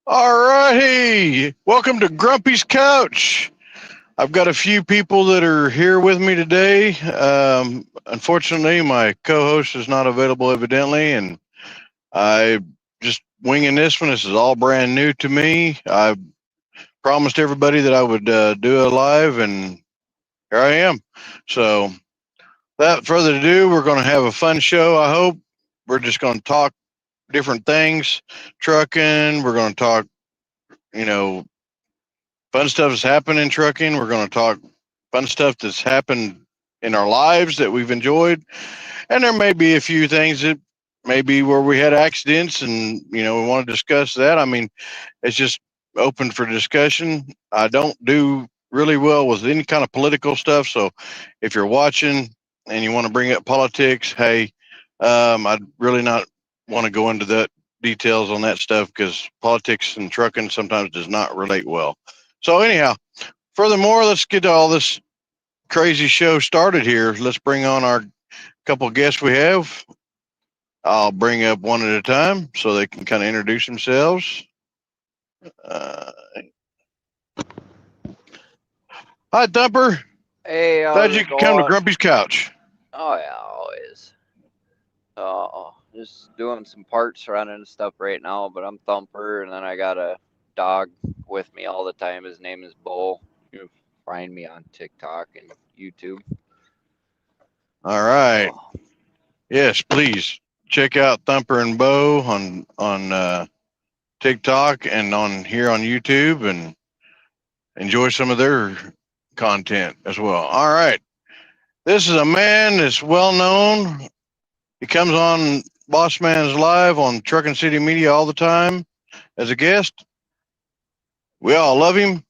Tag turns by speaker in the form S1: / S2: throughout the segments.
S1: All righty. Welcome to Grumpy's Couch. I've got a few people that are here with me today. Unfortunately, my co host is not available, evidently, and I just winging this one. This is all brand new to me. I promised everybody that I would do it live, and here I am. So, without further ado, we're going to have a fun show, I hope. We're just going to talk different things, trucking. We're going to talk, you know, fun stuff that's happened in trucking. We're going to talk fun stuff that's happened in our lives that we've enjoyed. And there may be a few things that maybe where we had accidents and, we want to discuss that. I mean, it's just open for discussion. I don't do really well with any kind of political stuff. So if you're watching and you want to bring up politics, hey, I'd really not want to go into that details on that stuff because politics and trucking sometimes does not relate well. So anyhow, furthermore, let's get all this crazy show started here. Let's bring on our couple guests we have. I'll bring up one at a time so they can kind of introduce themselves. Uh, Hi, Thumper.
S2: Hey,
S1: Glad
S2: how's
S1: you
S2: it
S1: could come to
S2: going?
S1: Grumpy's Couch.
S2: Oh yeah, always. Just doing some parts running and stuff right now, but I'm Thumper, and then I got a dog with me all the time. His name is Bo. You can find me on TikTok and YouTube.
S1: All right.
S2: Oh,
S1: Yes, please check out Thumper and Boe on TikTok and on here on YouTube and enjoy some of their content as well. All right. This is a man that's well known. He comes on Bossman's Live on Truckin City Media all the time as a guest. We all love him.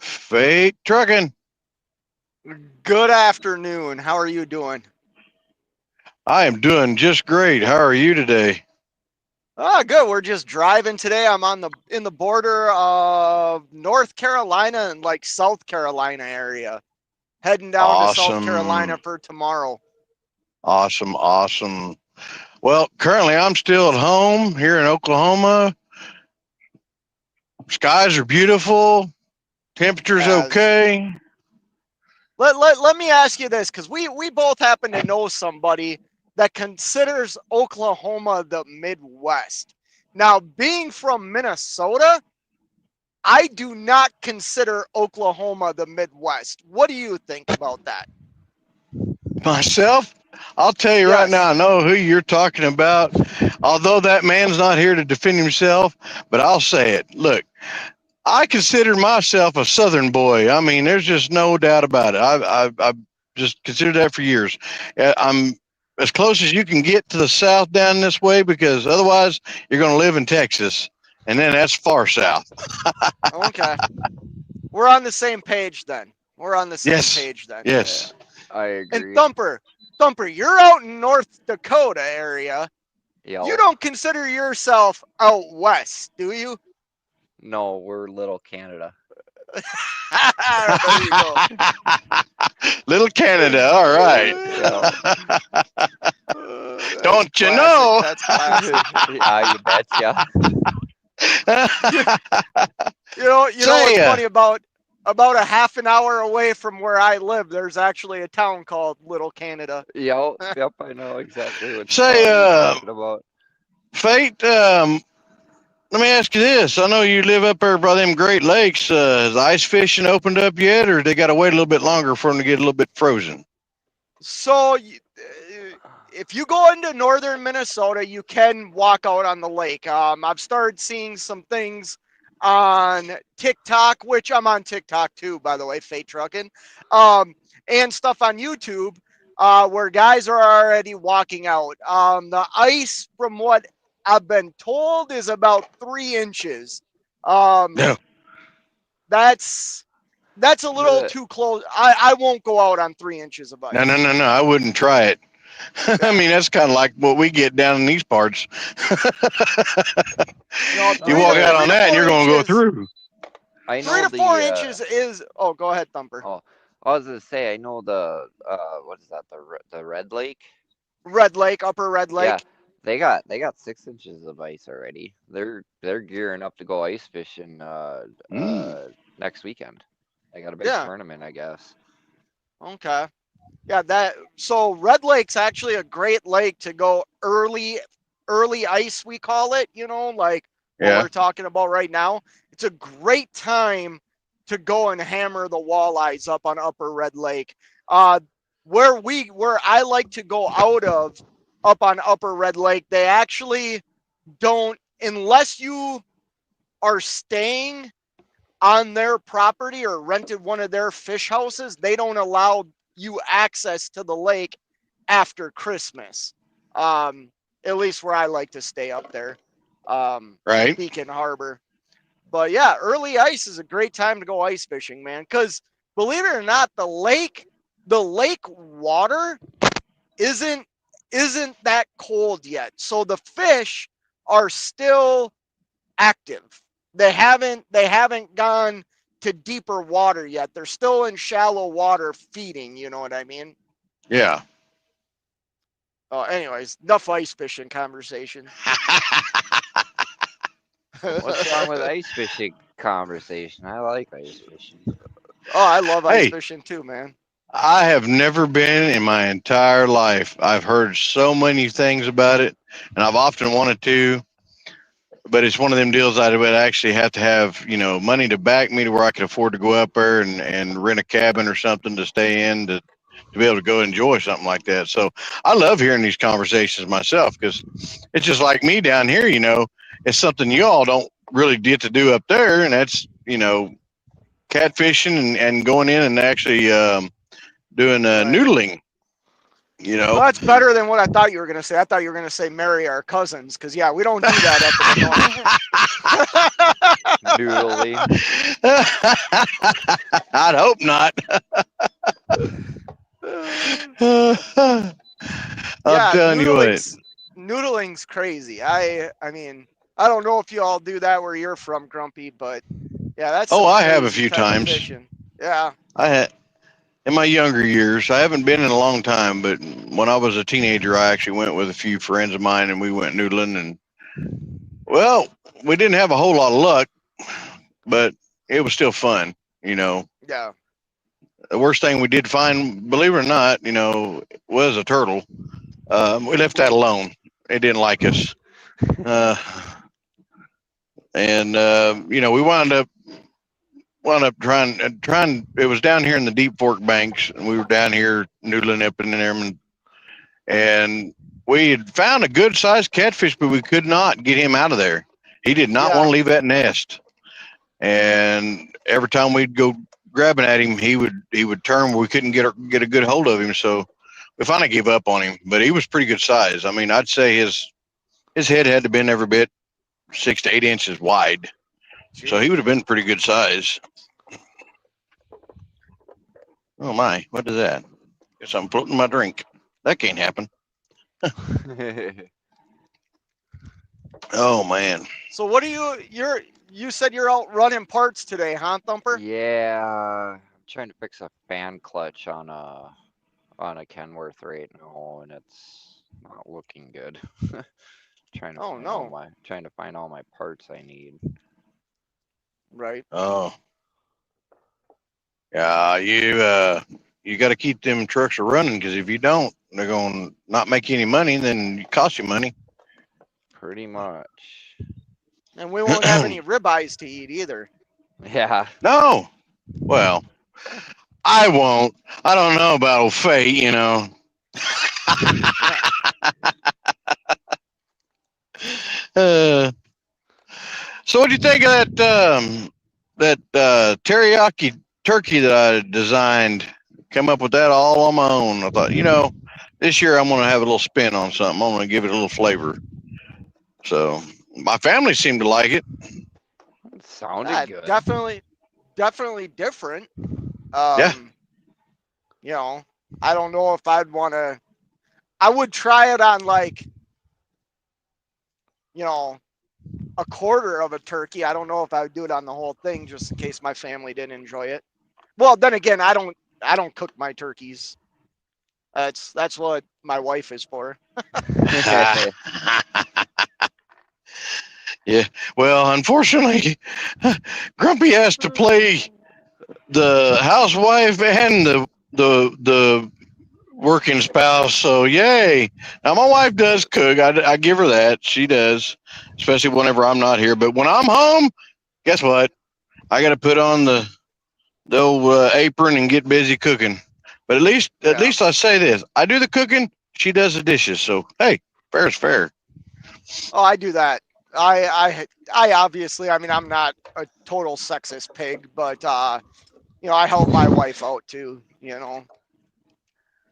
S1: Fake Truckin.
S3: Good afternoon. How are you doing?
S1: I am doing just great. How are you today?
S3: Good. We're just driving today. I'm on the in the border of North Carolina and like South Carolina area. Heading down to South Carolina
S1: Awesome.
S3: for tomorrow.
S1: Awesome. Awesome. Well, currently I'm still at home here in Oklahoma. Skies are beautiful. Temperature's
S3: As
S1: okay.
S3: let me ask you this, because we both happen to know somebody that considers Oklahoma the Midwest. Now, being from Minnesota, I do not consider Oklahoma the Midwest. What do you think about that?
S1: Myself, I'll tell you right now,
S3: Yes.
S1: I know who you're talking about. Although that man's not here to defend himself, but I'll say it. Look, I consider myself a Southern boy. I mean, there's just no doubt about it. I've just considered that for years. I'm as close as you can get to the South down this way because otherwise you're going to live in Texas, and then that's far south.
S3: Okay. We're on the same page then. We're on the same
S1: Yes,
S3: page then.
S2: yeah,
S1: yes.
S2: I
S3: And
S2: agree.
S3: Thumper, you're out in North Dakota area. You
S2: Yep.
S3: don't consider yourself out west, do you?
S2: No, we're Little Canada.
S3: There you go.
S1: Little Canada, all right.
S2: Yeah.
S3: That's
S1: Don't you
S3: classic.
S1: know?
S3: That's classic.
S2: Yeah, you betcha.
S3: You know
S1: Say,
S3: what's funny about a half an hour away from where I live, there's actually a town called Little Canada.
S2: Yep, I know exactly what
S1: say,
S2: you're talking about.
S1: Fate. Let me ask you this. I know you live up there by them Great Lakes. Has ice fishing opened up yet, or they got to wait a little bit longer for them to get a little bit frozen?
S3: So, if you go into northern Minnesota, you can walk out on the lake. I've started seeing some things on TikTok, which I'm on TikTok too, by the way, Fate Truckin', and stuff on YouTube, where guys are already walking out. The ice, from what I've been told, is about 3 inches. Um,
S1: No,
S3: that's a little
S2: The
S3: too close. I won't go out on 3 inches of
S1: no, no,
S3: ice.
S1: no, no. I wouldn't try it. I
S3: Yeah.
S1: mean, that's kind of like what we get down in these parts.
S3: No,
S1: You
S2: no
S3: three to
S1: walk out
S2: the
S3: three
S1: on
S3: to
S1: that, and
S3: four
S1: you're going to go
S3: inches.
S1: through.
S2: I
S3: Three
S2: know
S3: to four
S2: the
S3: inches is. Oh, go ahead, Thumper.
S2: oh I was gonna say I know the what is that the Red Lake?
S3: Red Lake, Upper Red
S2: Yeah,
S3: Lake.
S2: They got 6 inches of ice already. They're gearing up to go ice fishing next weekend. They got a big
S3: Yeah.
S2: tournament, I guess.
S3: Okay. Yeah, so Red Lake's actually a great lake to go early ice, we call it, like what
S1: Yeah.
S3: we're talking about right now. It's a great time to go and hammer the walleyes up on Upper Red Lake. Where I like to go out of up on Upper Red Lake, they actually don't, unless you are staying on their property or rented one of their fish houses, they don't allow you access to the lake after Christmas. At least where I like to stay up there,
S1: Right.
S3: Beacon Harbor. But yeah, early ice is a great time to go ice fishing, man. Because believe it or not, the lake water isn't isn't that cold yet. So the fish are still active. They haven't gone to deeper water yet. They're still in shallow water feeding, you know what I mean?
S1: Yeah.
S3: Anyways, enough ice fishing conversation.
S2: What's wrong with ice fishing conversation? I like ice fishing.
S3: Oh, I love ice
S1: Hey,
S3: fishing too, man.
S1: I have never been in my entire life. I've heard so many things about it, and I've often wanted to, but it's one of them deals I would actually have to have, money to back me to where I could afford to go up there and rent a cabin or something to stay in to be able to go enjoy something like that. So I love hearing these conversations myself because it's just like me down here, it's something you all don't really get to do up there, and that's, catfishing and going in and actually doing
S3: Right.
S1: noodling, you know.
S3: Well, that's better than what I thought you were gonna say. I thought you were gonna say marry our cousins, because yeah, we don't do that up in the north.
S2: Noodling.
S1: I'd hope not. I'm
S3: Yeah,
S1: telling you what.
S3: noodling's crazy. I mean, I don't know if you all do that where you're from, Grumpy, but yeah, that's
S1: Oh,
S3: some
S1: I have a
S3: crazy
S1: few
S3: type of
S1: times.
S3: fishing. Yeah,
S1: I had in my younger years. I haven't been in a long time, but when I was a teenager, I actually went with a few friends of mine, and we went noodling. And well, we didn't have a whole lot of luck, but it was still fun. You know,
S3: yeah.
S1: the worst thing we did find, believe it or not, was a turtle. We left that alone. It didn't like us. Uh, and we wound up trying. It was down here in the Deep Fork banks, and we were down here noodling up in there, and we had found a good sized catfish, but we could not get him out of there. He did not want
S3: Yeah.
S1: to leave that nest, and every time we'd go grabbing at him, he would turn. We couldn't get a good hold of him, so we finally gave up on him. But he was pretty good size. I mean, I'd say his head had to been every bit 6 to 8 inches wide, so he would have
S3: Jeez.
S1: been pretty good size. Oh my, what is that? Guess I'm floating my drink. That can't happen. Oh man.
S3: So what do you said you're out running parts today, huh, Thumper?
S2: Yeah, I'm trying to fix a fan clutch on a Kenworth right now, and it's not looking good.
S3: Oh no.
S2: Trying to find all my parts I need.
S3: Right.
S1: Oh yeah, you got to keep them trucks a running because if you don't, they're going to not make you any money. Then it costs you money.
S2: Pretty much.
S3: And we won't have any ribeyes to eat either.
S2: Yeah.
S1: No. Well, I won't. I don't know about old fate,
S3: Yeah.
S1: uh, so, what do you think of that teriyaki turkey that I designed? Come up with that all on my own. I thought, this year I'm going to have a little spin on something. I'm going to give it a little flavor. So, my family seemed to like it.
S2: It sounded
S3: Yeah,
S2: good.
S3: definitely different.
S1: Yeah.
S3: Um, you know, I don't know if I'd want to. I would try it on like, you know, a quarter of a turkey. I don't know if I would do it on the whole thing just in case my family didn't enjoy it. Well, then again, I don't cook my turkeys. That's what my wife is for.
S1: Yeah. Well, unfortunately, Grumpy has to play the housewife and the working spouse. So yay! Now my wife does cook. I give her that. She does, especially whenever I'm not here. But when I'm home, guess what? I got to put on the old apron and get busy cooking. But at
S3: Yeah.
S1: least I say this: I do the cooking. She does the dishes. So hey, fair is fair.
S3: Oh, I do that. I obviously, I mean, I'm not a total sexist pig, but I help my wife out too.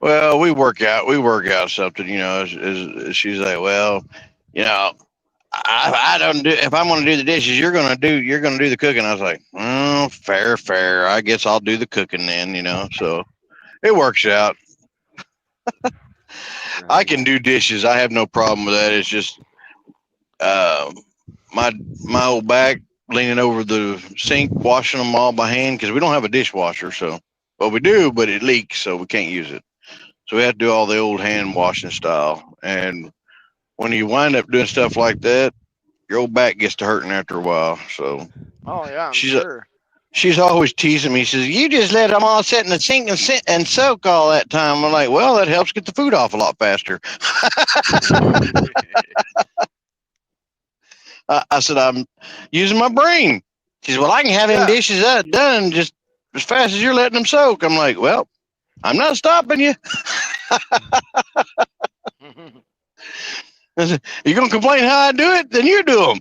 S1: Well, we work out something, as she's like, well, you know, I don't do, if I'm going to do the dishes, you're going to do the cooking. I was like, oh, fair. I guess I'll do the cooking then, so it works out. I
S2: Right.
S1: can do dishes. I have no problem with that. It's just, uh, my, my old back leaning over the sink, washing them all by hand because we don't have a dishwasher. So, well, we do, but it leaks, so we can't use it. So we have to do all the old hand washing style. And when you wind up doing stuff like that, your old back gets to hurting after a while. So
S3: Oh yeah, I'm
S1: she's
S3: sure.
S1: she's always teasing me. She says, "You just let them all sit in the sink and soak all that time." I'm like, "Well, that helps get the food off a lot faster." I said, "I'm using my brain." She says, "Well, I can have them
S3: Yeah.
S1: dishes done just as fast as you're letting them soak." I'm like, "Well, I'm not stopping you. I said, you're gonna complain how I do it, then you do them."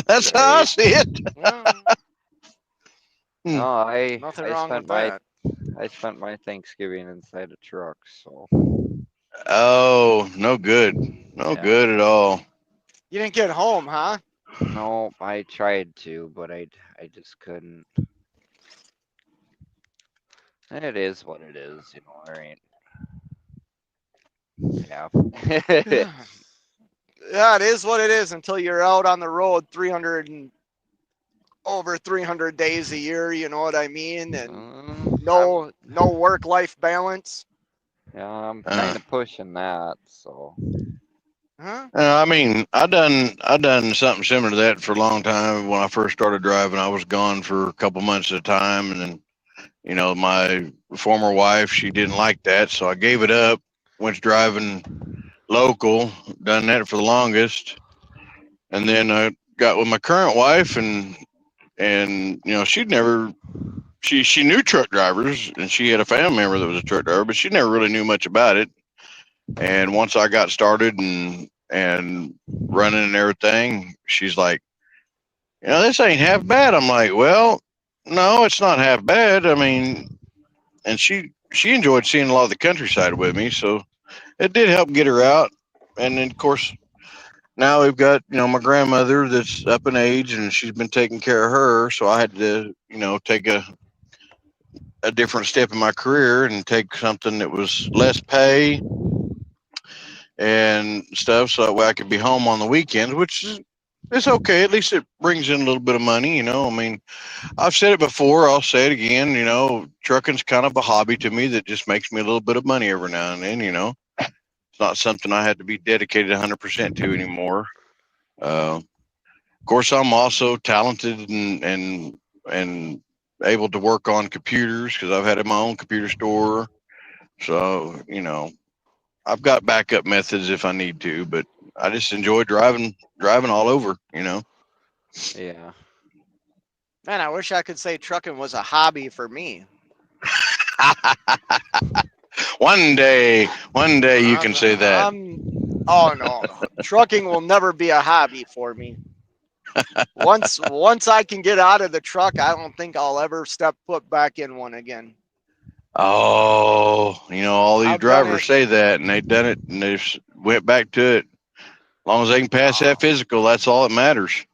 S1: That's how I
S2: Right.
S1: see it.
S3: Yeah,
S2: No,
S1: Hmm.
S2: I
S3: nothing
S2: I
S3: wrong with
S2: spent my
S3: that.
S2: I spent my Thanksgiving inside a truck, so
S1: Oh, no good. No
S2: yeah.
S1: good at all.
S3: You didn't get home, huh?
S2: No, I tried to, but I just couldn't. It is what it is, there ain't. Yeah.
S3: Yeah. Yeah, it is what it is until you're out on the road 300 and over 300 days a year, you know what I mean? And
S2: I'm
S3: no work life balance.
S2: yeah, I'm
S1: Uh,
S2: kind of pushing that, so
S3: Huh?
S1: I mean, I done something similar to that for a long time. When I first started driving, I was gone for a couple months at a time, and then my former wife, she didn't like that, so I gave it up. Went driving local, done that for the longest, and then I got with my current wife, and she'd never she knew truck drivers, and she had a family member that was a truck driver, but she never really knew much about it. And once I got started and running and everything, she's like, this ain't half bad. I'm like, well, no, it's not half bad. I mean, and she enjoyed seeing a lot of the countryside with me, so it did help get her out. And then of course now we've got my grandmother that's up in age, and she's been taking care of her. So I had to take a different step in my career and take something that was less pay and stuff, so that way I could be home on the weekends, which is it's okay. At least it brings in a little bit of money. I mean, I've said it before. I'll say it again. Trucking's kind of a hobby to me that just makes me a little bit of money every now and then. It's not something I had to be dedicated 100% to anymore. Of course, I'm also talented and able to work on computers because I've had my own computer store. So I've got backup methods if I need to, but I just enjoy driving all over.
S2: yeah.
S3: Man, I wish I could say trucking was a hobby for me.
S1: One day you can
S3: I'm,
S1: say that.
S3: I'm, oh no, trucking will never be a hobby for me. Once I can get out of the truck, I don't think I'll ever step foot back in one again.
S1: Oh, all these
S3: I've done
S1: drivers
S3: it.
S1: say that, and they've done it, and they just went back to it. As long as they can pass that
S3: Oh,
S1: physical, that's all that matters.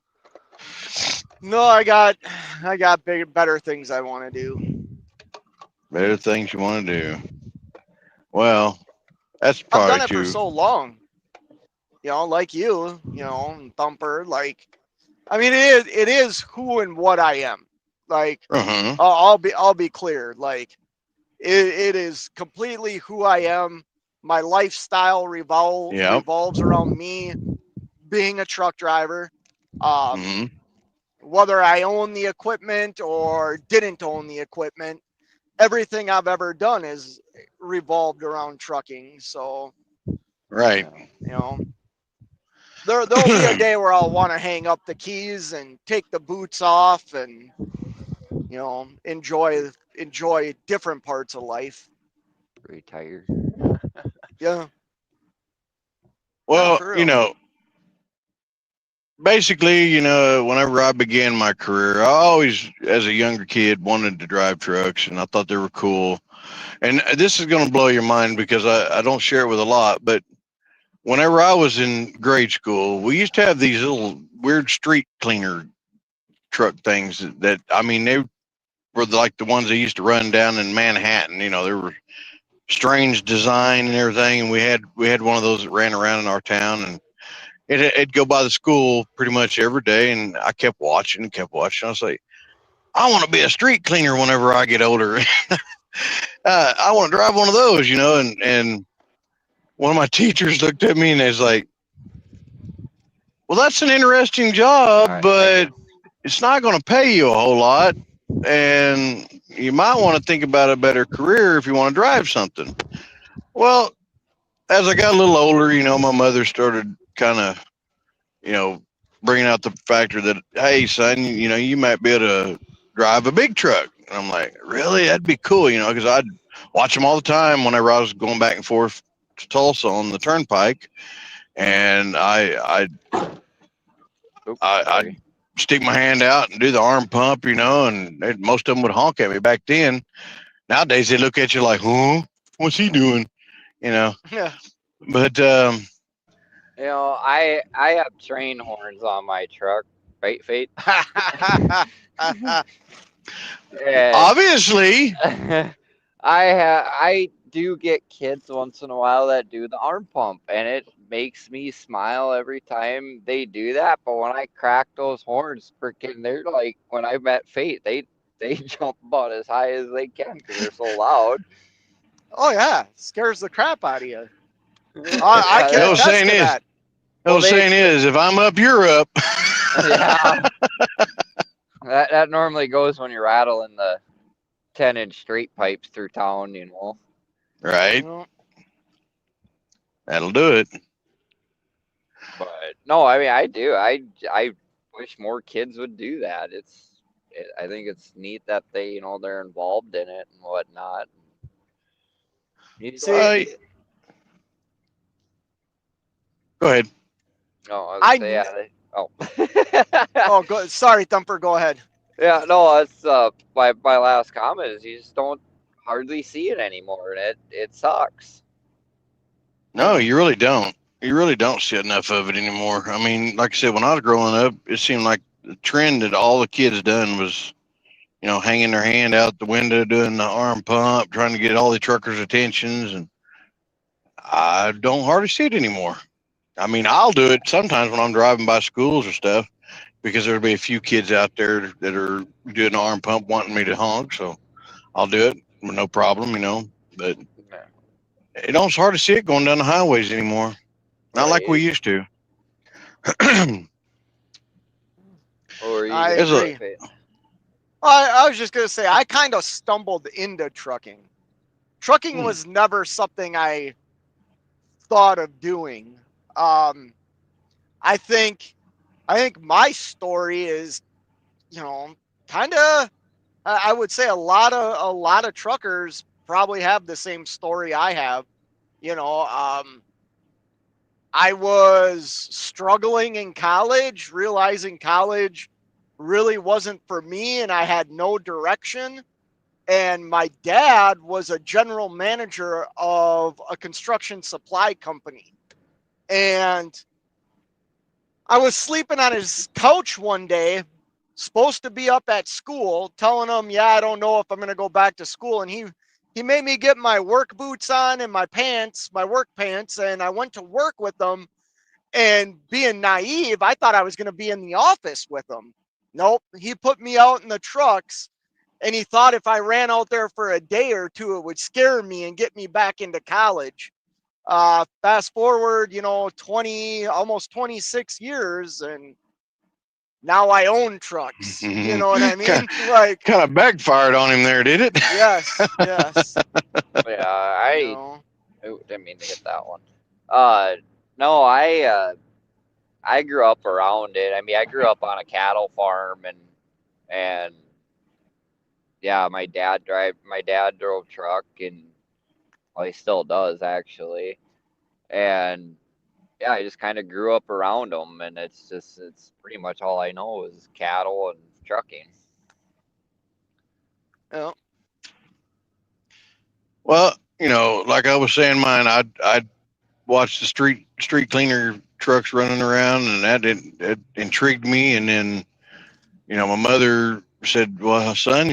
S3: no, I got bigger, better things I want to do.
S1: Better things you want to do. Well, that's
S3: I've
S1: probably
S3: done it for
S1: true.
S3: so long, like and Thumper. Like, I mean, it is who and what I am. Like,
S1: Uh-huh.
S3: I'll be clear. Like, it is completely who I am. My lifestyle
S1: Yep.
S3: revolves around me being a truck driver. Um,
S1: Hmm.
S3: whether I own the equipment or didn't own the equipment, everything I've ever done is revolved around trucking. So,
S1: Right.
S3: you know, there'll be a day where I'll want to hang up the keys and take the boots off and, enjoy different parts of life.
S2: Retired.
S3: Yeah. No,
S1: Well,
S3: for real.
S1: basically, whenever I began my career, I always, as a younger kid, wanted to drive trucks, and I thought they were cool. And this is going to blow your mind because I don't share it with a lot, but whenever I was in grade school, we used to have these little weird street cleaner truck things that I mean, they were like the ones they used to run down in Manhattan. They were strange design and everything, and we had one of those that ran around in our town, and it'd go by the school pretty much every day, and I kept watching and kept watching. I was like, I want to be a street cleaner whenever I get older. I want to drive one of those, and one of my teachers looked at me and was like, well, that's an interesting job,
S2: I
S1: but
S2: do.
S1: it's not going to pay you a whole lot. And you might want to think about a better career if you want to drive something. Well, as I got a little older, my mother started kind of, you know, bringing out the factor that, hey, son, you might be able to drive a big truck. And I'm like, really? That'd be cool, because I'd watch them all the time whenever I was going back and forth to Tulsa on the turnpike. And
S2: Oops,
S1: I'd
S2: sorry.
S1: stick my hand out and do the arm pump, and most of them would honk at me back then. Nowadays, they look at you like, huh? What's he doing? You know,
S3: Yeah.
S1: but
S2: I have train horns on my truck, right, Fate? And
S1: obviously,
S2: I do get kids once in a while that do the arm pump, and it makes me smile every time they do that. But when I crack those horns, freaking, they're like when I met Fate, they jump about as high as they can because they're so loud.
S3: Oh yeah, scares the crap out of you. I
S1: the
S3: can
S1: old
S3: attest
S1: saying
S3: to
S1: is,
S3: that.
S1: the
S2: Well,
S1: old saying is, if I'm up, you're up.
S2: yeah, that normally goes when you're rattling the 10-inch straight pipes through town.
S1: Right,
S3: You
S1: that'll do it.
S2: But no, I mean, I do. I wish more kids would do that. I think it's neat that they're involved in it and whatnot. Go
S3: see,
S2: ahead.
S1: Uh, go ahead.
S2: No, I was
S3: I
S2: gonna say,
S3: kn-
S2: yeah. Oh.
S3: oh go sorry, Thumper, go ahead.
S2: Yeah, no, that's my last comment is you just don't hardly see it anymore, and it sucks.
S1: No, you really don't. You really don't see enough of it anymore. I mean, like I said, when I was growing up, it seemed like the trend that all the kids done was, hanging their hand out the window, doing the arm pump, trying to get all the truckers' attentions, and I don't hardly see it anymore. I mean, I'll do it sometimes when I'm driving by schools or stuff because there'll be a few kids out there that are doing the arm pump wanting me to honk, so I'll do it no problem. But
S2: Yeah,
S1: it don't hard to see it going down the highways anymore. Not like we
S2: right?
S1: used to.
S2: What were you
S3: I
S2: gonna
S1: There's a
S2: say,
S3: agree.
S2: Fate?
S3: I was just gonna say I kind of stumbled into trucking. Trucking
S1: hmm,
S3: was never something I thought of doing. Um, I think I think my story is, you know, kind of. I would say a lot of truckers probably have the same story I have. You know, I was struggling in college, realizing college really wasn't for me, and I had no direction. And my dad was a general manager of a construction supply company. And I was sleeping on his couch one day, supposed to be up at school, telling him, "Yeah, I don't know if I'm going to go back to school." And he made me get my work boots on and my pants, my work pants, and I went to work with them. And being naive, I thought I was going to be in the office with him. Nope, he put me out in the trucks, and he thought if I ran out there for a day or two, it would scare me and get me back into college. Fast forward, 20, almost 26 years, and now I own trucks. You know what I mean? Like,
S1: kind of backfired on him there, did it?
S3: yes, yes.
S2: Yeah,
S3: You
S2: I
S3: know,
S2: didn't mean to hit that one. No, I grew up around it. I mean, I grew up on a cattle farm, and yeah, my dad drove truck, and well, he still does actually. And yeah, I just kind of grew up around them, and it's pretty much all I know is cattle and trucking.
S3: you know,
S1: Well, like I was saying, I watched the street cleaner trucks running around, and it intrigued me. And then my mother said, "Well, son,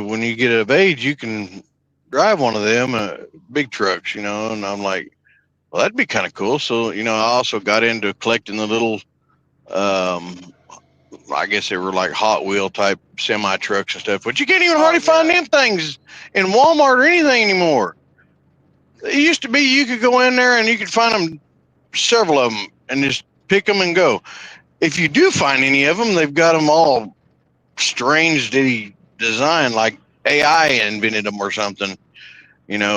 S1: when you get of age, you can drive one of them big trucks." And I'm like, "Well, that'd be kind of cool." So I also got into collecting the little, I guess they were like Hot Wheel type semi trucks and stuff, but you can't even
S3: oh
S1: hardly find
S3: yeah,
S1: them things in Walmart or anything anymore. It used to be you could go in there and you could find them, several of them, and just pick them and go. If you do find any of them, they've got them all strange design, like AI invented them or something,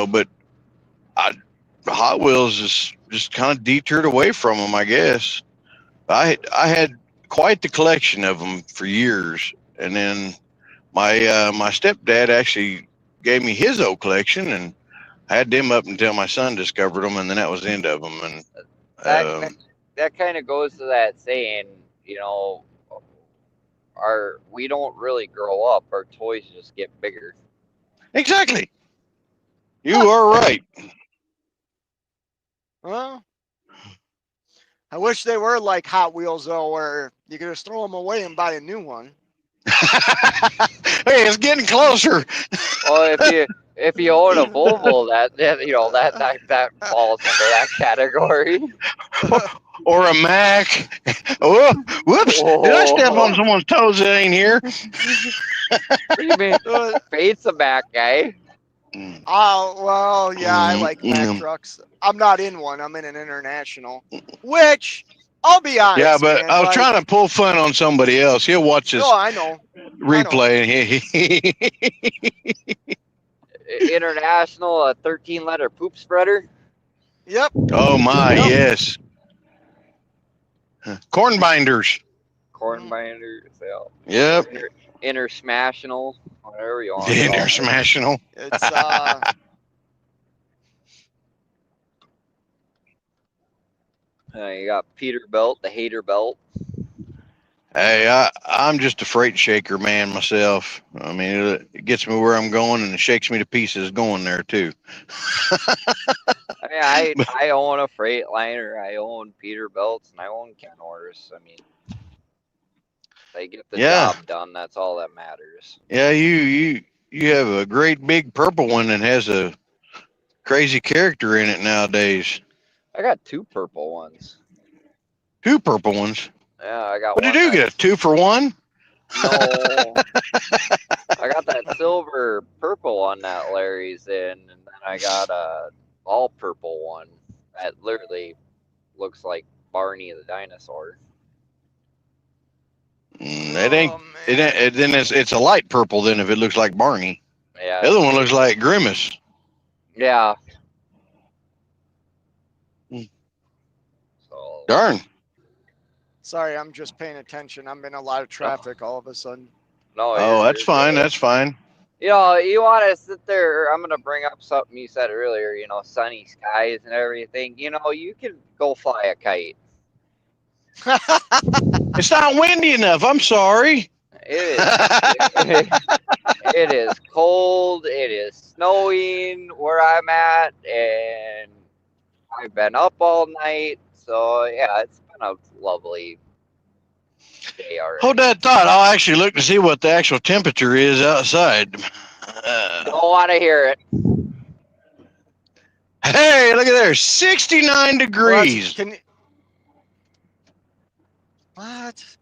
S1: But I, Hot Wheels is just kind of detoured away from them, I guess. I had quite the collection of them for years, and then my stepdad actually gave me his old collection, and I had them up until my son discovered them, and then that was the end of them. And
S2: That that kind of goes to that saying, you know, our we don't really grow up. Our toys just get bigger.
S1: exactly, you are right.
S3: well, I wish they were like Hot Wheels though, where you could just throw them away and buy a new one.
S1: Hey, it's getting closer.
S2: Well, if you own a Volvo, that falls under that category.
S1: Or a Mac. Oh, whoops! Did I step on
S2: Oh,
S1: someone's toes that ain't here?
S2: what do you mean?
S3: Uh,
S2: Fate's a Mac guy.
S3: oh well, yeah, I like Mack
S1: Mm.
S3: trucks. I'm not in one. I'm in an international, which I'll be
S1: Yeah,
S3: honest,
S1: but
S3: man.
S1: I was trying to
S3: Like,
S1: pull fun on somebody else. He'll watch
S3: no,
S1: this
S3: I know, I know.
S1: replay.
S2: International, a 13-letter poop spreader.
S3: Yep,
S1: Oh my,
S3: yep.
S1: yes. Corn binders.
S2: Corn
S3: Mm,
S2: binders, yeah.
S1: Yep.
S2: Intersmational, whatever you want to
S1: They're
S2: call it.
S1: smashing them.
S3: It's
S2: You got Peterbilt, the hater belt.
S1: Hey, I'm just a freight shaker man myself. I mean, it gets me where I'm going, and it shakes me to pieces going there too.
S2: I mean, I own a Freightliner, I own Peterbilts, and I own Kenworths. I mean, they get the
S1: Yeah,
S2: job done. That's all that matters.
S1: yeah. You have a great big purple one that has a crazy character in it nowadays.
S2: I got two purple ones.
S1: Two purple ones.
S2: Yeah, I got
S1: What did
S2: one
S1: you do? Get a
S2: that's
S1: 2 for 1?
S2: no. I got that silver purple one that Larry's in, and then I got a all purple one that literally looks like Barney the dinosaur.
S1: It ain't.
S3: oh man.
S1: Then it's a light purple. Then if it looks like Barney,
S2: Yeah,
S1: the other one looks like Grimace.
S2: yeah.
S1: Mm.
S2: So
S1: Darn.
S3: Sorry, I'm just paying attention. I'm in a lot of
S2: no,
S3: traffic all of a sudden.
S2: no,
S1: Oh, that's
S2: you're
S1: fine.
S2: good.
S1: That's fine.
S2: You want to sit there. I'm gonna bring up something you said earlier. Sunny skies and everything. You can go fly a kite.
S1: It's not windy enough. I'm sorry.
S2: It is. It is cold. It is snowing where I'm at, and I've been up all night. So yeah, it's been a lovely day
S1: Hold
S2: already.
S1: that thought. I'll actually look to see what the actual temperature is outside.
S2: Don't want to hear it.
S1: Hey, look at there. 69
S3: well, that's
S1: degrees.
S3: can. What?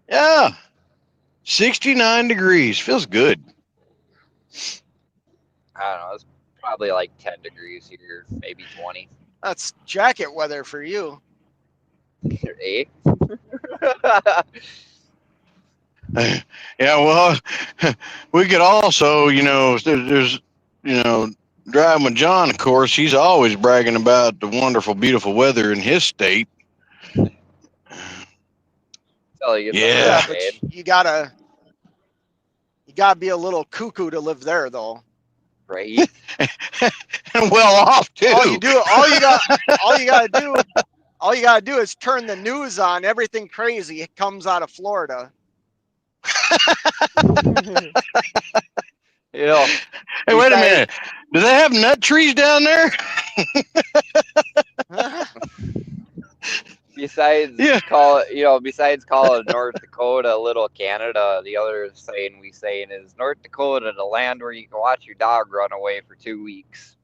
S1: Yeah. 69 degrees. Feels good.
S2: I don't know. It's probably like 10 degrees here, maybe 20.
S3: That's jacket weather for you.
S2: 8.
S1: Yeah, well, we could also, there's, driving with John, of course, he's always bragging about the wonderful, beautiful weather in his state.
S2: Until you get the
S3: Yeah,
S1: Yeah.
S3: but
S2: hurricane.
S3: you gotta be a little cuckoo to live there, though.
S2: Right?
S1: And well off,
S3: All you
S1: too.
S3: do, all you gotta do is turn the news on. Everything crazy it comes out of Florida.
S2: You know,
S1: Hey, wait a
S2: besides
S1: minute. Do they have nut trees down there?
S2: besides
S1: Yeah.
S2: besides calling North Dakota Little Canada, the other saying we saying is North Dakota, the land where you can watch your dog run away for 2 weeks.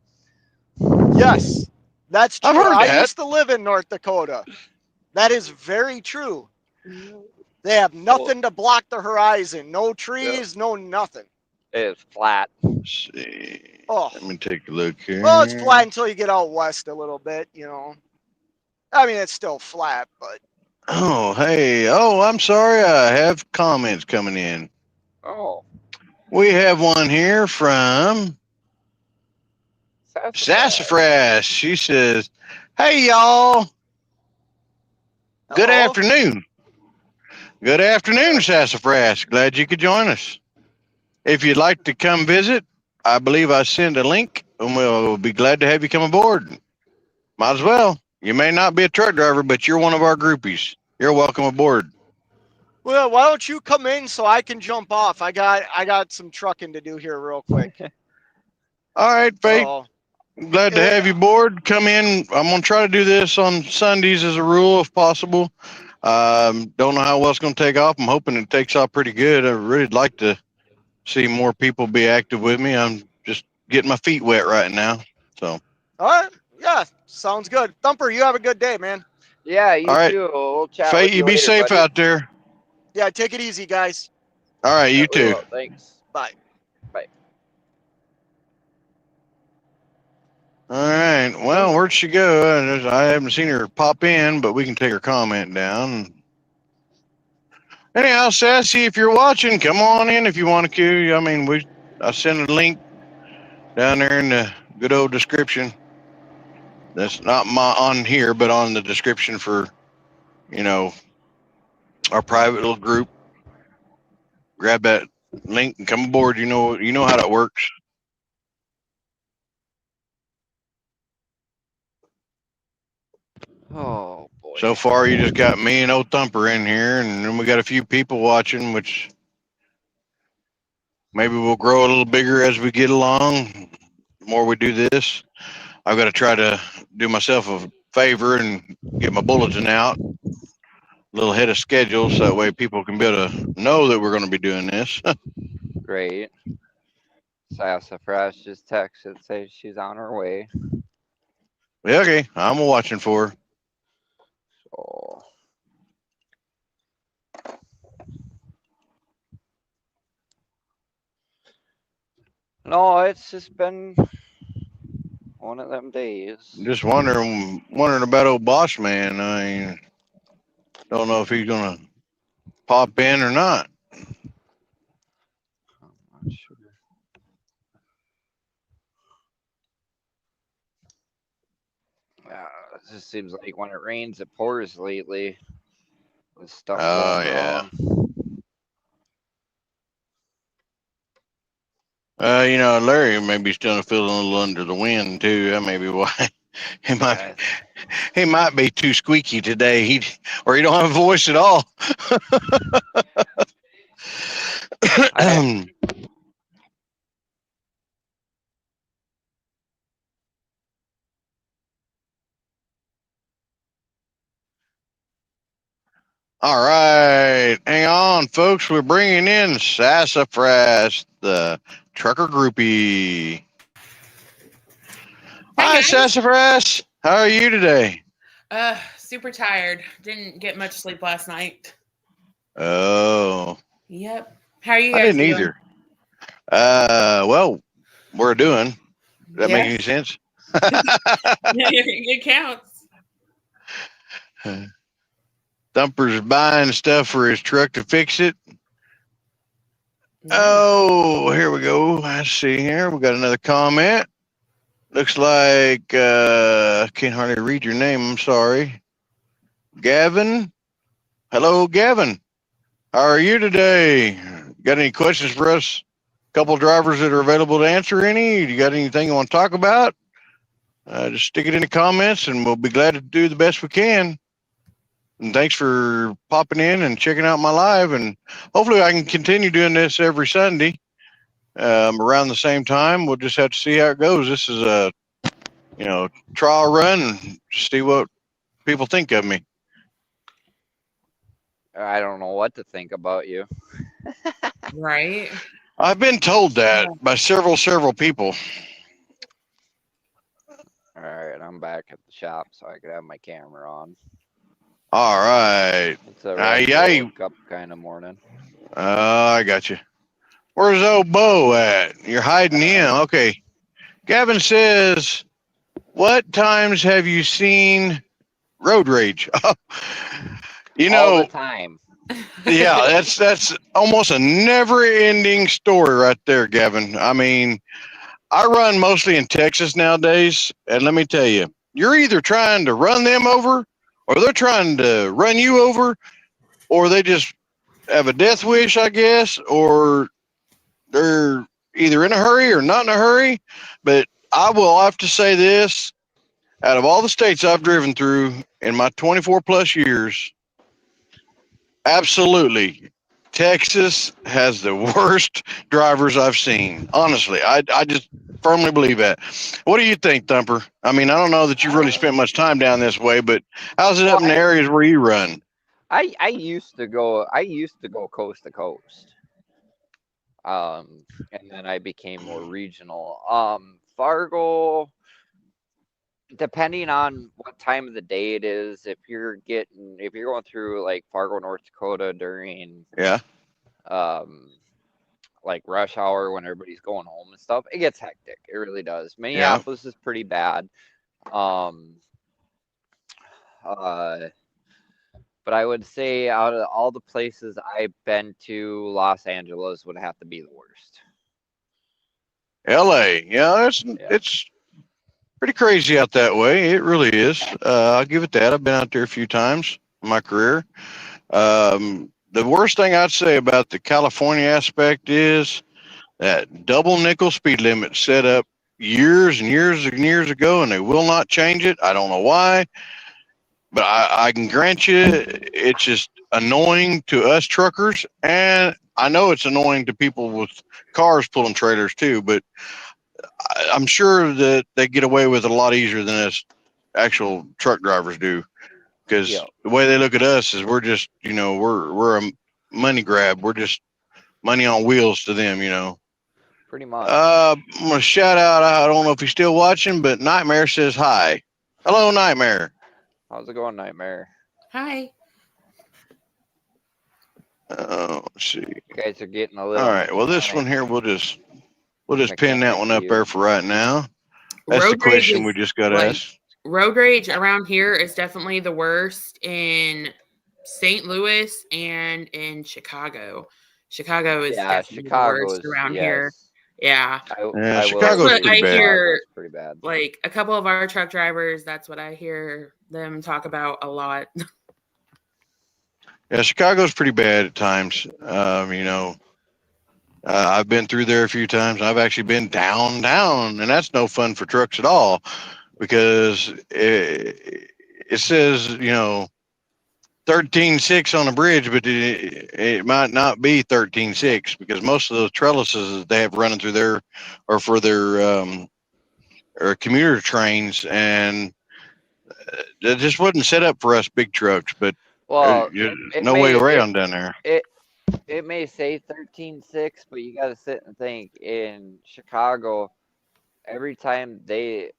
S3: Yes, that's
S1: I've
S3: true.
S1: heard
S3: I
S1: that.
S3: used to live in North Dakota. That is very true. They have
S2: Well,
S3: nothing to block the horizon. No
S2: yeah,
S3: trees, no nothing.
S2: it's flat.
S1: Let's see.
S3: Oh,
S1: Let me take a look
S3: well, it's flat
S1: here.
S3: until you get out west a little bit, you know. I mean, it's still flat, but
S1: Oh, hey. Oh, I'm sorry. I have comments coming in.
S2: Oh,
S1: We have one here from
S2: sassafras.
S1: Sassafras. She says, "Hey, y'all. Good
S3: hello.
S1: afternoon. Good afternoon,
S2: Yeah,
S1: Sassafras. Glad you could join us. If you'd like to come visit, I believe I sent a link, and we'll be glad to have you come aboard. Might as well. You may not be a truck driver, but you're one of our groupies. You're welcome aboard."
S3: Well, why don't you come in so I can jump off? I got some trucking to do here real quick.
S1: All right, Faith.
S3: So,
S1: Glad to
S3: eh,
S1: have you aboard. Come in. I'm going to try to do this on Sundays as a rule, if possible. Don't know how well it's going to take off. I'm hoping it takes off pretty good. I really like to see more people be active with me. I'm just getting my feet wet right now. So,
S3: all right, yeah, sounds good. Thumper, you have a good day, man.
S2: yeah,
S1: all
S2: you
S1: right,
S2: too. We'll chat
S1: Faith,
S2: with
S1: you
S2: you
S1: be
S2: later,
S1: safe
S2: buddy.
S1: out there.
S3: Yeah, take it easy, guys.
S1: All right,
S2: Yeah,
S1: you
S2: we
S1: too.
S2: will. Thanks.
S3: Bye.
S2: Bye.
S1: All right. Well, where'd she go? I haven't seen her pop in, but we can take her comment down. Anyhow, Sassy, if you're watching, come on in if you want to. I mean, I sent a link down there in the good old description. That's not on here, but on the description for you know our private little group. Grab that link and come aboard. You know how that works.
S2: Oh boy.
S1: So far, you just got me and old Thumper in here, and then we got a few people watching, which maybe we'll grow a little bigger as we get along. The more we do this, I've got to try to do myself a favor and get my bulletin out a little ahead of schedule, so that way people can be able to know that we're going to be doing this.
S2: Great. Sassafras just texted, say she's on her way.
S1: Okay, I'm watching for her.
S2: So no, it's just been one of them days.
S1: Just wondering about old Bossman. I mean, don't know if he's going to pop in or not.
S2: I'm not sure. It just seems like when it rains, it pours lately. With stuff
S1: Oh
S2: going
S1: yeah.
S2: wrong.
S1: Larry may be still feeling a little under the wind too. That may be why he might
S2: Yeah,
S1: he might be too squeaky today. Or he don't have a voice at all.
S2: I
S1: All right, hang on, folks. We're bringing in Sassafras, the trucker groupie.
S4: Hey
S1: Hi,
S4: guys.
S1: Sassafras. How are you today?
S4: Super tired. Didn't get much sleep last night.
S1: Oh,
S4: Yep. How are you
S1: I
S4: guys
S1: didn't
S4: doing?
S1: either. Well, we're doing. Does that make any
S4: Yes.
S1: sense?
S4: It counts.
S1: Thumper's buying stuff for his truck to fix it.
S4: Nice.
S1: Oh, here we go. I see here. We got another comment. Looks like can't hardly read your name. I'm sorry. Gavin. Hello, Gavin. How are you today? Got any questions for us? Couple drivers that are available to answer any? You got anything you want to talk about? Just stick it in the comments, and we'll be glad to do the best we can. And thanks for popping in and checking out my live. And hopefully, I can continue doing this every Sunday around the same time. We'll just have to see how it goes. This is a trial run and see what people think of me.
S2: I don't know what to think about you.
S4: Right.
S1: I've been told that by several people.
S2: All right, I'm back at the shop so I could have my camera on.
S1: All right.
S2: It's a Red Bull Cup kind of morning.
S1: I got you. Where's old Bo at? You're hiding him. Okay. Gavin says, what times have you seen road rage?
S2: All the time.
S1: Yeah, that's almost a never-ending story right there, Gavin. I mean, I run mostly in Texas nowadays, and let me tell you, you're either trying to run them over, or they're trying to run you over, or they just have a death wish, I guess, or they're either in a hurry or not in a hurry. But I will have to say this, out of all the states I've driven through in my 24 plus years, absolutely, Texas has the worst drivers I've seen. Honestly, I just firmly believe that. What do you think, Thumper? I mean, I don't know that you've really spent much time down this way, but how's it up in the areas where you run?
S2: I used to go coast to coast. And then I became more regional. Fargo, depending on what time of the day it is, if you're going through like Fargo, North Dakota during like rush hour when everybody's going home and stuff, it gets hectic. It really does. Minneapolis is pretty bad. But I would say out of all the places I've been to, Los Angeles would have to be the worst.
S1: LA, it's pretty crazy out that way. It really is. I'll give it that. I've been out there a few times in my career. The worst thing I'd say about the California aspect is that double nickel speed limit set up years and years and years ago, and they will not change it. I don't know why, but I can grant you it's just annoying to us truckers, and I know it's annoying to people with cars pulling trailers too, but I'm sure that they get away with it a lot easier than us actual truck drivers do, because the way they look at us is we're just, we're a money grab. We're just money on wheels to them,
S2: Pretty much.
S1: I'm going to shout out, I don't know if he's still watching, but Nightmare says hi. Hello, Nightmare.
S2: How's it going, Nightmare?
S4: Hi.
S1: Let's see.
S2: You guys are getting a little.
S1: All right. Well, this one here, we'll just pin that one up there for right now. That's the question we just got asked.
S4: Road rage around here is definitely the worst in St. Louis and in Chicago. Chicago is definitely the worst around here. Yeah.
S1: Chicago's pretty bad.
S4: Hear, pretty bad. Like a couple of our truck drivers, that's what I hear them talk about a lot.
S1: Yeah, Chicago's pretty bad at times. I've been through there a few times. I've actually been down, and that's no fun for trucks at all, because it says 13.6 on the bridge, but it might not be 13.6, because most of those trellises that they have running through there are for their or commuter trains, and it just wasn't set up for us big trucks. But no way around down there.
S2: It may say 13.6, but you got to sit and think. In Chicago, every time they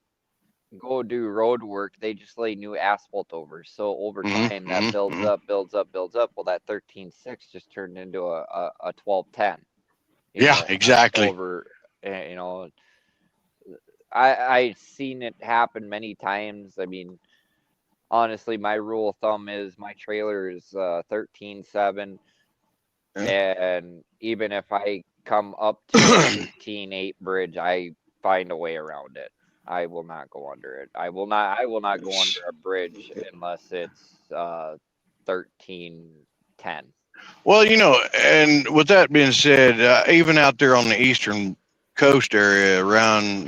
S2: go do road work, they just lay new asphalt over. So over time, that builds up. Well, that 13.6 just turned into a 12.10.
S1: Yeah, exactly.
S2: Over, I've seen it happen many times. I mean, honestly, my rule of thumb is my trailer is 13.7, and even if I come up to a 13.8 bridge, I find a way around it. I will not go under it. I will not go under a bridge unless it's 13.10.
S1: Well, and with that being said, even out there on the eastern coast area, around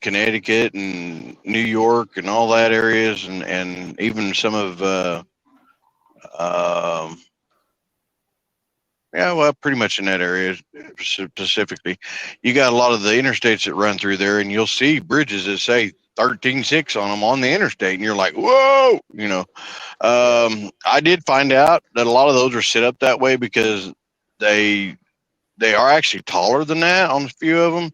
S1: Connecticut and New York and all that areas, and even some of um, yeah, well, pretty much in that area specifically, you got a lot of the interstates that run through there, and you'll see bridges that say 13.6 on them on the interstate, and you're like, whoa, I did find out that a lot of those are set up that way because they they are actually taller than that on a few of them,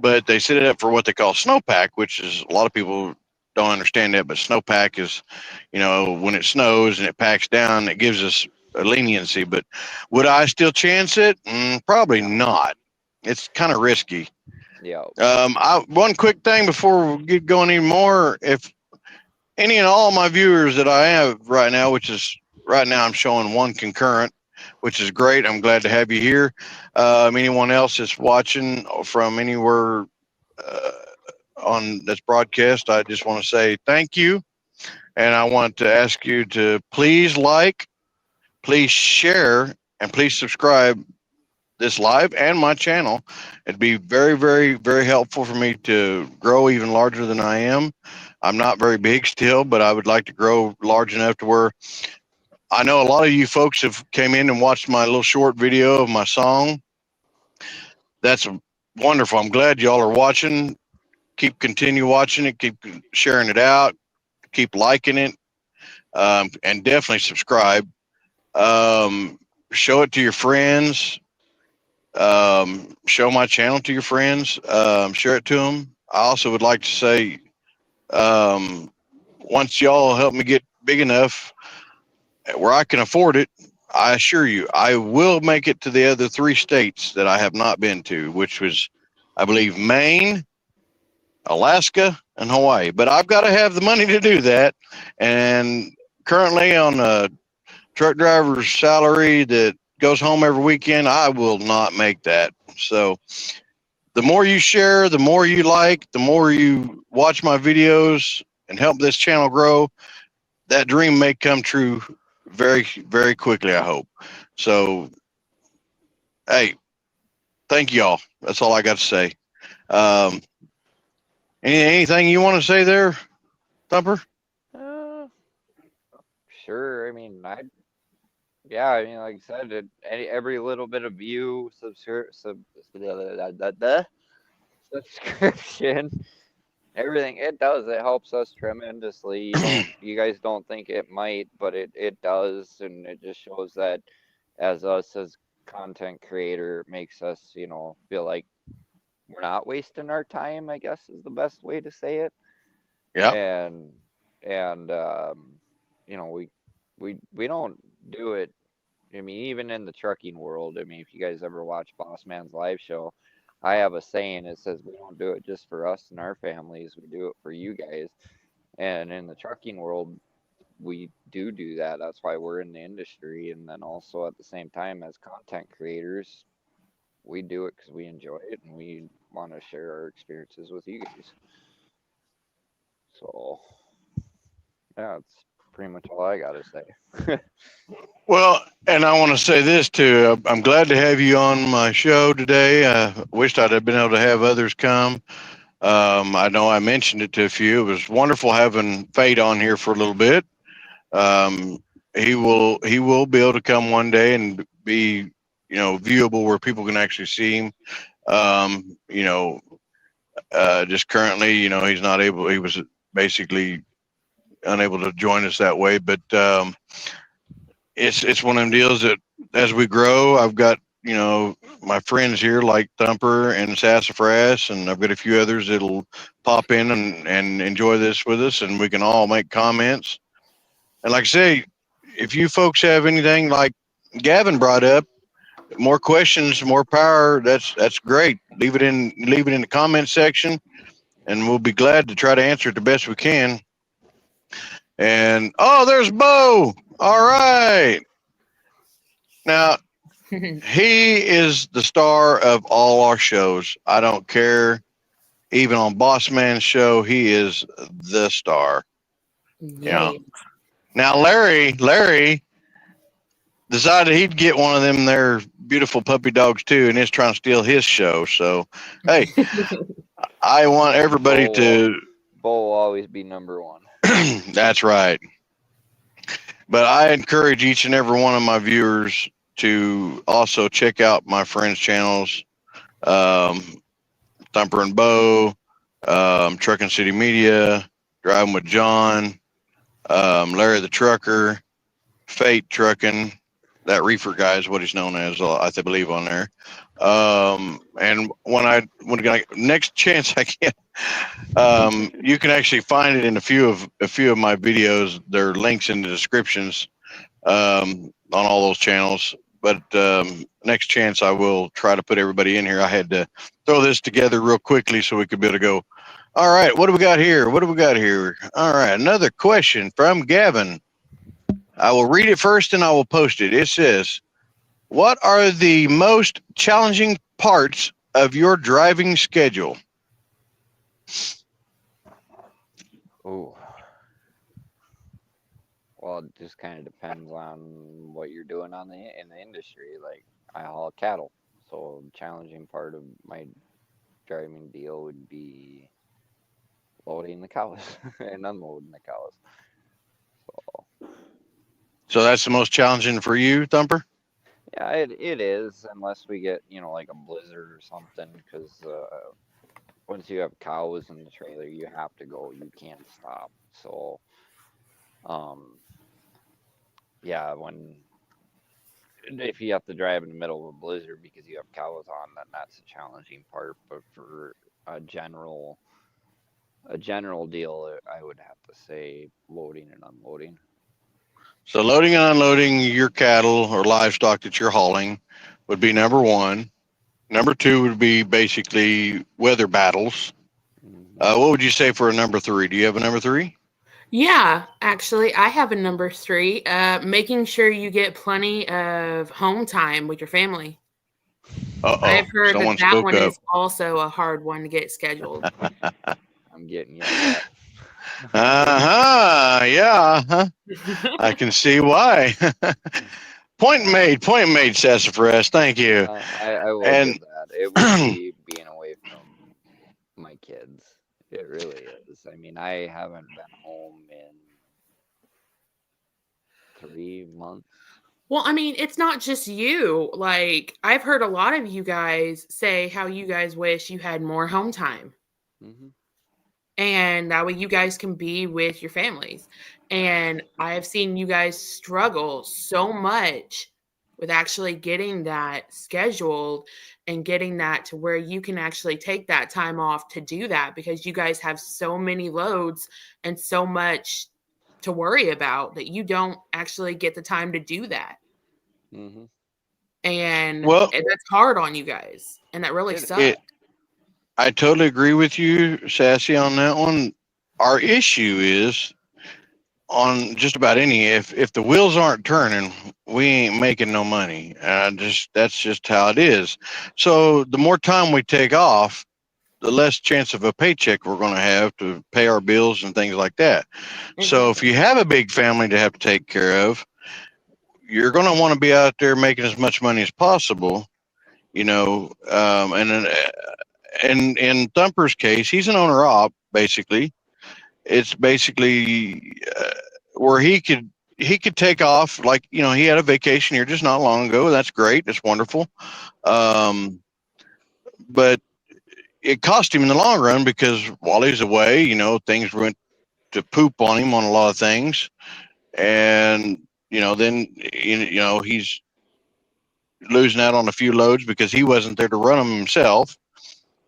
S1: but they set it up for what they call snowpack, which is a lot of people don't understand that. But snowpack is, when it snows and it packs down, it gives us a leniency. But would I still chance it? Probably not. It's kind of risky.
S2: Yeah.
S1: One quick thing before we get going any more, if any and all my viewers that I have right now, which is right now I'm showing one concurrent, which is great. I'm glad to have you here. Anyone else that's watching from anywhere uh, on this broadcast, I just want to say thank you. And I want to ask you to please like, please share, and please subscribe this live and my channel. It'd be very, very, very helpful for me to grow even larger than I am. I'm not very big still, but I would like to grow large enough to where I know a lot of you folks have came in and watched my little short video of my song. That's wonderful. I'm glad y'all are watching. Continue watching it. Keep sharing it out. Keep liking it, and definitely subscribe. Show it to your friends. Show my channel to your friends. Share it to them. I also would like to say, once y'all help me get big enough where I can afford it, I assure you, I will make it to the other 3 states that I have not been to, which was, I believe, Maine, Alaska, and Hawaii. But I've got to have the money to do that. And currently on a truck driver's salary that goes home every weekend, I will not make that. So the more you share, the more you like, the more you watch my videos and help this channel grow, that dream may come true very, very quickly, I hope. So, hey, thank y'all. That's all I got to say. Anything you want to say there, Thumper?
S2: Sure. I mean, like I said, every little bit of view, subscription, everything it does, it helps us tremendously. You guys don't think it might, but it does, and it just shows that as content creator, it makes us, feel like we're not wasting our time, I guess is the best way to say it.
S1: Yeah.
S2: And we don't do it. I mean, even in the trucking world, I mean, if you guys ever watch Bossman's live show, I have a saying. It says we don't do it just for us and our families. We do it for you guys. And in the trucking world, we do that. That's why we're in the industry. And then also at the same time, as content creators, we do it because we enjoy it and we want to share our experiences with you guys. So, yeah, that's pretty much all I got to say.
S1: Well, and I want to say this too. I'm glad to have you on my show today. I wished I'd have been able to have others come. I know I mentioned it to a few. It was wonderful having Fate on here for a little bit. He will be able to come one day and be, viewable where people can actually see him. Just currently, he's not able. He was basically unable to join us that way, but it's one of them deals that as we grow, I've got my friends here like Thumper and Sassafras, and I've got a few others that'll pop in and enjoy this with us, and we can all make comments. And like I say, if you folks have anything like Gavin brought up, more questions, more power. That's great. Leave it in the comment section, and we'll be glad to try to answer it the best we can. And oh, there's Bo. All right. Now he is the star of all our shows. I don't care. Even on Bossman's show, he is the star. Yeah. Now Larry decided he'd get one of them there beautiful puppy dogs too, and is trying to steal his show. So hey, I want everybody to.
S2: Bo will always be number one.
S1: That's right. But I encourage each and every one of my viewers to also check out my friends' channels, Thumper and Boe, Truckin City Media, Driving with John, Larry the Trucker, Fate Truckin. That reefer guy is what he's known as, I believe, on there. And next chance I get, you can actually find it in a few of my videos. There are links in the descriptions on all those channels. But next chance I will try to put everybody in here. I had to throw this together real quickly so we could be able to go. All right, what do we got here? All right, another question from Gavin. I will read it first and I will post it. It says, what are the most challenging parts of your driving schedule?
S2: Oh. Well, it just kind of depends on what you're doing in the industry. Like, I haul cattle, so the challenging part of my driving deal would be loading the cows and unloading the cows.
S1: So that's the most challenging for you, Thumper?
S2: Yeah, it is, unless we get, like a blizzard or something, because once you have cows in the trailer, you have to go. You can't stop. So, yeah, if you have to drive in the middle of a blizzard because you have cows on, then that's the challenging part. But for a general deal, I would have to say loading and unloading.
S1: So loading and unloading your cattle or livestock that you're hauling would be number one. Number two would be basically weather battles. What would you say for a number three? Do you have a number three?
S4: Yeah, actually, I have a number three. Making sure you get plenty of home time with your family. I've heard that one is also a hard one to get scheduled.
S2: I'm getting yelled at.
S1: Yeah. I can see why. Point made, Sassafras. Thank you.
S2: I will give that. It would be being away from my kids. It really is. I mean, I haven't been home in 3 months.
S4: Well, I mean, it's not just you. Like, I've heard a lot of you guys say how you guys wish you had more home time.
S2: Mm-hmm.
S4: And that way you guys can be with your families. And I have seen you guys struggle so much with actually getting that scheduled and getting that to where you can actually take that time off to do that, because you guys have so many loads and so much to worry about that you don't actually get the time to do that.
S2: Mm-hmm.
S4: And that's hard on you guys. And that really sucks.
S1: I totally agree with you, Sassy, on that one. Our issue is on just about any, if the wheels aren't turning, we ain't making no money. That's just how it is. So the more time we take off, the less chance of a paycheck we're going to have to pay our bills and things like that. Mm-hmm. So if you have a big family to have to take care of, you're going to want to be out there making as much money as possible, and in Thumper's case, he's an owner-op, basically. It's basically where he could take off, like, he had a vacation here just not long ago. That's great. That's wonderful. But it cost him in the long run, because while he's away, things went to poop on him on a lot of things. And, then, he's losing out on a few loads because he wasn't there to run them himself.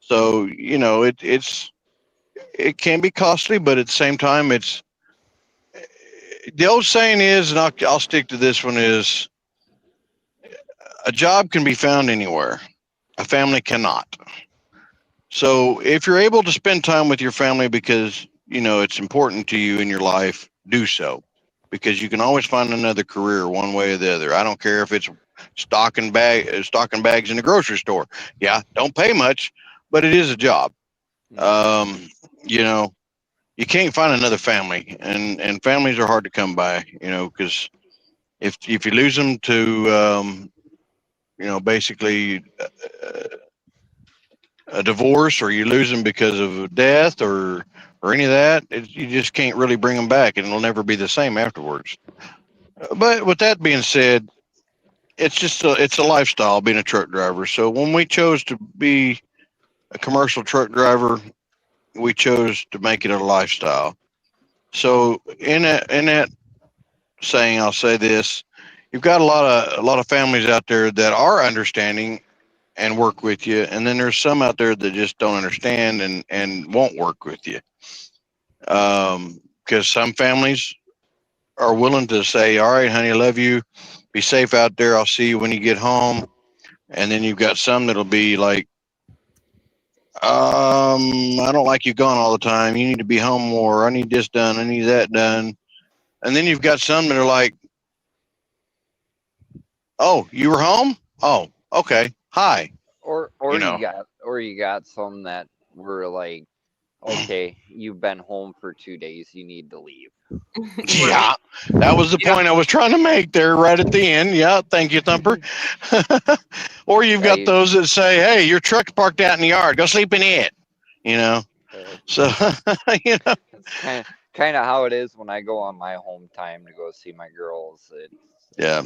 S1: So, it can be costly, but at the same time, it's the old saying is, and I'll stick to this one, is a job can be found anywhere. A family cannot. So if you're able to spend time with your family because it's important to you in your life, do so. Because you can always find another career one way or the other. I don't care if it's stocking bags in the grocery store. Yeah, don't pay much, but it is a job. Um, you know, you can't find another family, and families are hard to come by. Because if you lose them to basically a divorce, or you lose them because of death, or any of that, you just can't really bring them back, and it'll never be the same afterwards. But with that being said, it's a lifestyle being a truck driver. So when we chose to be a commercial truck driver, we chose to make it a lifestyle. So in that saying, I'll say this: you've got a lot of families out there that are understanding and work with you, and then there's some out there that just don't understand and won't work with you. Because some families are willing to say, "All right, honey, I love you. Be safe out there. I'll see you when you get home." And then you've got some that'll be like, I don't like you gone all the time. You need to be home more. I need this done. I need that done. And then you've got some that are like, oh, you were home? Oh, okay. Hi.
S2: Or
S1: You
S2: or you
S1: know,
S2: got or you got some that were like, okay, you've been home for 2 days, you need to leave.
S4: Right.
S1: yeah, that was the
S4: Yeah.
S1: point I was trying to make there right at the end. Yeah, thank you, Thumper. Or you've
S2: Yeah,
S1: got those that say, hey, your truck's parked out in the yard. Go sleep in it. You know, so, you know,
S2: it's kind of how it is when I go on my home time to go see my girls.
S1: yeah.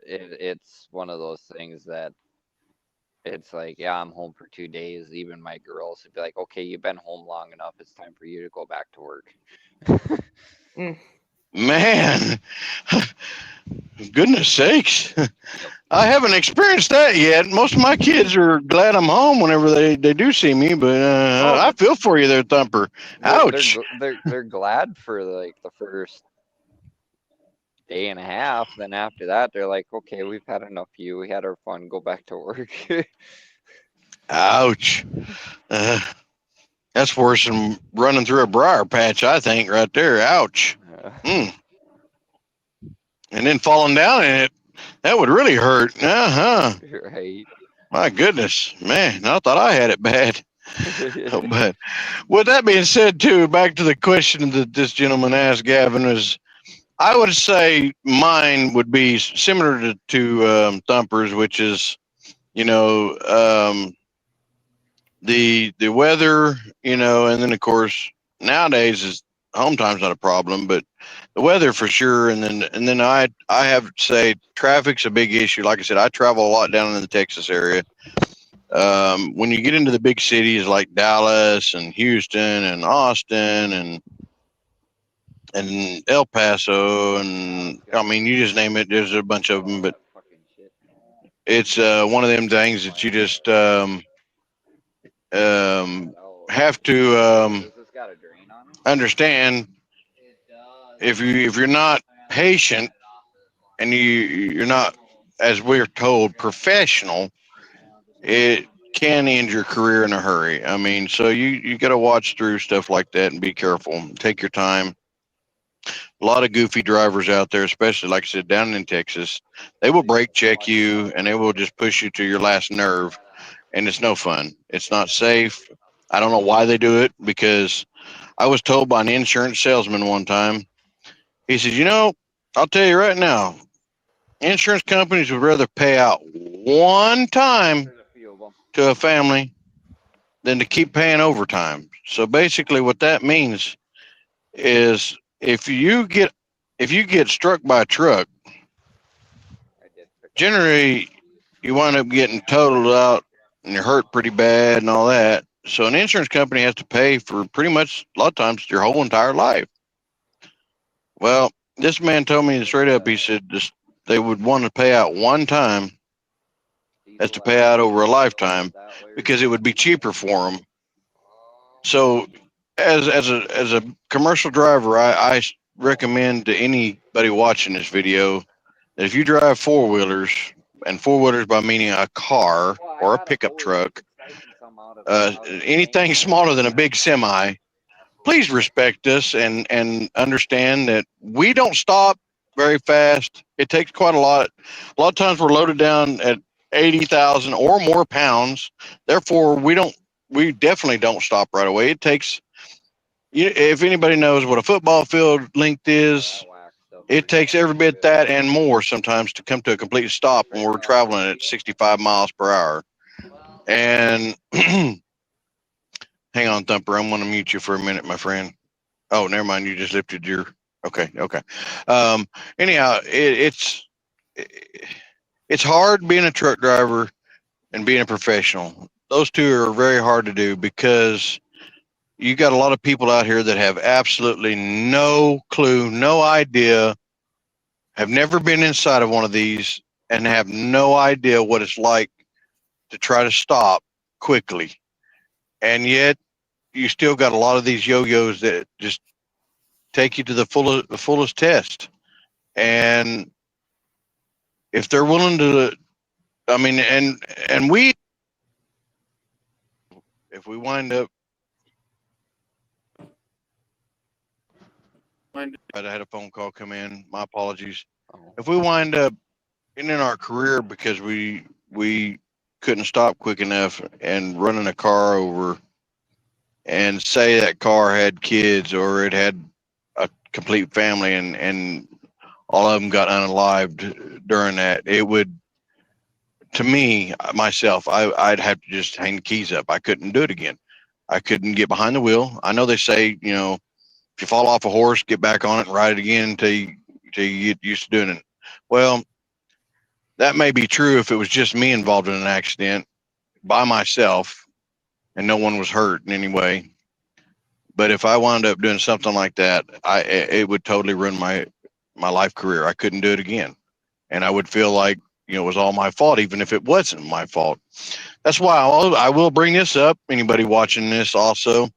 S2: It's one of those things that it's like, yeah, I'm home for 2 days. Even my girls would be like, okay, you've been home long enough. It's time for you to go back to work.
S4: Mm.
S1: Man, goodness sakes.
S2: Yep.
S1: I haven't experienced that yet. Most of my kids are glad I'm home whenever they do see me, but
S2: Oh,
S1: I feel for you there, Thumper.
S2: they're
S1: Ouch.
S2: gl- they're glad for like the first day and a half. Then after that, they're like, okay, we've had enough of you. We had our fun. Go back to work.
S1: Ouch. Uh, that's worse than running through a briar patch, I think, right there. Ouch. Mm. And then falling down in it, that would really hurt. Uh huh.
S2: Right.
S1: My goodness. Man, I thought I had it bad. But with that being said, too, back to the question that this gentleman asked, Gavin, is I would say mine would be similar to Thumper's, which is, you know, the weather, and then of course nowadays is home time's not a problem, but the weather for sure, and then I have to say traffic's a big issue. Like I said, I travel a lot down in the Texas area. When you get into the big cities like Dallas and Houston and Austin and El Paso, and I mean you just name it. There's a bunch of them, but it's one of them things that you just um, have to understand. If you're not patient and you're not, as we're told, professional, it can end your career in a hurry. I mean, so you got to watch through stuff like that and be careful. Take your time. A lot of goofy drivers out there, especially like I said, down in Texas, they will brake check you and they will just push you to your last nerve, and it's no fun. It's not safe. I don't know why they do it, because I was told by an insurance salesman one time. He says, I'll tell you right now, insurance companies would rather pay out one time to a family than to keep paying overtime. So basically, what that means is if you get struck by a truck, generally you wind up getting totaled out and you're hurt pretty bad and all that. So an insurance company has to pay for pretty much a lot of times your whole entire life. Well, this man told me straight up. He said this, they would want to pay out one time as to pay out over a lifetime, because it would be cheaper for them. So as a commercial driver, I recommend to anybody watching this video that if you drive four wheelers, and four wheelers by meaning a car
S2: Well, I
S1: or a
S2: got a
S1: pickup
S2: hose
S1: truck,
S2: siphon some out of the tank
S1: anything
S2: there.
S1: smaller than a big semi, please respect us and understand that we don't stop very fast. It takes quite a lot. A lot of times we're loaded down at 80,000 or more pounds. Therefore, we definitely don't stop right away. It takes, if anybody knows what a football field length
S2: Oh,
S1: is,
S2: that wax stuff
S1: it
S2: is
S1: takes every
S2: pretty
S1: bit
S2: good.
S1: that and more sometimes to come to a complete stop when we're traveling at 65 miles per hour. And hang on, Thumper, I'm going to mute you for a minute, my friend. Oh, never mind. You just lifted your. Okay, okay. Um, anyhow, it's hard being a truck driver and being a professional. Those two are very hard to do because you got a lot of people out here that have absolutely no clue, no idea, have never been inside of one of these, and have no idea what it's like to try to stop quickly. And yet, you still got a lot of these yo-yos that just take you to the fullest test. And if they're willing to, I mean, and we, if we wind up, I had a phone call come in. My apologies.
S2: Oh.
S1: If we wind up ending our career because we couldn't stop quick enough and running a car over, and say that car had kids or it had a complete family, and all of them got unalived during that, it would, to me myself, I'd have to just hang the keys up. I couldn't do it again. I couldn't get behind the wheel. I know they say, if you fall off a horse, get back on it and ride it again until you get used to doing it. Well, that may be true if it was just me involved in an accident by myself and no one was hurt in any way. But if I wound up doing something like that, it would totally ruin my life career. I couldn't do it again, and I would feel like it was all my fault, even if it wasn't my fault. That's why I will bring this up. Anybody watching this also,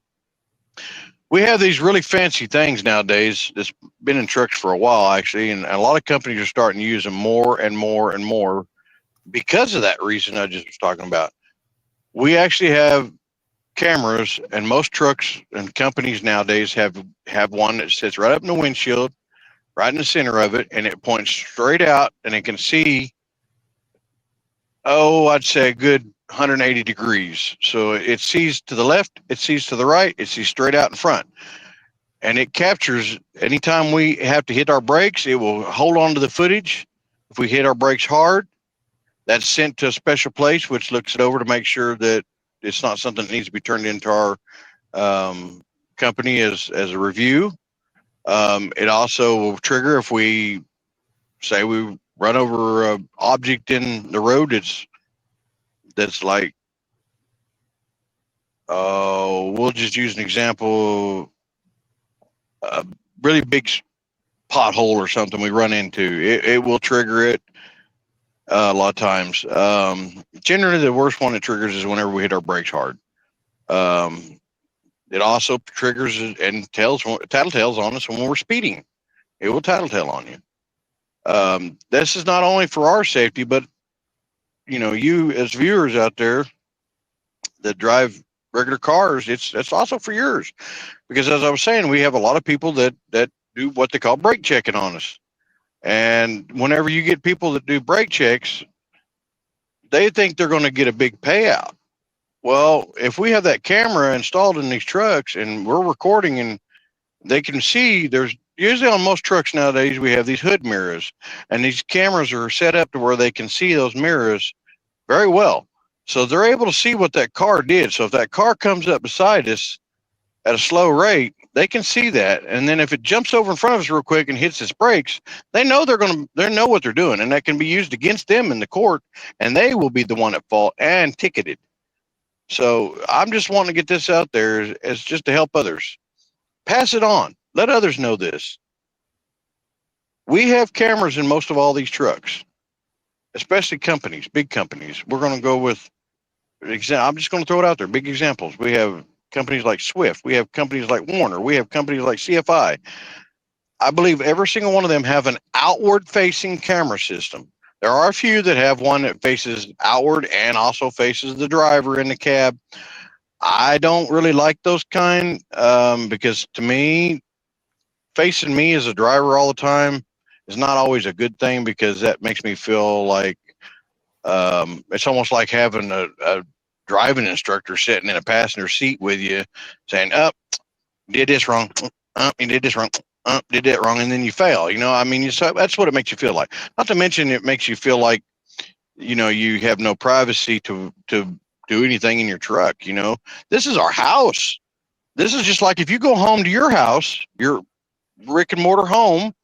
S1: we have these really fancy things nowadays that's been in trucks for a while, actually, and a lot of companies are starting to use them more and more and more because of that reason I just was talking about. We actually have cameras, and most trucks and companies nowadays have one that sits right up in the windshield, right in the center of it, and it points straight out, and it can see, I'd say a good 180 degrees. So it sees to the left, it sees to the right, it sees straight out in front. And it captures anytime we have to hit our brakes, it will hold on to the footage. If we hit our brakes hard, that's sent to a special place, which looks it over to make sure that it's not something that needs to be turned into our company as a review. It also will trigger if we say we run over an object in the road that's like, we'll just use an example, a really big pothole or something we run into. It will trigger it a lot of times. Generally, the worst one it triggers is whenever we hit our brakes hard. It also triggers and tattletales on us when we're speeding. It will tattletale on you. This is not only for our safety, but you as viewers out there that drive regular cars, it's also for yours. Because as I was saying, we have a lot of people that do what they call brake checking on us. And whenever you get people that do brake checks, they think they're going to get a big payout. Well, if we have that camera installed in these trucks and we're recording and they can see, there's usually on most trucks nowadays, we have these hood mirrors, and these cameras are set up to where they can see those mirrors very well. So they're able to see what that car did. So if that car comes up beside us at a slow rate, they can see that. And then if it jumps over in front of us real quick and hits its brakes, they know they know what they're doing, and that can be used against them in the court, and they will be the one at fault and ticketed. So I'm just wanting to get this out there as just to help others. Pass it on. Let others know this. We have cameras in most of all these trucks, especially companies, big companies. We're going to go with, I'm just going to throw it out there, big examples. We have companies like Swift. We have companies like Warner. We have companies like CFI. I believe every single one of them have an outward facing camera system. There are a few that have one that faces outward and also faces the driver in the cab. I don't really like those kind because to me, facing me as a driver all the time is not always a good thing because that makes me feel like it's almost like having a driving instructor sitting in a passenger seat with you saying, "Up, did this wrong. You did this wrong. Did that wrong," and then you fail. I mean, so that's what it makes you feel like. Not to mention, it makes you feel like you have no privacy to do anything in your truck. This is our house. This is just like if you go home to your house, your brick and mortar home,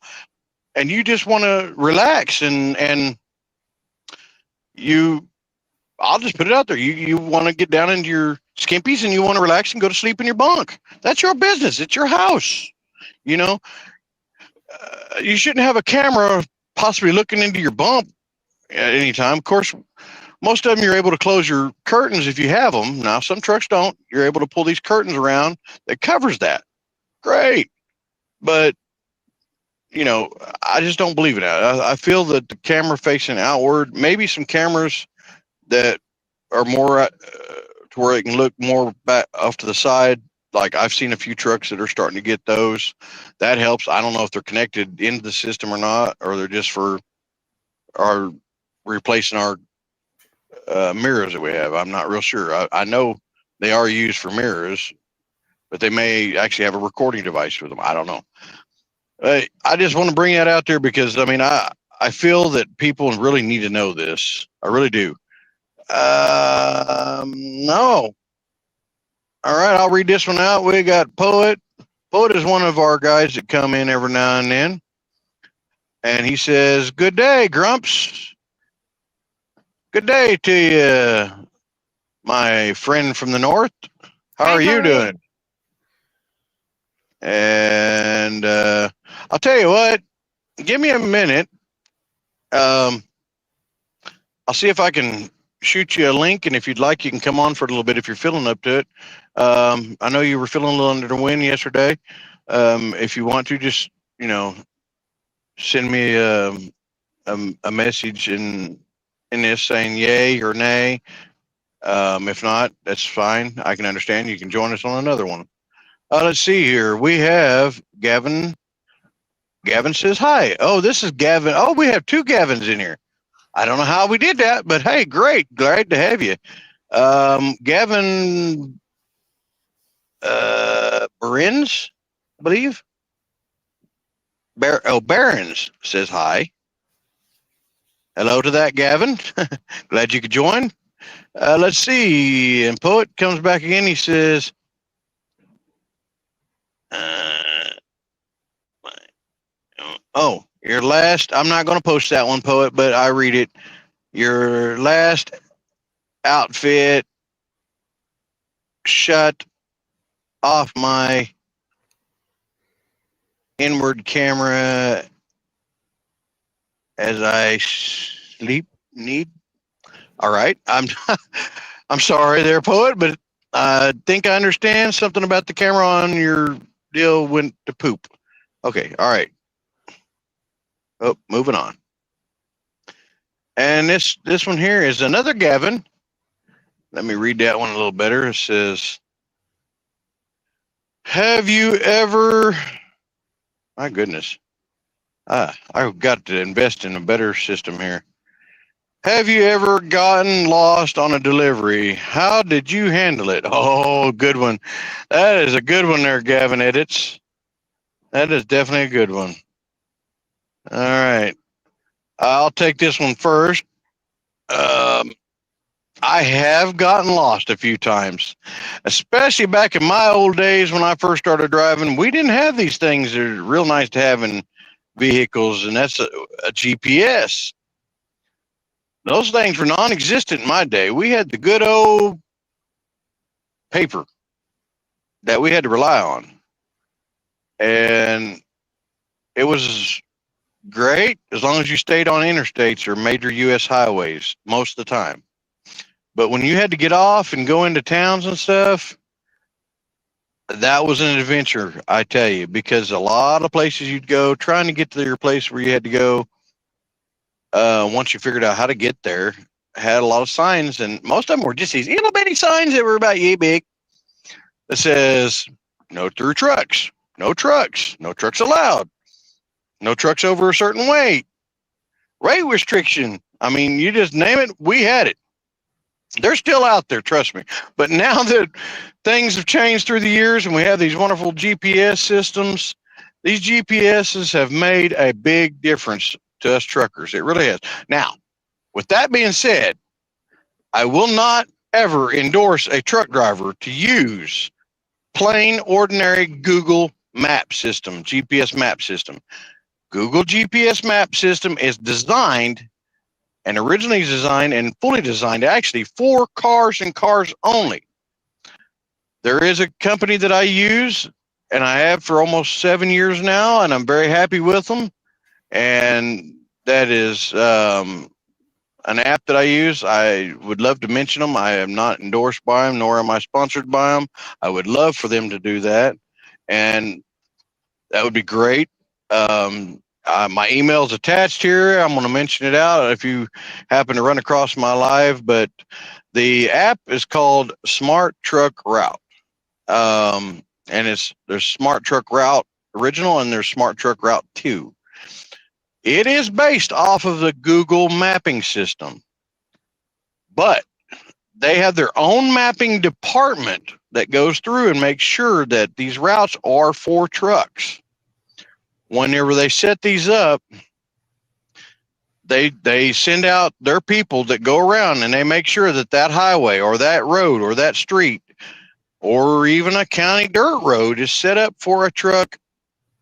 S1: and you just want to relax and you I'll just put it out there. You want to get down into your skimpies and you want to relax and go to sleep in your bunk. That's your business. It's your house. You know, you shouldn't have a camera possibly looking into your bump at any time. Of course, most of them you're able to close your curtains if you have them. Now, some trucks don't. You're able to pull these curtains around that covers that. Great. But, I just don't believe in that. I feel that the camera facing outward, maybe some cameras that are more to where it can look more back off to the side. Like I've seen a few trucks that are starting to get those. That helps. I don't know if they're connected into the system or not, or they're just for our replacing our mirrors that we have. I'm not real sure. I know they are used for mirrors, but they may actually have a recording device with them. I don't know. I just want to bring that out there because I feel that people really need to know this. I really do. No. All right, I'll read this one out. We got Poet. Poet is one of our guys that come in every now and then. And he says, "Good day, Grumps. Good day to you, my friend from the north. How are you doing?" And I'll tell you what, give me a minute. I'll see if I can shoot you a link, and if you'd like, you can come on for a little bit if you're feeling up to it. I know you were feeling a little under the wind yesterday. If you want to, just send me a message in this saying yay or nay. If not, that's fine. I can understand. You can join us on another one. Let's see here. We have Gavin. Gavin says hi. Oh, this is Gavin. Oh, we have two Gavins in here. I don't know how we did that, but hey, great. Glad to have you. Gavin Barins, I believe. Barons says hi. Hello to that, Gavin. Glad you could join. Let's see. And Poet comes back again. He says, your last, I'm not going to post that one, Poet, but I read it. Your last outfit shut off my inward camera as I sleep need. All right. I'm sorry there, Poet, but I think I understand something about the camera on your deal went to poop. Okay. All right. Oh, moving on. And this one here is another Gavin. Let me read that one a little better. It says, "Have you ever?" My goodness. I've got to invest in a better system here. "Have you ever gotten lost on a delivery? How did you handle it?" Oh, good one. That is a good one there, Gavin Edits. That is definitely a good one. All right. I'll take this one first. I have gotten lost a few times, especially back in my old days when I first started driving. We didn't have these things that are real nice to have in vehicles, and that's a GPS. Those things were non-existent in my day. We had the good old paper that we had to rely on. And it was great as long as you stayed on interstates or major U.S. highways most of the time. But when you had to get off and go into towns and stuff, that was an adventure, I tell you, because a lot of places you'd go trying to get to your place where you had to go, once you figured out how to get there, had a lot of signs, and most of them were just these little bitty signs that were about yay big that says no through trucks, no trucks allowed, no trucks over a certain weight, rate restriction. I mean, you just name it, we had it. They're still out there, trust me. But now that things have changed through the years and we have these wonderful GPS systems, these GPSs have made a big difference to us truckers. It really has. Now, with that being said, I will not ever endorse a truck driver to use plain, ordinary Google map system, GPS map system. Google GPS map system is designed and originally designed and fully designed actually for cars and cars only. There is a company that I use and I have for almost 7 years now, and I'm very happy with them. And that is an app that I use. I would love to mention them. I am not endorsed by them, nor am I sponsored by them. I would love for them to do that, and that would be great. My email is attached here. I'm going to mention it out if you happen to run across my live. But the app is called Smart Truck Route, and there's Smart Truck Route Original and there's Smart Truck Route 2. It is based off of the Google mapping system, but they have their own mapping department that goes through and makes sure that these routes are for trucks. Whenever they set these up, they send out their people that go around and they make sure that that highway or that road or that street or even a county dirt road is set up for a truck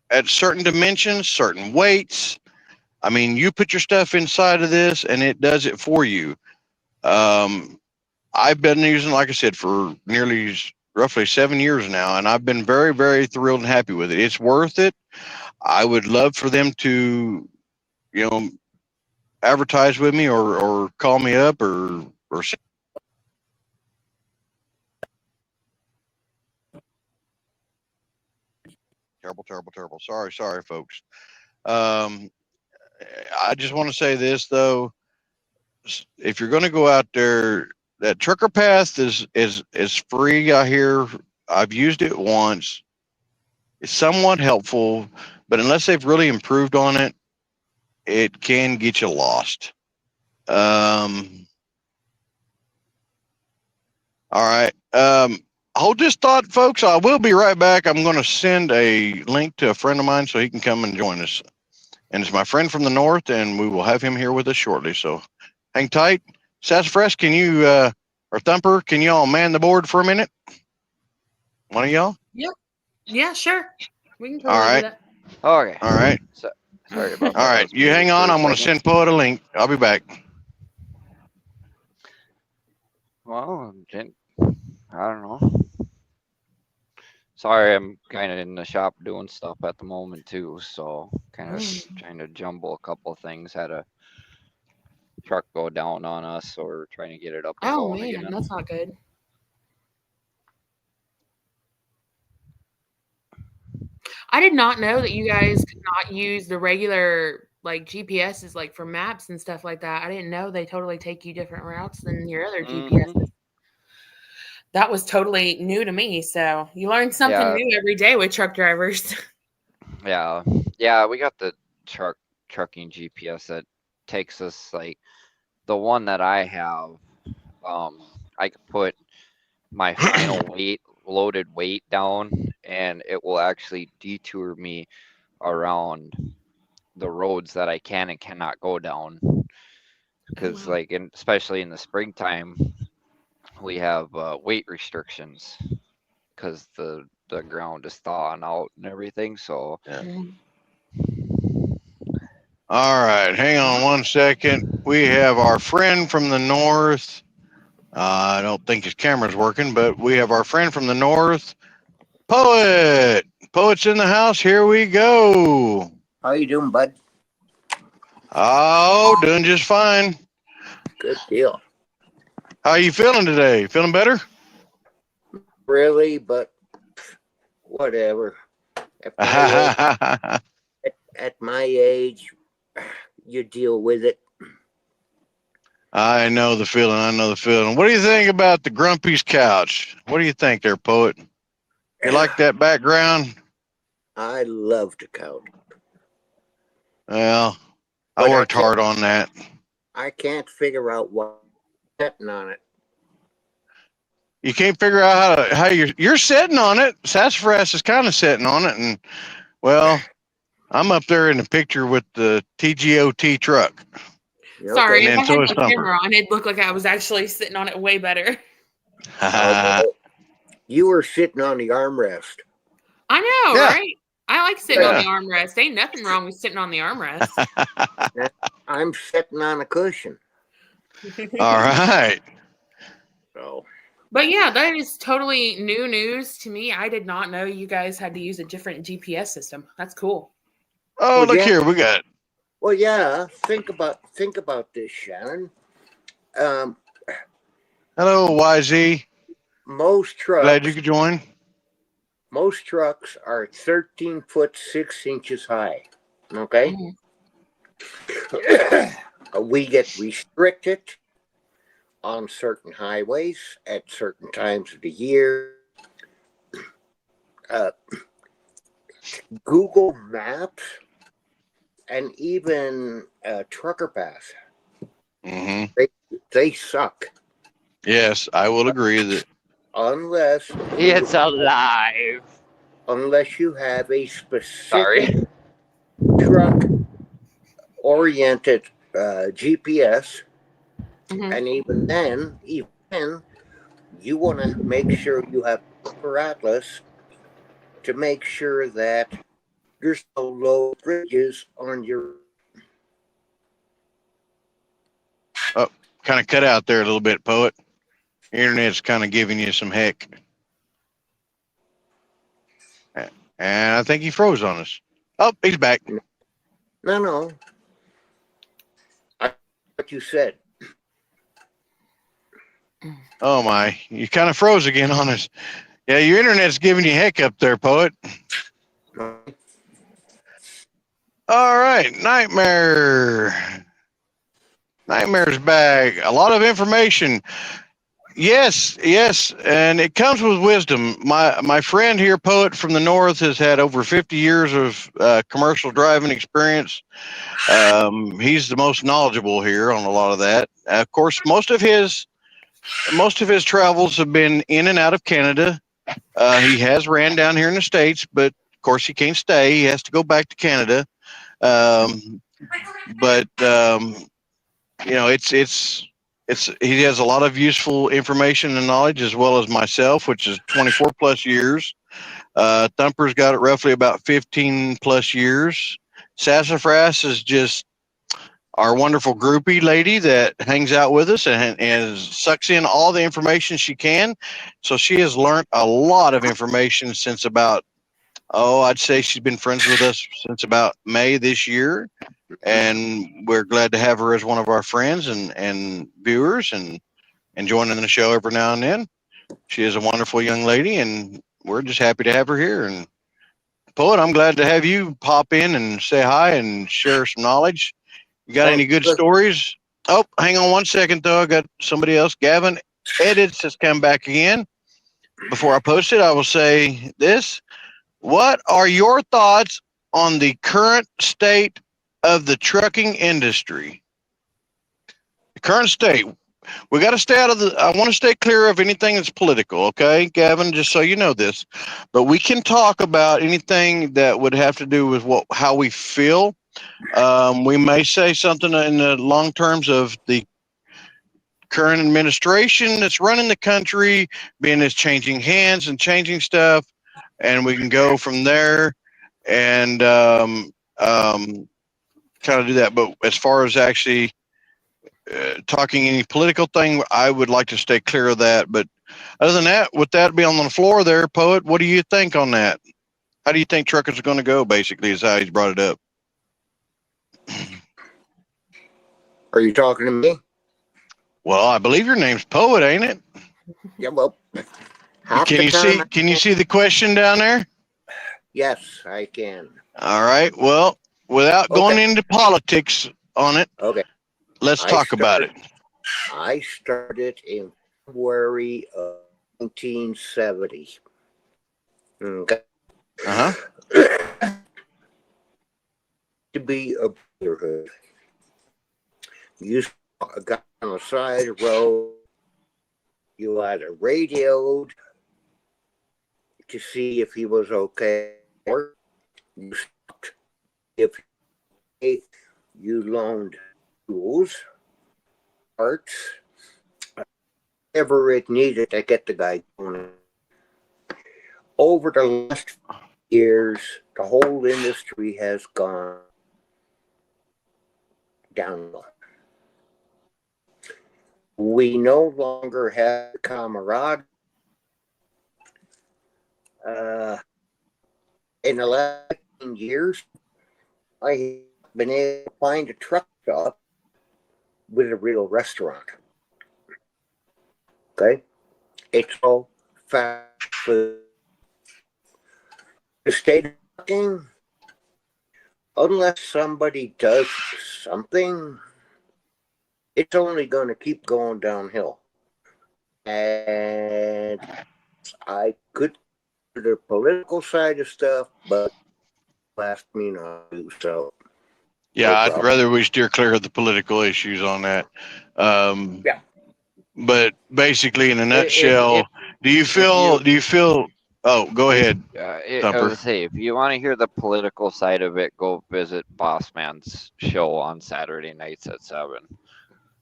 S1: at certain dimensions, certain weights. I mean, you put your stuff inside of this and it does it for you. I've been using, like I said, for nearly roughly 7 years now, and I've been very, very thrilled and happy with it. It's worth it. I would love for them to, you know, advertise with me or call me up or terrible. Sorry, folks. Um, I just want to say this though: if you're going to go out there, that trucker path is free. I hear. I've used it once. It's somewhat helpful, but unless they've really improved on it, it can get you lost. All right. Hold this thought, folks. I will be right back. I'm going to send a link to a friend of mine so he can come and join us. And it's my friend from the north, and we will have him here with us shortly. So hang tight. Sassafras, can you, or Thumper, can you all man the board for a minute? One of y'all?
S4: Yep. Yeah, sure. We can
S1: All right.
S4: do that.
S2: Okay.
S1: All right.
S2: Sorry about that.
S1: All right. You hang on. I'm going to send Poet a link. I'll be back.
S2: Well, I don't know. Sorry, I'm kind of in the shop doing stuff at the moment too, so kind of trying to jumble a couple of things. Had a truck go down on us, so we're trying to get it up and
S4: Oh
S2: going
S4: man,
S2: again.
S4: that's not good. I did not know that you guys could not use the regular like GPSs like for maps and stuff like that. I didn't know they totally take you different routes than your other GPSs. That was totally new to me. So you learn something new every day with truck drivers.
S2: Yeah, we got the trucking GPS that takes us like the one that I have. I could put my final loaded weight down, and it will actually detour me around the roads that I can and cannot go down. Because especially in the springtime, we have weight restrictions because the ground is thawing out and everything. So
S1: All right, hang on 1 second. We have our friend from the north. I don't think his camera's working, but we have our friend from the north, Poet. Poet's in the house. Here we go.
S5: How you doing, bud?
S1: Oh, doing just fine.
S5: Good deal.
S1: How you feeling today? Feeling better?
S5: Really, but whatever. At my age, you deal with it.
S1: I know the feeling. I know the feeling. What do you think about the Grumpy's couch? What do you think there, poet? You like that background?
S5: I love to count.
S1: Well, I
S5: But
S1: worked hard on that.
S5: I can't figure out what's sitting on it.
S1: You can't figure out how you're sitting on it. Sassafras is kind of sitting on it, and well, I'm up there in the picture with the TGOT truck.
S4: Sorry,
S1: And
S4: if I
S1: so
S4: had
S1: is
S4: the
S1: Thumper.
S4: camera on, it looked like I was actually sitting on it way better.
S5: You were sitting on the armrest.
S4: I know,
S1: Yeah.
S4: right? I like sitting on the armrest. Ain't nothing wrong with sitting on the armrest.
S5: I'm sitting on a cushion.
S1: All right.
S5: So,
S4: but yeah, that is totally new news to me. I did not know you guys had to use a different GPS system. That's cool.
S1: Oh,
S5: well,
S1: look
S5: yeah.
S1: here, we got.
S5: Well, yeah. Think about this, Shannon.
S1: Hello, YZ.
S5: Most trucks.
S1: Glad you could join.
S5: Most trucks are 13 foot 6 inches high. Okay. Mm-hmm. We get restricted on certain highways at certain times of the year. Google Maps and even Trucker Pass.
S1: Mm-hmm.
S5: They suck.
S1: Yes, I will agree that.
S5: Unless
S2: it's alive.
S5: Unless you have a specific truck-oriented GPS, and even then, you want to make sure you have proper atlas to make sure that there's no low bridges on your.
S1: Oh, kind of cut out there a little bit, poet. Internet's kind of giving you some heck. And I think he froze on us. Oh, he's back.
S5: No. What you said.
S1: Oh my, you kind of froze again on us. Yeah, your internet's giving you heck up there, poet. All right, Nightmare's back. A lot of information. Yes, and it comes with wisdom. My friend here, poet from the north, has had over 50 years of commercial driving experience. He's the most knowledgeable here on a lot of that. Of course, most of his travels have been in and out of Canada. He has ran down here in the States, but of course he can't stay. He has to go back to Canada. You know, he has a lot of useful information and knowledge, as well as myself, which is 24 plus years. Thumper's got it roughly about 15 plus years. Sassafras is just our wonderful groupie lady that hangs out with us and sucks in all the information she can. So she has learned a lot of information since about, I'd say she's been friends with us since about May this year. And we're glad to have her as one of our friends and viewers and joining the show every now and then. She is a wonderful young lady, and we're just happy to have her here. And Poet, I'm glad to have you pop in and say hi and share some knowledge. You got any good stories? Oh, hang on one second, though. I got somebody else. Gavin Edits has come back again. Before I post it, I will say this. What are your thoughts on the current state of the trucking industry? The current state. We got to stay out of I want to stay clear of anything that's political, okay, Gavin, just so you know this. But we can talk about anything that would have to do with how we feel. We may say something in the long terms of the current administration that's running the country, being it's changing hands and changing stuff, and we can go from there and kind of do that. But as far as actually talking any political thing, I would like to stay clear of that. But other than that, with that being on the floor there, Poet, what do you think on that? How do you think truckers are going to go, basically, is how he's brought it up.
S5: Are you talking to me?
S1: Well, I believe your name's Poet, ain't it?
S5: Yeah, well,
S1: Can you see the question down there?
S5: Yes, I can.
S1: All right. Well, without going
S5: Okay.
S1: into politics on it,
S5: Okay.
S1: let's
S5: I
S1: talk about it.
S5: started in February of 1970. Okay.
S1: Uh huh.
S5: To be a brotherhood. You saw a guy on the side of the road. You either radioed to see if he was okay, or you stopped if you loaned tools, parts, whatever it needed to get the guy going. Over the last years, the whole industry has gone downhill. We no longer have camaraderie. In the last 10 years, I have been able to find a truck stop with a real restaurant. Okay? It's all fast food. The state of trucking, unless somebody does something, it's only going to keep going downhill. And I could do the political side of stuff, but ask me not to. So,
S1: Yeah,
S5: no
S1: I'd
S5: problem.
S1: rather we steer clear of the political issues on that.
S5: Yeah.
S1: But basically, in a
S2: If
S1: nutshell, do you
S2: if you
S1: feel? Oh, go ahead,
S2: I
S1: Thumper.
S2: was say, if you want to hear the political side of it, go visit Bossman's show on Saturday nights at 7,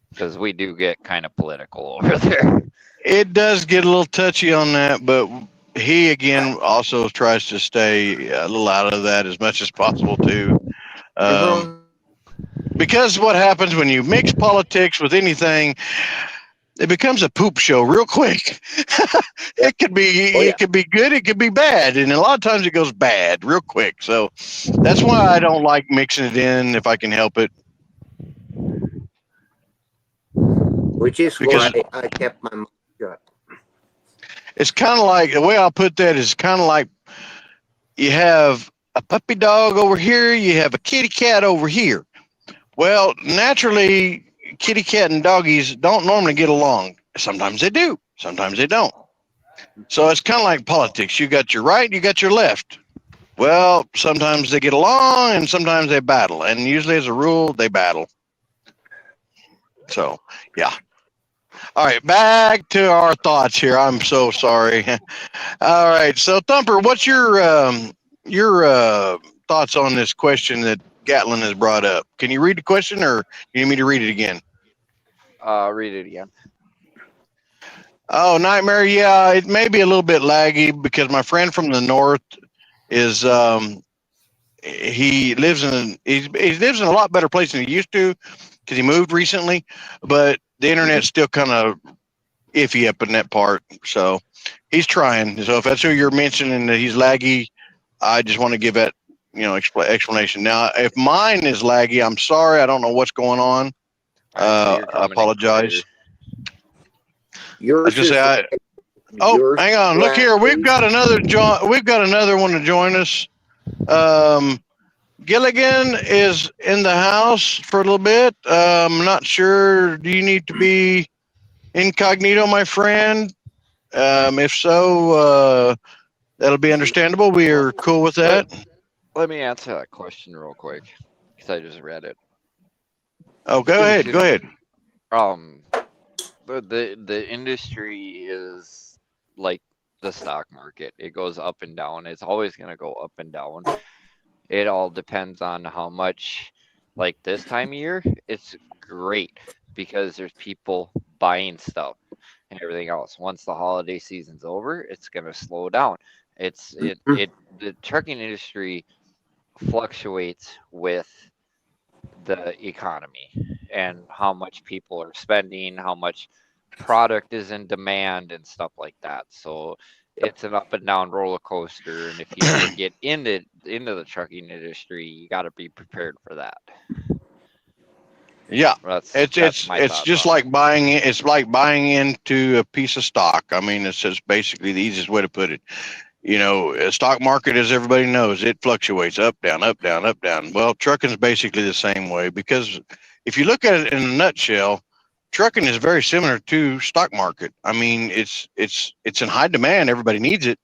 S2: because we do get kind of political over there.
S1: It does get a little touchy on that, but he again also tries to stay a little out of that as much as possible too. Um,
S5: Mm-hmm.
S1: because what happens when you mix politics with anything, it becomes a poop show real quick.
S5: Yeah. Oh,
S1: It
S5: yeah.
S1: could be good, it could be bad, and a lot of times it goes bad real quick. So that's why I don't like mixing it in if I can help it.
S5: Which is why
S1: Because
S5: I kept my mouth shut.
S1: it's kind of like the way I'll put that is kind of like you have a puppy dog over here, you have a kitty cat over here. Well, naturally, kitty cat and doggies don't normally get along. Sometimes they do, sometimes they don't. So it's kind of like politics. You got your right, you got your left. Well, sometimes they get along and sometimes they battle. And usually, as a rule, they battle. So, yeah. All right, back to our thoughts here. I'm so sorry. All right, so Thumper, what's your thoughts on this question that Gatlin has brought up? Can you read the question, or you need me to read it again?
S2: Read it again.
S1: Oh, Nightmare. Yeah, it may be a little bit laggy because my friend from the north is he lives in a lot better place than he used to because he moved recently, but the internet's still kind of iffy up in that part. So he's trying. So if that's who you're mentioning that he's laggy, I just want to give that explanation. Now, if mine is laggy, I'm sorry. I don't know what's going on.
S2: Actually, you're
S1: I
S2: coming in
S1: apologize.
S2: clear.
S1: I was
S5: Yours
S1: gonna
S5: is
S1: say,
S5: yours
S1: hang on. Look here. We've got another one to join us. Gilligan is in the house for a little bit. I'm not sure. Do you need to be incognito, my friend? If so, that'll be understandable. We
S2: Well,
S1: are cool with
S2: let,
S1: that.
S2: let me answer that question real quick, because I just read it.
S1: Oh, go ahead. Go ahead.
S2: Um, the industry is like the stock market. It goes up and down. It's always going to go up and down. It all depends on how much, like this time of year, it's great because there's people buying stuff and everything else. Once the holiday season's over, it's going to slow down. The trucking industry fluctuates with the economy and how much people are spending, how much product is in demand and stuff like that. So it's an up and down roller coaster. And if you ever get into the trucking industry, you got to be prepared for that.
S1: Yeah,
S2: That's my
S1: it's
S2: thoughts
S1: just
S2: on it.
S1: like buying it's like buying into a piece of stock. I mean, it's just basically the easiest way to put it. Stock market, as everybody knows, it fluctuates up, down, up, down, up, down. Well, trucking is basically the same way, because if you look at it in a nutshell, trucking is very similar to stock market. I mean, it's in high demand. Everybody needs it,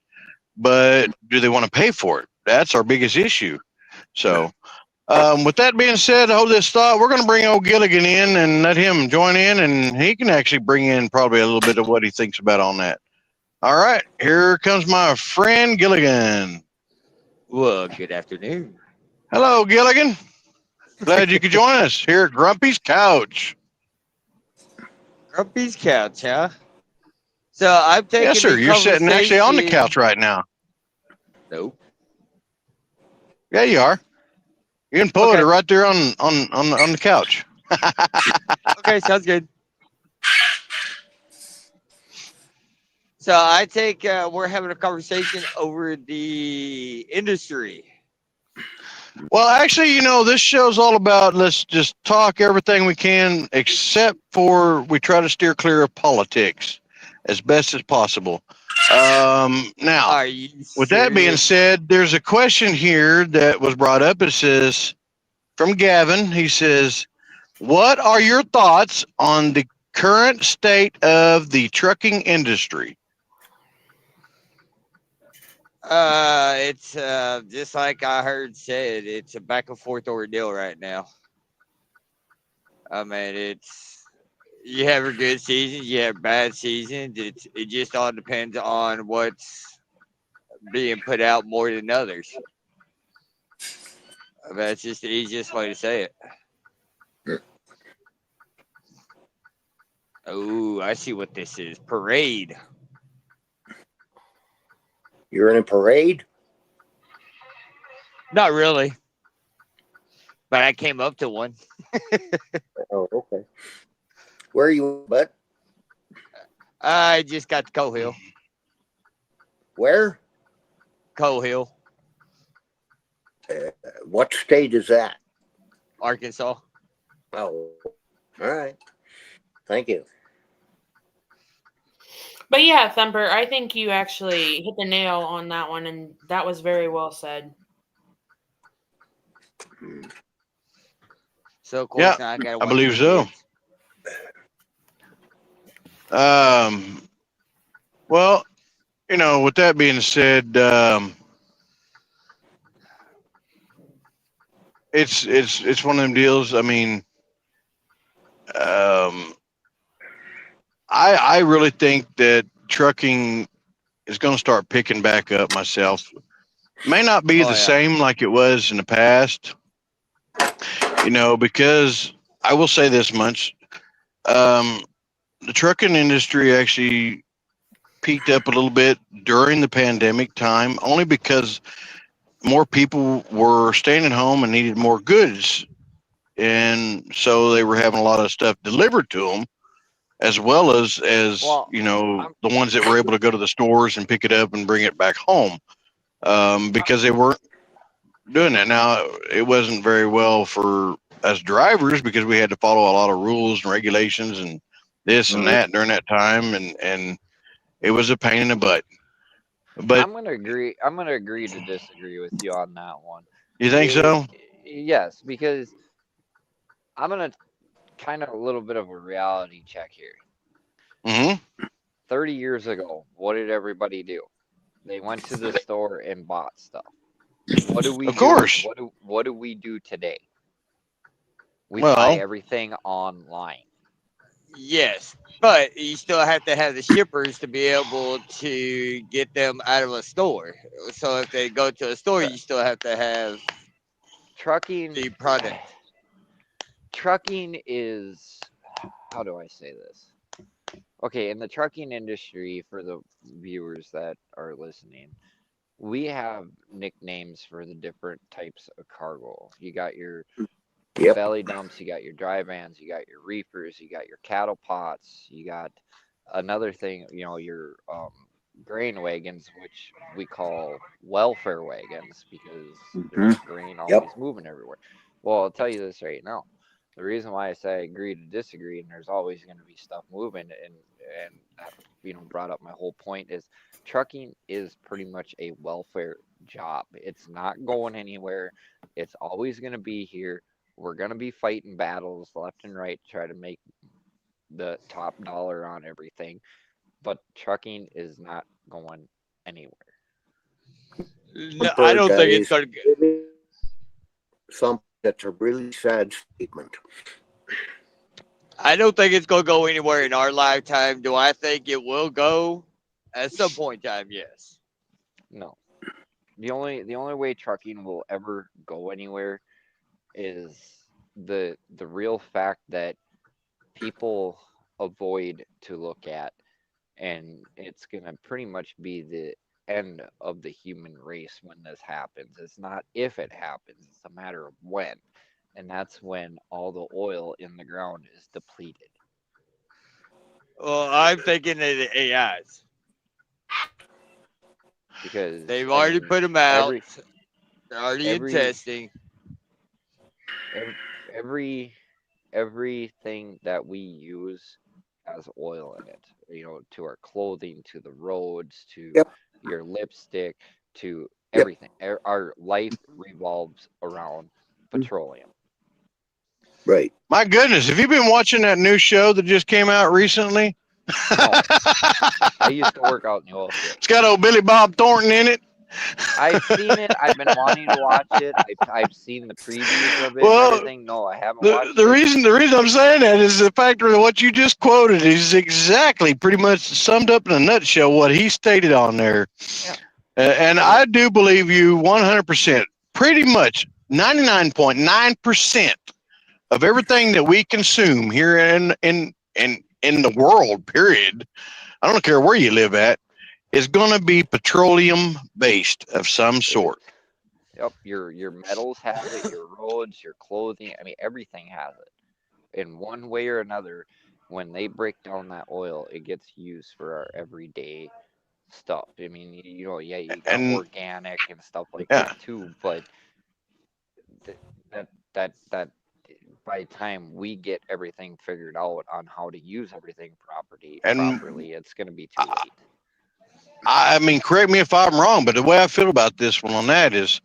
S1: but do they want to pay for it? That's our biggest issue. So, with that being said, hold this thought. We're going to bring old Gilligan in and let him join in, and he can actually bring in probably a little bit of what he thinks about on that. All right, here comes my friend Gilligan.
S6: Well, good afternoon.
S1: Hello, Gilligan. Glad you could join us here at Grumpy's Couch.
S6: Grumpy's couch, huh? So I'm
S1: Yes,
S6: taking
S1: sir.
S6: the
S1: You're sitting actually on the
S6: conversation.
S1: couch right now.
S6: Nope.
S1: Yeah, you are. You can pull
S6: Okay.
S1: it right there on the couch.
S6: Okay, sounds good. So I take we're having a conversation over the industry.
S1: Well, actually, this show's all about let's just talk everything we can, except for we try to steer clear of politics as best as possible. Now,
S6: Are you
S1: with that being
S6: serious?
S1: said, there's a question here that was brought up. It says, from Gavin, he says, what are your thoughts on the current state of the trucking industry?
S6: It's just like I heard said, it's a back and forth ordeal right now. I mean, it's you have a good season, you have bad seasons. It just all depends on what's being put out more than others. That's just the easiest way to say it. Oh, I see what this is. Parade.
S5: You're in a parade?
S6: Not really, but I came up to one.
S5: Oh, okay. Where are you, bud?
S6: I just got to Cohill.
S5: Where?
S6: Cohill,
S5: What state is that?
S6: Arkansas.
S5: Oh, all right. Thank you.
S4: But yeah, Thumper, I think you actually hit the nail on that one, and that was very well said.
S6: So of
S1: Yeah,
S6: course now I gotta
S1: I
S6: watch
S1: believe
S6: my
S1: so.
S6: kids.
S1: Well, with that being said, it's one of them deals. I mean, um, I really think that trucking is going to start picking back up myself. May not be
S6: Oh
S1: the
S6: yeah.
S1: same like it was in the past, because I will say this much: the trucking industry actually peaked up a little bit during the pandemic time, only because more people were staying at home and needed more goods, and so they were having a lot of stuff delivered to them, as well as
S2: Well, I'm
S1: the ones that were able to go to the stores and pick it up and bring it back home, because they weren't doing that. Now, it wasn't very well for us drivers because we had to follow a lot of rules and regulations and this and
S5: Mhm.
S1: that during that time, and it was a pain in the butt. But
S2: I'm gonna agree. I'm gonna agree to disagree with you on that one.
S1: you think
S2: Eh,
S1: so?
S2: yes, because I'm gonna kind of a little bit of a reality check here.
S1: Hmm.
S2: 30 years ago, what did everybody do? They went to the store and bought stuff. What do we
S1: Of
S2: do?
S1: course.
S2: What do we do today? We buy
S1: Well,
S2: everything online.
S6: Yes, but you still have to have the shippers to be able to get them out of a store. So if they go to a store,
S2: Uh,
S6: you still have to have
S2: trucking
S6: the product.
S2: trucking is, how do I say this? Okay, in the trucking industry, for the viewers that are listening, we have nicknames for the different types of cargo. You got your
S5: Yep.
S2: belly dumps, you got your dry vans, you got your reefers, you got your cattle pots, you got another thing, your grain wagons, which we call welfare wagons because
S5: Mhm.
S2: there's grain
S5: Yep.
S2: always moving everywhere. Well, I'll tell you this right now. The reason why I say I agree to disagree, and there's always going to be stuff moving, and that, brought up my whole point is trucking is pretty much a welfare job. It's not going anywhere. It's always going to be here. We're going to be fighting battles left and right to try to make the top dollar on everything, but trucking is not going anywhere.
S6: No, I
S5: Thumper,
S6: don't
S5: that
S6: think it's
S5: is
S6: gonna.
S5: really something that's a really sad statement.
S6: I don't think it's gonna go anywhere in our lifetime. Do I think it will go at some point in time? Yes.
S2: No. The only way trucking will ever go anywhere is the real fact that people avoid to look at, and it's gonna pretty much be the end of the human race when this happens. It's not if it happens, it's a matter of when. And that's when all the oil in the ground is depleted.
S6: Well, I'm thinking of the AIs.
S2: Because
S6: They've
S2: I
S6: already
S2: mean
S6: put them out.
S2: every
S6: They're already in
S2: every
S6: testing.
S2: every everything that we use has oil in it. To our clothing, to the roads, to
S5: Yep.
S2: your lipstick, to
S5: Yep.
S2: everything. Our life revolves around petroleum.
S5: Right.
S1: My goodness, have you been watching that new show that just came out recently?
S2: No, I used to work out in the oil field.
S1: It's got old Billy Bob Thornton in it.
S2: I've seen it. I've been wanting to watch it. I've seen the previews of it and
S1: Well,
S2: everything. No, I haven't
S1: the
S2: watched
S1: the
S2: it.
S1: reason the reason I'm saying that is the factor of what you just quoted is exactly pretty much summed up in a nutshell what he stated on there.
S2: Yeah.
S1: And I do believe you 100%. Pretty much 99.9% of everything that we consume here in the world, period. I don't care where you live at, is going to be petroleum based of some
S2: It
S1: sort.
S2: is. Yep. Your metals have it. Your roads, your clothing. I mean, everything has it in one way or another. When they break down that oil, it gets used for our everyday stuff. I mean, yeah, you got
S1: And
S2: organic and stuff like
S1: yeah,
S2: that too, but th- that by the time we get everything figured out on how to use everything
S1: and
S2: properly, it's going to be too late.
S1: I mean, correct me if I'm wrong, but the way I feel about this one on that is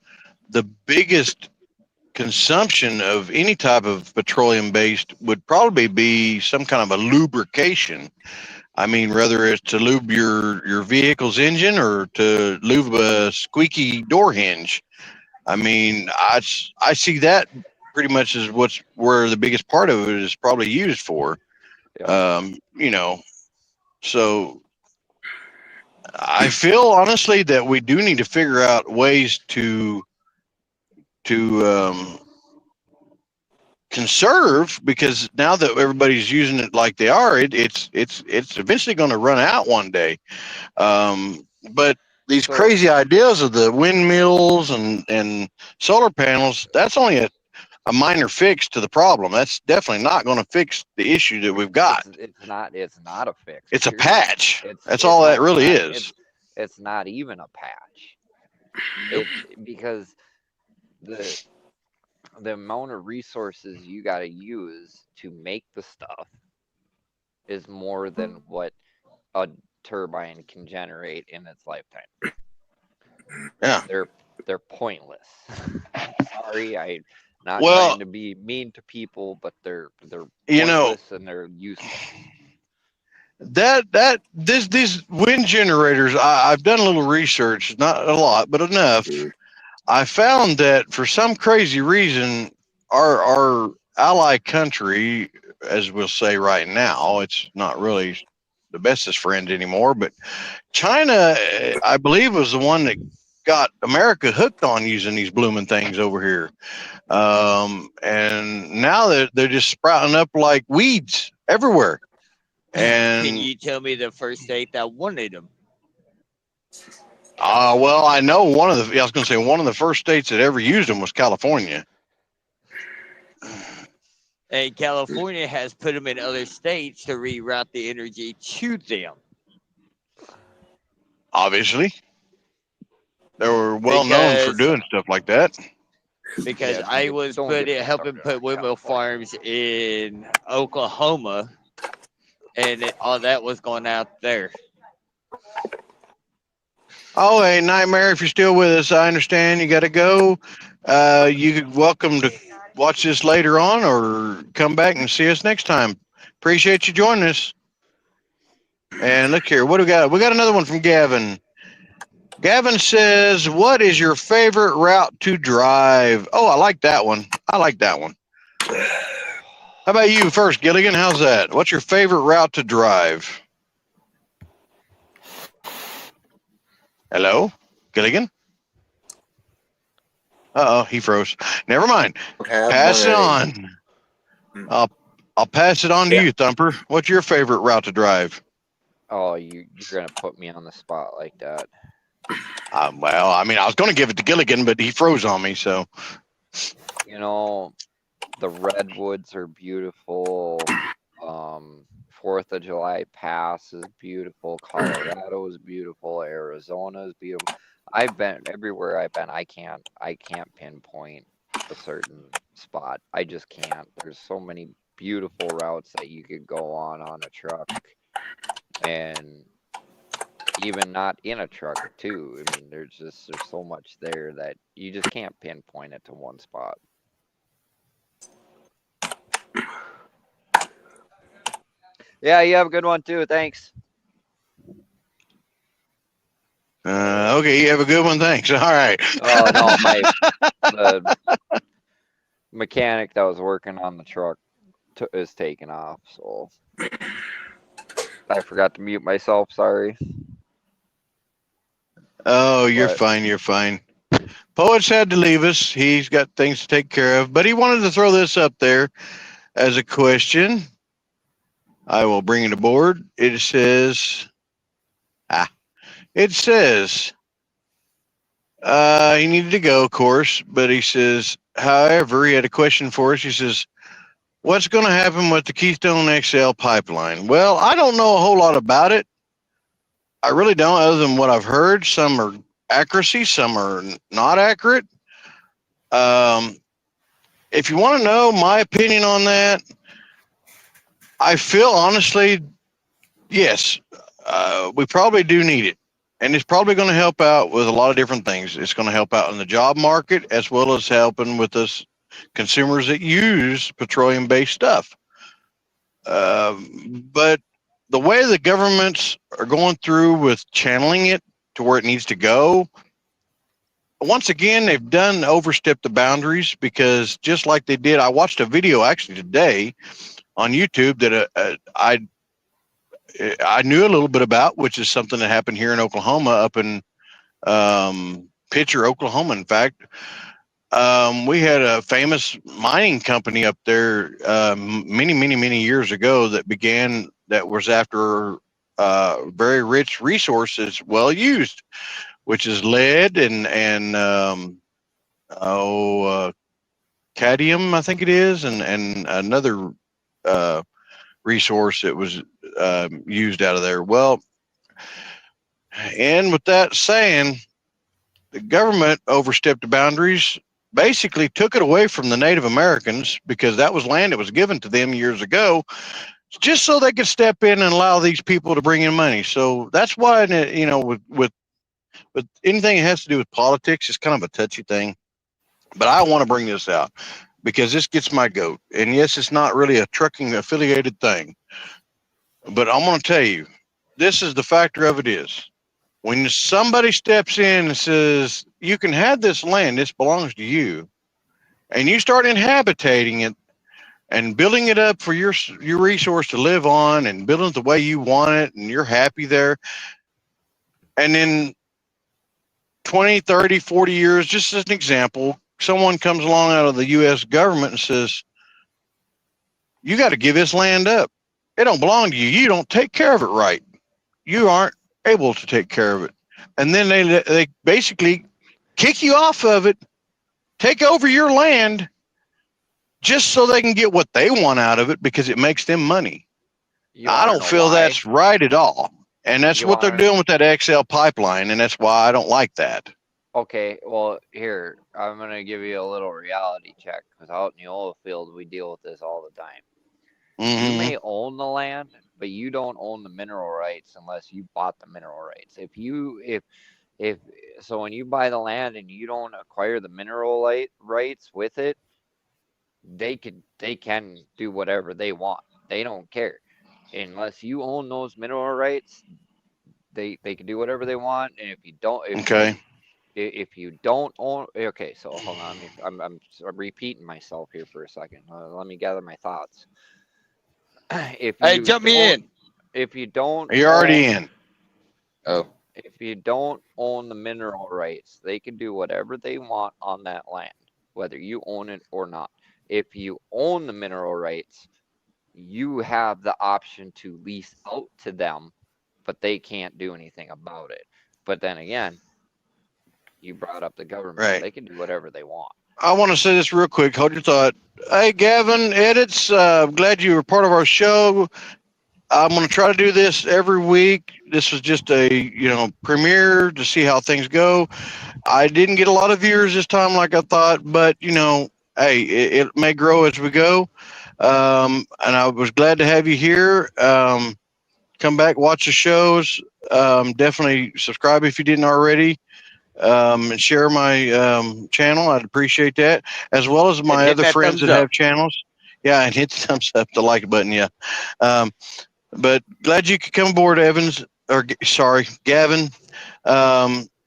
S1: the biggest consumption of any type of petroleum based would probably be some kind of a lubrication. I mean, whether it's to lube your vehicle's engine or to lube a squeaky door hinge. I mean, I see that pretty much as what's where the biggest part of it is probably used for.
S2: Yep.
S1: You know, so I feel honestly that we do need to figure out ways to conserve because now that everybody's using it like they are, it's eventually going to run out one day. But these
S2: So
S1: crazy ideas of the windmills and solar panels, that's only a minor fix to the problem. That's definitely not going to fix the issue that we've got.
S2: it's not a fix.
S1: It's a
S2: Period.
S1: patch.
S2: It's
S1: That's
S2: it
S1: all
S2: no,
S1: that
S2: it's
S1: really
S2: not.
S1: is.
S2: It's not even a patch. It because the the amount of resources you got to use to make the stuff is more than what a turbine can generate in its lifetime.
S1: Yeah.
S2: They're pointless. Sorry, I'm not
S1: Well,
S2: trying to be mean to people, but they're
S1: you know
S2: pointless and they're useless.
S1: these wind generators. I've done a little research, not a lot, but enough. I found that for some crazy reason, our ally country, as we'll say right now, it's not really the bestest friend anymore, but China, I believe, was the one that got America hooked on using these blooming things over here. And now they're just sprouting up like weeds everywhere.
S6: Can
S1: And
S6: you tell me the first state that wanted them?
S1: well, I know I was going to say one of the first states that ever used them was California.
S6: And California has put them in other states to reroute the energy to them.
S1: Obviously, they were well known for
S6: Because
S1: doing stuff like that.
S6: because
S2: Yeah,
S6: I was
S2: don't get me
S6: helping
S2: started
S6: put
S2: on
S6: windmill
S2: California.
S6: farms in Oklahoma, and all that was going out there.
S1: Oh, hey, Nightmare, if you're still with us, I understand you got to go. You're welcome to watch this later on or come back and see us next time. Appreciate you joining us. And look here, what do we got? We got another one from Gavin. Gavin says, "What is your favorite route to drive?" Oh, I like that one. I like that one. How about you first, Gilligan? How's that? What's your favorite route to drive? Hello, Gilligan? Uh oh, he froze. Never mind.
S5: Have
S1: Pass it
S5: my
S1: on. I'll pass it on to
S5: yeah.
S1: you, Thumper. What's your favorite route to drive?
S2: Oh, you're gonna put me on the spot like that.
S1: Well, I mean, I was going to give it to Gilligan, but he froze on me. So,
S2: You know, the redwoods are beautiful. 4th of July Pass is beautiful. Colorado is beautiful. Arizona is beautiful. I've been everywhere I've been. I can't pinpoint a certain spot. I just can't. There's so many beautiful routes that you could go on a truck, and even not in a truck too. I mean, there's so much there that you just can't pinpoint it to one spot. Yeah, you have a good one too. Thanks.
S1: okay, you have a good one. Thanks. All right.
S2: Oh no, the mechanic that was working on the truck is taking off, so I forgot to mute myself. Sorry.
S1: Oh, you're
S2: But
S1: fine. You're fine. Poet's had to leave us. He's got things to take care of, but he wanted to throw this up there as a question. I will bring it aboard. It says, it says, he needed to go, of course, but he says, however, he had a question for us. He says, what's going to happen with the Keystone XL pipeline? Well, I don't know a whole lot about it. I really don't, other than what I've heard. Some are accuracy, some are not accurate. If you want to know my opinion on that, I feel honestly, yes, we probably do need it. And it's probably going to help out with a lot of different things. It's going to help out in the job market as well as helping with us consumers that use petroleum based stuff. But the way the governments are going through with channeling it to where it needs to go, once again, they've done overstepped the boundaries because just like they did, I watched a video actually today on YouTube that I knew a little bit about, which is something that happened here in Oklahoma, up in Pitcher, Oklahoma. In fact, we had a famous mining company up there many years ago that was after very rich resources, well used, which is lead and cadmium, I think it is, and another resource that was used out of there. Well, and with that saying, the government overstepped the boundaries, basically took it away from the Native Americans because that was land that was given to them years ago, just so they could step in and allow these people to bring in money. So that's why, with anything that has to do with politics, it's kind of a touchy thing. But I want to bring this out because this gets my goat. And yes, it's not really a trucking affiliated thing, but I'm going to tell you, this is the factor of it is when somebody steps in and says, you can have this land, this belongs to you, and you start inhabiting it and building it up for your resource to live on and building it the way you want it and you're happy there. And then 20, 30, 40 years, just as an example, someone comes along out of the U.S. government and says, you got to give this land up. It don't belong to you. You don't take care of it right. You aren't able to take care of it. And then they basically kick you off of it, take over your land just so they can get what they want out of it because it makes them money. I don't feel that's right at all. And that's what they're doing with that XL pipeline. And that's why I don't like that.
S2: Okay, well, here, I'm gonna give you a little reality check because out in the oil field, we deal with this all the time. You
S1: Hmm.
S2: may own the land, but you don't own the mineral rights unless you bought the mineral rights. If so, when you buy the land and you don't acquire the rights with it, they can do whatever they want. They don't care unless you own those mineral rights. They can do whatever they want, and
S1: Okay.
S2: if you don't own, okay, so hold on, I'm repeating myself here for a second. Let me gather my thoughts. If
S6: Hey,
S2: you
S6: jump me
S2: don't
S6: in.
S2: if you don't
S1: You're already
S2: own
S1: in.
S6: Oh,
S2: if you don't own the mineral rights, they can do whatever they want on that land, whether you own it or not. If you own the mineral rights, you have the option to lease out to them, but they can't do anything about it. But then again, you brought up the government.
S1: Right.
S2: They can do whatever they want.
S1: I want to say this real quick. Hold your thought. Hey, Gavin, edits. Glad you were part of our show. I'm going to try to do this every week. This was just a premiere to see how things go. I didn't get a lot of viewers this time, like I thought, but hey, it may grow as we go. And I was glad to have you here. Come back, watch the shows. Definitely subscribe if you didn't already, and share my channel. I'd appreciate that, as well as
S6: and
S1: my
S6: hit
S1: other
S6: that
S1: friends
S6: thumbs
S1: that
S6: up.
S1: have channels. Yeah, and hit the thumbs up, the like button. Yeah. Um, but glad you could come aboard, Evans, or sorry, Gavin.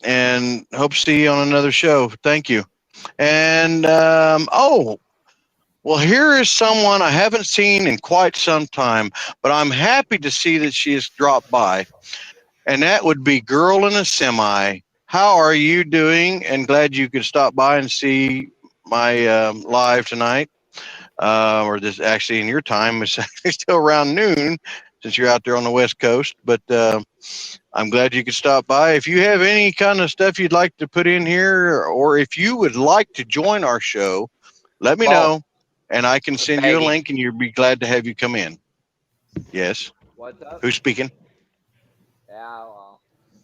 S1: And hope to see you on another show. Thank you. And well, here is someone I haven't seen in quite some time, but I'm happy to see that she has dropped by, and that would be Girl in a Semi. How are you doing? And glad you could stop by and see my live tonight. Or this actually in your time, it's actually still around noon since you're out there on the West Coast. But I'm glad you could stop by. If you have any kind of stuff you'd like to put in here, or if you would like to join our show, let me
S2: Bo,
S1: know, and I can send you a
S2: Baggy,
S1: link, and you'd be glad to have you come in. Yes.
S2: what's up?
S1: Who's speaking?
S2: Yeah, well,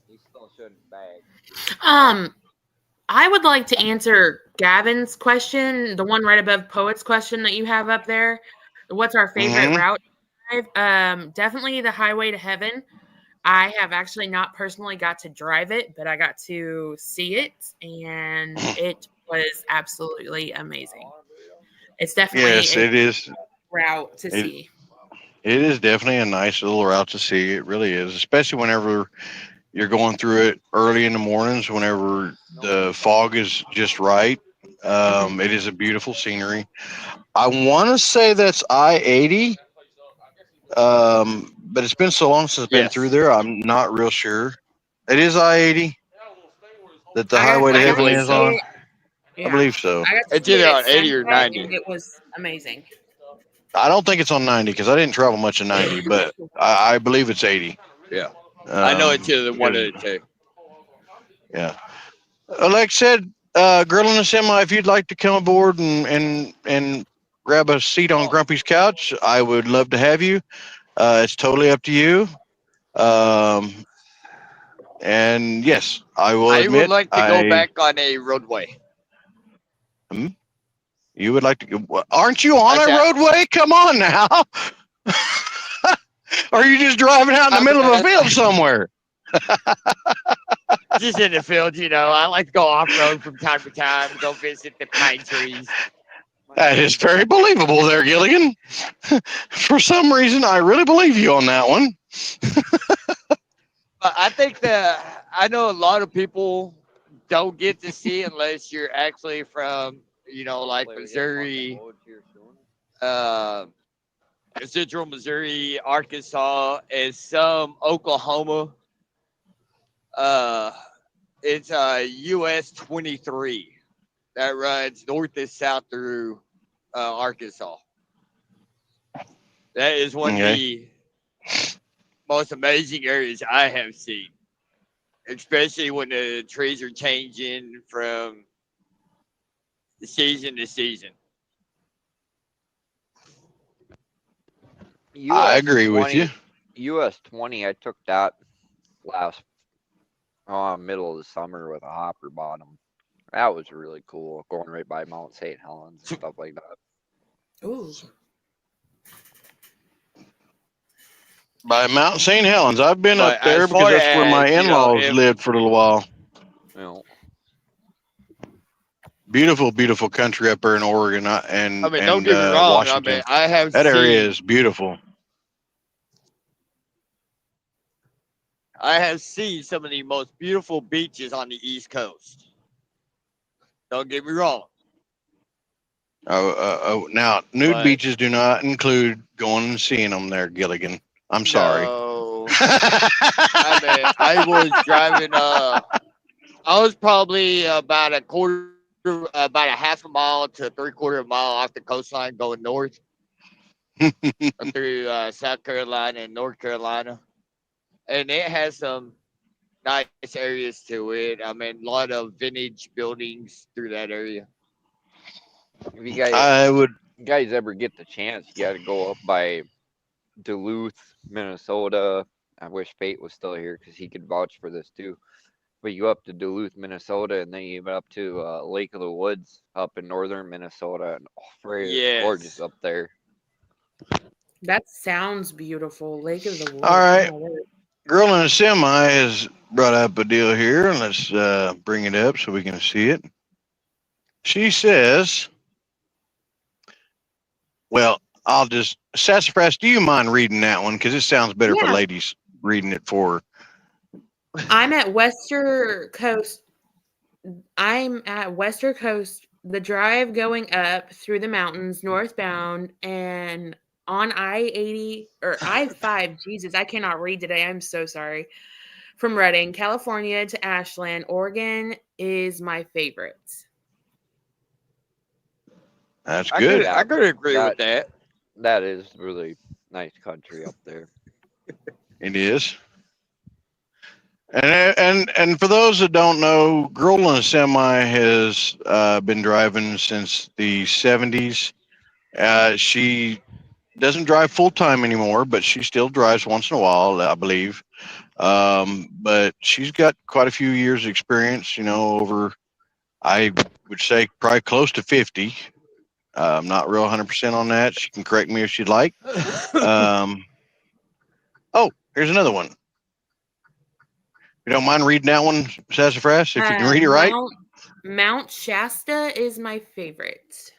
S2: he still shouldn't bag.
S4: Um, I would like to answer Gavin's question, the one right above Poet's question that you have up there. What's our favorite
S1: Mm-hmm.
S4: route? Definitely the Highway to Heaven. I have actually not personally got to drive it, but I got to see it, and it was absolutely amazing. It's definitely
S1: Yes,
S4: a
S1: it is.
S4: route to
S1: It,
S4: see.
S1: it is definitely a nice little route to see. It really is, especially whenever you're going through it early in the mornings, whenever the fog is just right.
S4: Mhm.
S1: It is a beautiful scenery. I want to say that's I-80, but it's been so long since I've been through
S6: Yes,
S1: there. I'm not real sure. It is I-80 that the Highway to
S6: I
S4: I
S6: do
S4: got
S1: Heaven
S4: to
S6: believe
S1: is
S4: see
S6: so.
S1: on.
S4: it.
S1: I
S4: Yeah,
S1: believe so.
S4: I got to
S6: It's
S4: see it
S6: either
S4: at
S6: on 80 or
S4: sunset,
S6: 90.
S4: and it was amazing.
S1: I don't think it's on 90 because I didn't travel much in 90, but I believe it's 80.
S6: Yeah, I know it's either one
S1: Because
S6: of the two.
S1: yeah, like I said, Girl in a Semi, if you'd like to come aboard and grab a seat on Grumpy's couch, I would love to have you. It's totally up to you. Um, and yes, I will
S6: I would
S1: admit,
S6: like to go back on a roadway.
S1: hmm, you would like to go. Aren't you on
S6: I
S1: a
S6: said,
S1: roadway? Come on now. Or are you just driving out in the
S6: I'm
S1: middle of a field somewhere?
S6: just in the field, you know. I like to go off road from time to time, go visit the pine trees.
S1: That is very believable there, Gilligan. For some reason, I really believe you on that one.
S6: But I think that I know a lot of people don't get to see unless you're actually from, you know, like
S2: Hopefully we get fucking
S6: Missouri,
S2: loads here soon.
S6: uh, Central Missouri, Arkansas, and some Oklahoma. Uh, it's US 23 that runs north and south through Arkansas. That is one of
S1: Okay.
S6: the most amazing areas I have seen, especially when the trees are changing from season to season.
S1: I
S2: US
S1: agree with you.
S2: 20, US 20. I took that last middle of the summer with a hopper bottom. That was really cool, going right by Mount St. Helens and stuff like that.
S4: Ooh.
S1: By Mount St. Helens. I've been up
S6: But
S1: there
S6: as
S1: because
S6: far
S1: that's where my
S6: as
S1: in-laws
S6: if
S1: lived for a little while.
S2: You know,
S1: Beautiful, beautiful country up there in Oregon and
S6: don't get me wrong. I
S1: Washington.
S6: mean, I have
S1: That area
S6: seen
S1: is beautiful.
S6: some of the most beautiful beaches on the East Coast. Don't get me wrong.
S1: Now, nude
S6: But
S1: beaches do not include going and seeing them there, Gilligan. I'm sorry.
S6: no, I mean, I was driving. I was probably about about a half a mile to 3/4 mile off the coastline going north through South Carolina and North Carolina, and it has some nice areas to it. I mean, a lot of vintage buildings through that area.
S2: if you
S1: I would.
S2: guys ever get the chance, you got to go up by Duluth, Minnesota. I wish Fate was still here because he could vouch for this too. But you go up to Duluth, Minnesota, and then you get up to Lake of the Woods up in northern Minnesota, and it's gorgeous
S6: Yes.
S2: up there.
S4: That sounds beautiful. Lake of the Woods.
S1: All right.
S4: Oh my word.
S1: Girl in a semi has brought up a deal here. Let's bring it up so we can see it. She says, well, I'll just, Sassafras, do you mind reading that one? Because it sounds better for
S4: Yeah.
S1: ladies reading it for her.
S4: I'm at Western Coast. The drive going up through the mountains northbound and on I-80 or I-5. Jesus, I cannot read today. I'm so sorry. From Redding, California to Ashland, Oregon is my favorite.
S1: That's
S6: I
S1: good.
S6: could agree with that.
S2: That is really nice country up there.
S1: It is. And for those that don't know, Girl in a Semi has been driving since the 70s. She doesn't drive full time anymore, but she still drives once in a while, I believe. But she's got quite a few years' experience, over, I would say, probably close to 50. I'm not real 100% on that. She can correct me if she'd like. Here's another one. You don't mind reading that one, Sassafras, if you can read it right?
S4: Mount Shasta is my favorite.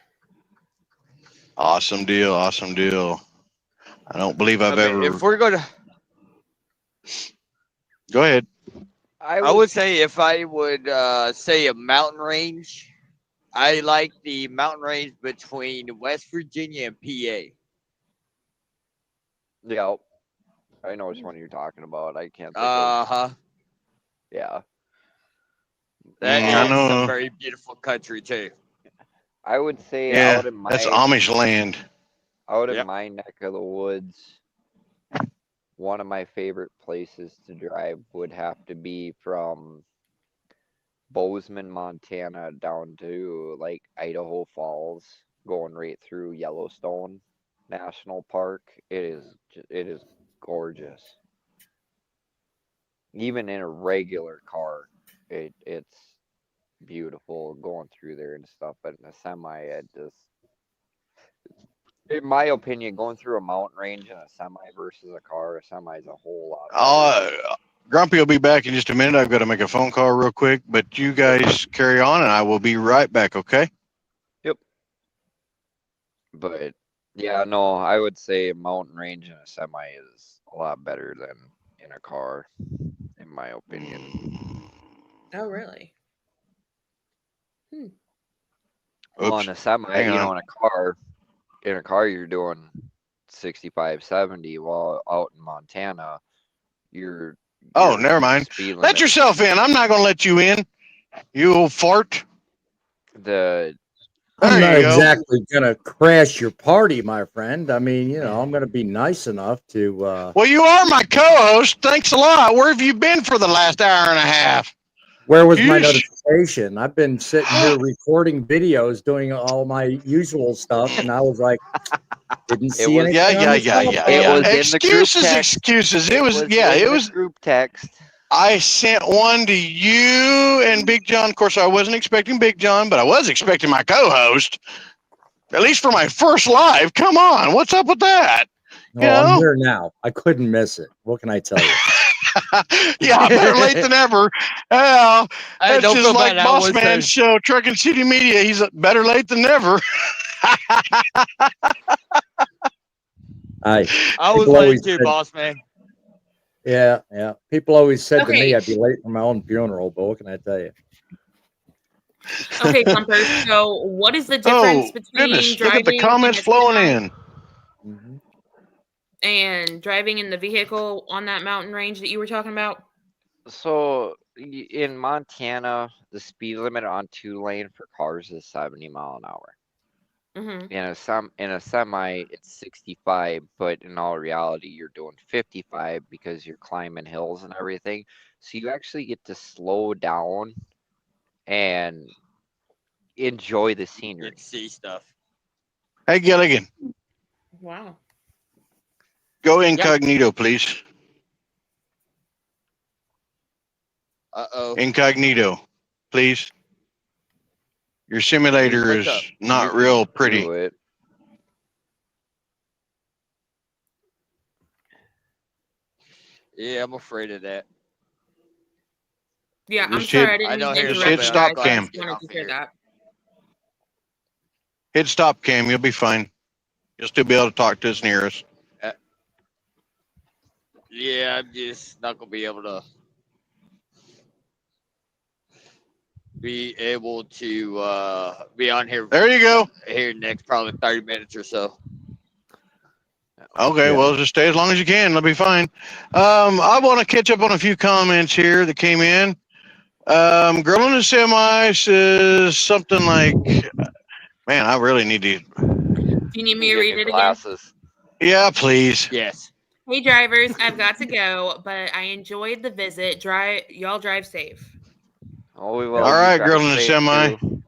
S1: Awesome deal. Awesome deal. I don't believe I've ever.
S6: If we're gonna,
S1: Go ahead.
S6: I would say if I would say a mountain range, I like the mountain range between West Virginia and PA.
S2: Yeah, I know which one you're talking about. I can't think
S6: Uh-huh.
S2: Yeah.
S6: That
S1: I
S6: is
S1: know.
S6: some very beautiful country too.
S2: I would say
S1: Yeah,
S2: out in my
S1: that's Amish land.
S2: in my neck of the woods, one of my favorite places to drive would have to be from Bossman, Montana down to like Idaho Falls, going right through Yellowstone National Park. It is gorgeous. Even in a regular car, it's beautiful going through there and stuff. But in a semi, in my opinion, going through a mountain range in a semi versus a semi is a whole lot better.
S1: Grumpy will be back in just a minute. I've got to make a phone call real quick, but you guys carry on, and I will be right back. Okay?
S2: Yep. But yeah, no, I would say a mountain range in a semi is a lot better than in a car, in my opinion.
S4: Oh, really?
S2: Well, in a semi,
S1: Hang on.
S2: in a car, you're doing 65, 70, while out in Montana, you're
S1: Never mind.
S2: speed
S1: Let
S2: limit.
S1: yourself in. I'm not going to let you in, you old fart.
S2: The
S7: I'm
S1: There
S7: not
S1: you go.
S7: exactly going to crash your party, my friend. I mean, I'm going to be nice enough to.
S1: Well, you are my co-host. Thanks a lot. Where have you been for the last hour and a half?
S7: Where was my notification? I've been sitting here recording videos, doing all my usual stuff, and I was like, didn't see anything.
S1: Yeah.
S2: It was in the group
S1: Excuses.
S2: text.
S1: It was
S2: in the group text.
S1: I sent one to you and Big John. Of course, I wasn't expecting Big John, but I was expecting my co-host. At least for my first live. Come on, what's up with that?
S7: No, I'm here now. I couldn't miss it. What can I tell you?
S1: Yeah, better late than ever. Well,
S6: Hey,
S1: that's
S6: don't
S1: just
S6: feel
S1: like
S6: bad. I was
S1: Bossman's
S6: too.
S1: show, Truckin City Media. He's better late than never.
S6: I was
S7: people
S6: late
S7: always
S6: too,
S7: said,
S6: boss man.
S7: yeah. People always said to me
S4: Okay.
S7: I'd be late for my own funeral, but what can I tell you?
S4: Okay, Thumper. So, what is the difference between
S1: Goodness, look at the
S4: driving
S1: comments
S4: in a
S1: flowing
S4: semi
S1: in.
S7: Mhm.
S4: and driving in the vehicle on that mountain range that you were talking about?
S2: So in Montana, the speed limit on 2-lane for cars is 70 mile an hour.
S4: Mm-hmm.
S2: In a semi, it's 65, but in all reality, you're doing 55 because you're climbing hills and everything. So you actually get to slow down and enjoy the scenery.
S6: Get to see stuff.
S1: Hey, Gilligan,
S4: Wow.
S1: go incognito, please.
S6: Uh-oh.
S1: Incognito, please. Your simulator
S6: What's
S1: is
S6: up?
S1: not
S2: You
S1: real
S2: can
S1: pretty.
S2: do it.
S6: Yeah, I'm afraid of that.
S4: Yeah, I'm
S1: Just
S4: sorry I
S6: I
S4: didn't mean
S6: don't
S4: to
S6: hear a
S1: just
S6: little
S4: interrupt
S1: hit
S6: bit.
S4: you
S6: I'm
S1: stop
S4: guys. I
S6: glad
S1: cam.
S6: it's
S4: just
S6: getting
S4: wanted
S6: off
S4: to
S6: of
S4: say
S6: here.
S4: that.
S1: Hit stop cam. You'll be fine. You'll still be able to talk to us near us.
S6: Yeah, I'm just not gonna be able to be on here
S1: There you go.
S6: here next probably 30 minutes or so.
S1: Okay,
S7: Yeah.
S1: well, just stay as long as you can. It'll be fine. I want to catch up on a few comments here that came in. Girl in the Semi says something like, man, I really need to.
S4: Do you need me to
S2: Get
S4: read
S2: new
S4: it again?
S2: glasses.
S1: Yeah, please.
S6: Yes.
S4: Hey drivers, I've got to go, but I enjoyed the visit. Y'all drive safe.
S2: Oh, we
S7: Yeah.
S2: will.
S1: All
S2: You
S1: right,
S2: drive
S1: girl in the
S2: safe
S1: Semi.
S2: too.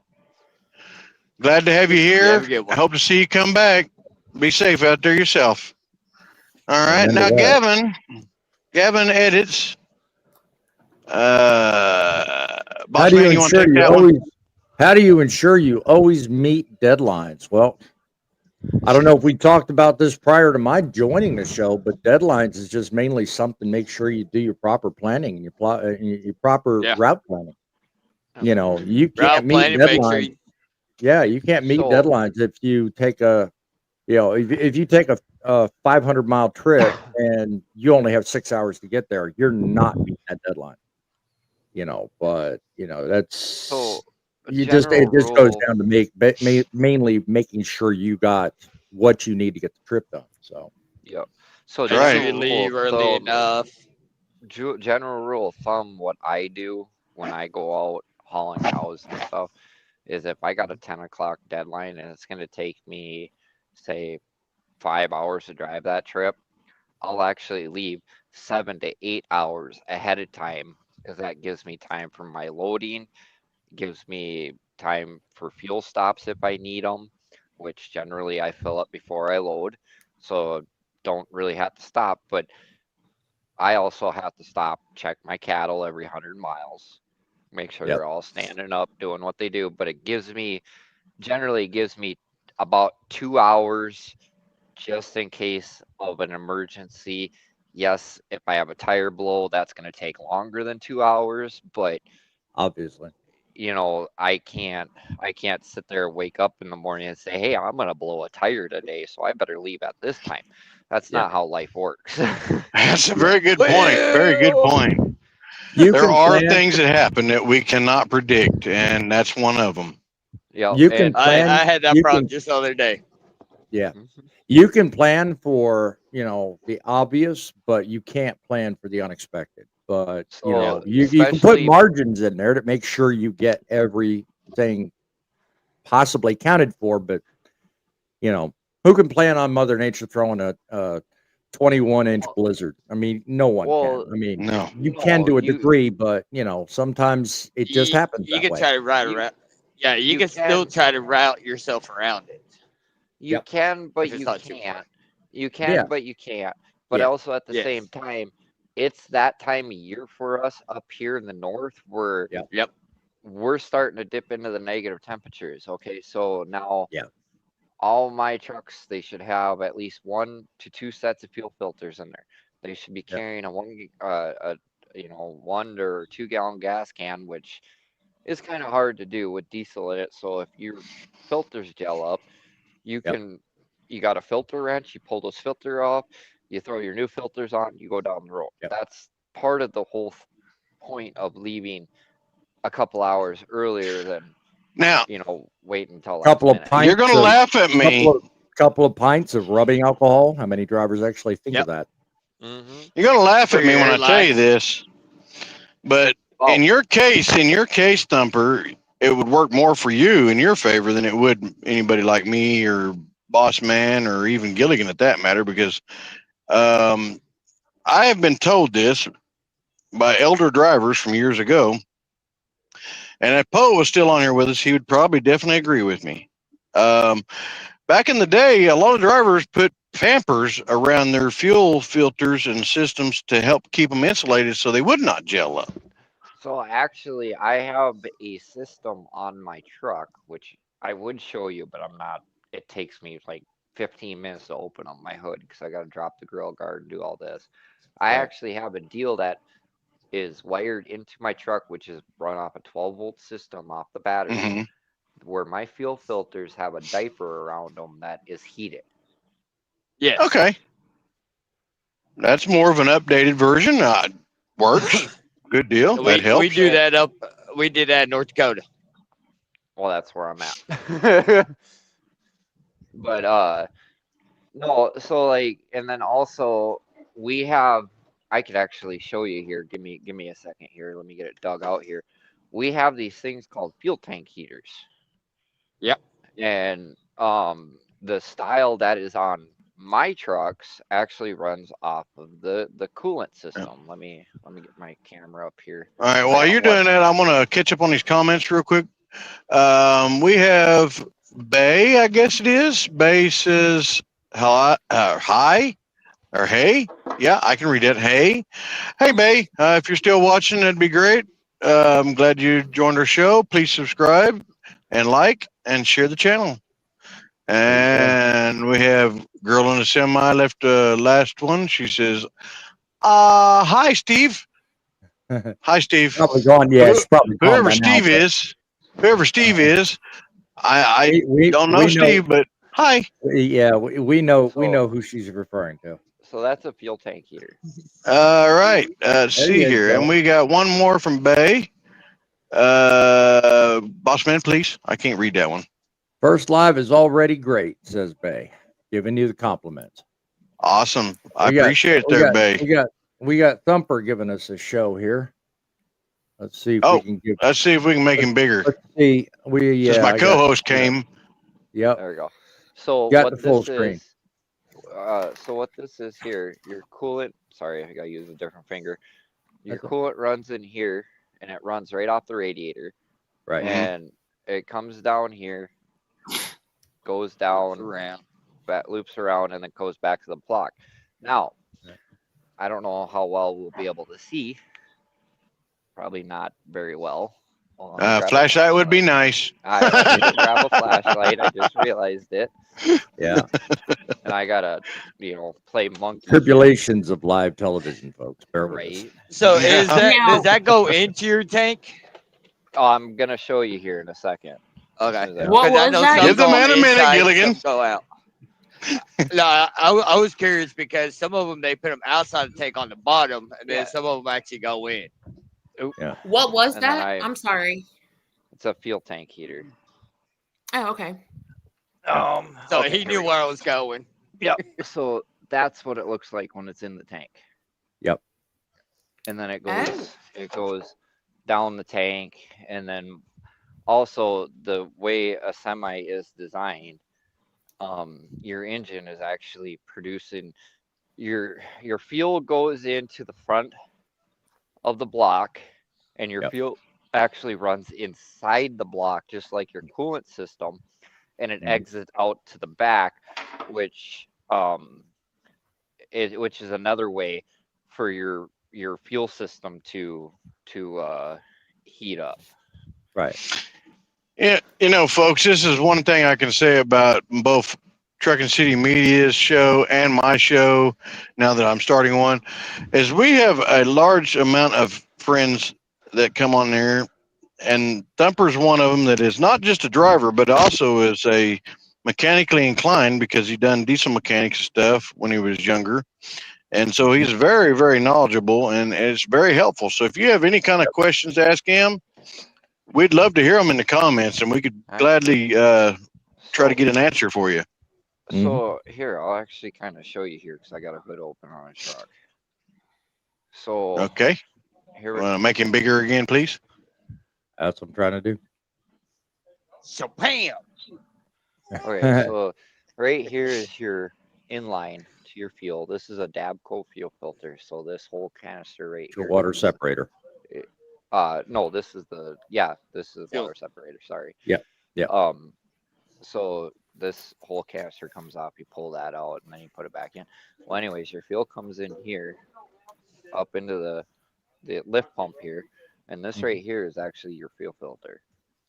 S1: Glad to have you
S6: Yeah, have
S1: here.
S6: a good
S1: I
S6: one.
S1: hope to see you come back. Be safe out there yourself. All right,
S7: Amen to
S1: now
S7: that.
S1: Gavin edits.
S7: How
S1: Boss
S7: do you
S1: man, you want to
S7: ensure
S1: take
S7: you
S1: that one?
S7: always? How do you ensure you always meet deadlines? Well, I don't know if we talked about this prior to my joining the show, but deadlines is just mainly something. Make sure you do your proper planning and your proper
S6: Yeah.
S7: route planning. You know, you can't
S6: Route
S7: meet
S6: planning, make sure
S7: deadlines.
S6: you
S7: Yeah, you can't meet
S2: So
S7: deadlines if you take if you take a 500-mile trip and you only have 6 hours to get there, you're not meeting that deadline. But that's
S2: so a
S7: it
S2: general
S7: just goes
S2: rule.
S7: down to mainly making sure you got what you need to get the trip done. So
S2: Yep. So
S6: make sure
S1: Right.
S6: you
S2: general rule
S6: leave
S2: of
S6: early
S2: thumb.
S6: enough.
S2: General rule of thumb. What I do when I go out hauling cows and stuff is if I got a 10 o'clock deadline and it's going to take me, say, 5 hours to drive that trip, I'll actually leave 7 to 8 hours ahead of time because that gives me time for my loading, gives me time for fuel stops if I need them, which generally I fill up before I load. So don't really have to stop, but I also have to stop, check my cattle every 100 miles, make sure
S7: yep,
S2: they're all standing up, doing what they do. But it generally gives me about 2 hours just in case of an emergency. Yes, if I have a tire blow, that's going to take longer than 2 hours, but
S7: obviously.
S2: I can't sit there and wake up in the morning and say, "Hey, I'm going to blow a tire today, so I better leave at this time." That's
S7: Yeah.
S2: not how life works.
S1: That's a very good point. Very good point.
S7: You
S1: There
S7: can
S1: are
S7: plan.
S1: things that happen that we cannot predict, and that's one of them.
S2: Yep,
S7: You can
S2: and
S7: plan.
S6: I had that
S7: You
S6: problem
S7: can.
S6: just the other day.
S7: Yeah.
S2: Mhm.
S7: You can plan for the obvious, but you can't plan for the unexpected. But
S2: So
S7: you can put
S2: especially
S7: margins in there to make sure you get everything possibly counted for. But who can plan on Mother Nature throwing a 21-inch
S2: well,
S7: blizzard? I mean, no one can.
S2: well,
S7: I mean,
S1: No.
S7: you can
S2: no,
S7: to a
S2: you
S7: degree, but sometimes it just
S6: You,
S7: happens
S6: you
S7: that
S6: can
S7: way.
S6: try to route
S2: you
S6: around. Yeah, you
S2: you
S6: can still
S2: can
S6: try to route yourself around it
S2: you
S7: Yep.
S2: can
S6: if
S2: but
S6: it's
S2: you
S6: not too far.
S2: can't. You
S7: Yeah.
S2: can but you can't. But
S7: Yeah.
S2: also at the same
S6: Yes.
S2: time, it's that time of year for us up here in the north where
S6: Yep.
S2: we're starting to dip into the negative temperatures. Okay, so now
S7: Yeah.
S2: all my trucks, they should have at least 1 to 2 sets of fuel filters in there. They should be
S7: Yep.
S2: carrying a 1 or 2 gallon gas can, which is kind of hard to do with diesel in it. So if your filters gel up, you
S7: Yep.
S2: can you got a filter wrench, you pull those filter off, you throw your new filters on, you go down the road.
S7: Yep.
S2: That's part of the whole point of leaving a couple hours earlier than
S1: Now,
S2: wait until last
S7: Couple of
S2: minute.
S1: you're
S7: pints
S1: going to
S7: of
S1: laugh at me.
S7: couple of pints of rubbing alcohol. How many drivers actually think of
S6: Yep.
S7: that?
S2: Mm-hmm.
S1: You're going to laugh
S6: For
S1: at me
S6: your
S1: when I tell you
S6: airlines.
S1: this, but
S2: Oh,
S1: in your case, Thumper, it would work more for you in your favor than it would anybody like me or Bossman or even Gilligan at that matter, because I have been told this by elder drivers from years ago, and if Poe was still on here with us, he would probably definitely agree with me. Um, Back in the day, a lot of drivers put pampers around their fuel filters and systems to help keep them insulated so they would not gel up.
S2: so actually, I have a system on my truck, which I would show you, but I'm not. It takes me like 15 minutes to open up my hood because I got to drop the grill guard and do all this. I
S7: Right.
S2: actually have a deal that is wired into my truck, which is run off a 12-volt system off the battery,
S1: Hmm.
S2: where my fuel filters have a diaper around them that is heated.
S6: Yes.
S1: Okay, that's more of an updated version. Works. Good deal. That
S6: we
S1: helps.
S6: do that up. We did that in North Dakota.
S2: Well, that's where I'm at. But no, so like, and then also we have. I could actually show you here. Give me a second here. Let me get it dug out here. We have these things called fuel tank heaters.
S6: Yep.
S2: And the style that is on my trucks actually runs off of the coolant system. Let me get my camera up here.
S1: All right.
S2: I
S1: While
S2: got
S1: you're
S2: one.
S1: doing that, I'm going to catch up on these comments real quick. We have Bay, I guess it is. Bay says hi or hey. Yeah, I can read it. Hey. Hey, Bay. If you're still watching, that'd be great. I'm glad you joined our show. Please subscribe and like and share the channel. And we have Girl in a Semi left last one. She says, hi, Steve. Hi, Steve.
S7: Probably gone. Yeah,
S1: Who,
S7: she's probably gone
S1: whoever
S7: by now.
S1: Steve is, whoever Steve is, I
S7: We
S1: don't know
S7: we know.
S1: Steve, but hi.
S7: Yeah, we know
S2: So
S7: who she's referring to.
S2: so that's a fuel tank heater.
S1: All right. Let's
S7: There
S1: see
S7: you
S1: here.
S7: go.
S1: And we got one more from Bay. Bossman, please. I can't read that one.
S7: First live is already great, says Bay, giving you the compliments.
S1: Awesome. I
S7: We got-
S1: appreciate it
S7: we
S1: there,
S7: got-
S1: Bay.
S7: We got Thumper giving us a show here. Let's see if
S1: Oh,
S7: we can give.
S1: let's see if we can make him bigger.
S7: Let's see.
S1: Since my
S7: I got-
S1: co-host came.
S7: Yep.
S2: There we go. So
S7: Got
S2: what
S7: the full
S2: this
S7: screen.
S2: is, so what this is here, your coolant. Sorry, I gotta use a different finger. Your
S7: That's
S2: coolant runs in here, and it runs right off the radiator,
S7: Right.
S2: and it comes down here, goes down
S6: Around.
S2: loops around, and then goes back to the block. Now,
S7: Right.
S2: I don't know how well we'll be able to see. Probably not very well. Hold on, let me grab a
S1: Flashlight would be nice.
S2: I need to grab a flashlight. I just realized it,
S7: Yeah.
S2: and I gotta, play monkey.
S7: Tribulations of live television, folks. Bear with us.
S2: Right.
S6: So
S1: Yeah.
S6: is that
S4: Now-
S6: does that go into your tank?
S2: Oh, I'm gonna show you here in a second.
S6: Okay.
S2: As soon as I-
S4: What
S6: 'Cause I
S4: was
S6: know
S4: that?
S6: some
S1: Give the
S6: go
S1: man a minute,
S6: inside,
S1: Gilligan.
S6: some go out. No, I was curious because some of them they put them outside the tank on the bottom, and then
S2: Yeah.
S6: some of them actually go in.
S4: What was
S2: And then
S4: that? I'm sorry.
S2: It's a fuel tank heater.
S4: Oh, okay.
S6: So
S2: Okay,
S6: he
S2: here
S6: knew
S2: we
S6: where I was going.
S2: Yep. So that's what it looks like when it's in the tank.
S7: Yep.
S2: And then
S4: Oh.
S2: it goes down the tank, and then also the way a semi is designed, your engine is actually producing your fuel goes into the front of the block, and your
S7: Yep.
S2: fuel actually runs inside the block just like your coolant system, and it
S7: Mhm.
S2: exits out to the back, which which is another way for your your fuel system to heat up.
S7: Right.
S1: Yeah, folks, this is one thing I can say about both Truckin' City Media's show and my show, now that I'm starting one, is we have a large amount of friends that come on there, and Thumper's one of them that is not just a driver, but also is a mechanically inclined because he done diesel mechanics stuff when he was younger. And so he's very, very knowledgeable, and it's very helpful. So if you have any kind of questions to ask him, we'd love to hear them in the comments, and we could gladly try to get an answer for you.
S2: So here, I'll actually kind of show you here because I got a hood open on a truck. So
S1: Okay.
S2: here
S1: Make him bigger again, please.
S7: That's what I'm trying to do.
S6: So bam.
S2: Okay, so right here is your inline to your fuel. This is a Dabco fuel filter. So this whole canister right
S7: Your
S2: here.
S7: water separator.
S2: No, this is the this is water separator. Sorry.
S7: Yep. Yep.
S2: So this whole canister comes off. You pull that out and then you put it back in. Well, anyways, your fuel comes in here, up into the lift pump here, and this right here is actually your fuel filter.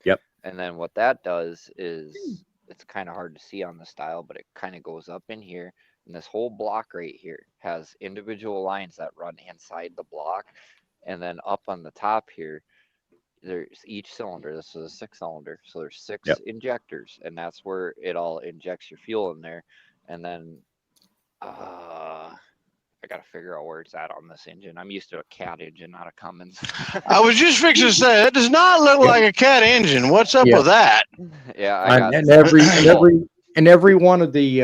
S7: Yep.
S2: And then what that does is, it's kind of hard to see on the style, but it kind of goes up in here, and this whole block right here has individual lines that run inside the block, and then up on the top here, there's each cylinder. This is a 6-cylinder, so there's 6 injectors, and that's where it all injects your fuel in there. And then I gotta figure out where it's at on this engine. I'm used to a Cat engine, not a Cummins.
S1: I was just fixing to say that does not look like a Cat engine. What's up with that?
S2: Yeah, I got
S7: and every one of the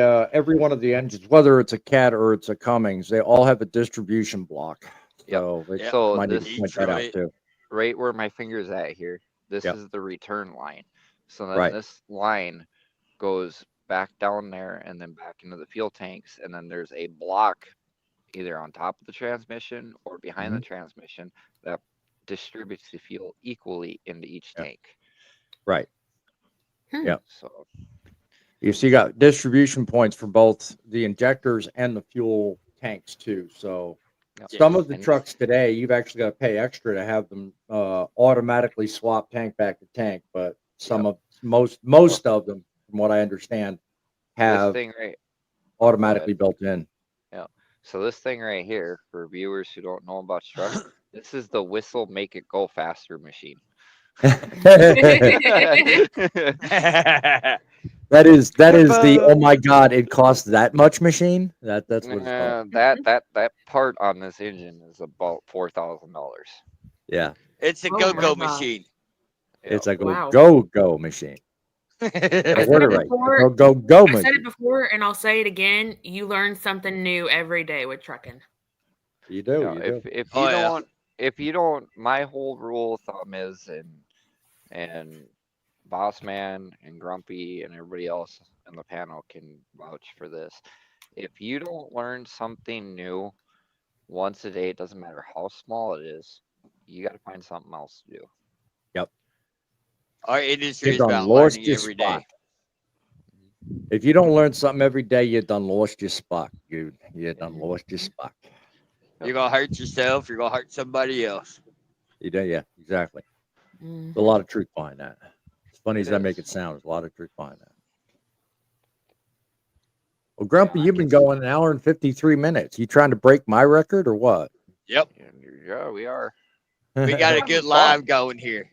S7: engines, whether it's a Cat or it's a Cummins, they all have a distribution block. So
S2: So
S7: might need
S2: this
S7: to point that out too.
S2: right where my finger's at here, this is the return line. So then this line goes back down there and then back into the fuel tanks, and then there's a block either on top of the transmission or behind the transmission that distributes the fuel equally into each tank.
S7: Right. Yeah.
S2: So
S7: you see, you got distribution points for both the injectors and the fuel tanks too. So some of the trucks today, you've actually got to pay extra to have them automatically swap tank back to tank. But some of most of them, from what I understand, have automatically built in.
S2: Yeah. So this thing right here, for viewers who don't know about trucks, this is the whistle make it go faster machine.
S7: That is the oh my god, it costs that much machine. That's what it's called.
S2: That part on this engine is about $4,000.
S7: Yeah,
S6: it's a go-go machine.
S7: It's a go machine.
S4: I said it before, and I'll say it again. You learn something new every day with trucking.
S7: You do.
S2: If you don't, my whole rule of thumb is, and Bossman and Grumpy and everybody else in the panel can vouch for this. If you don't learn something new once a day, it doesn't matter how small it is, you got to find something else to do.
S7: Yep.
S6: Our industry is about learning every day.
S7: If you don't learn something every day, you done lost your spot. You done lost your spot.
S6: You're gonna hurt yourself. You're gonna hurt somebody else.
S7: You do, yeah, exactly. There's a lot of truth behind that. As funny as that make it sound, there's a lot of truth behind that. Well, Grumpy, you've been going an hour and 53 minutes. You trying to break my record or what?
S6: Yep.
S2: Yeah, we are.
S6: We got a good live going here.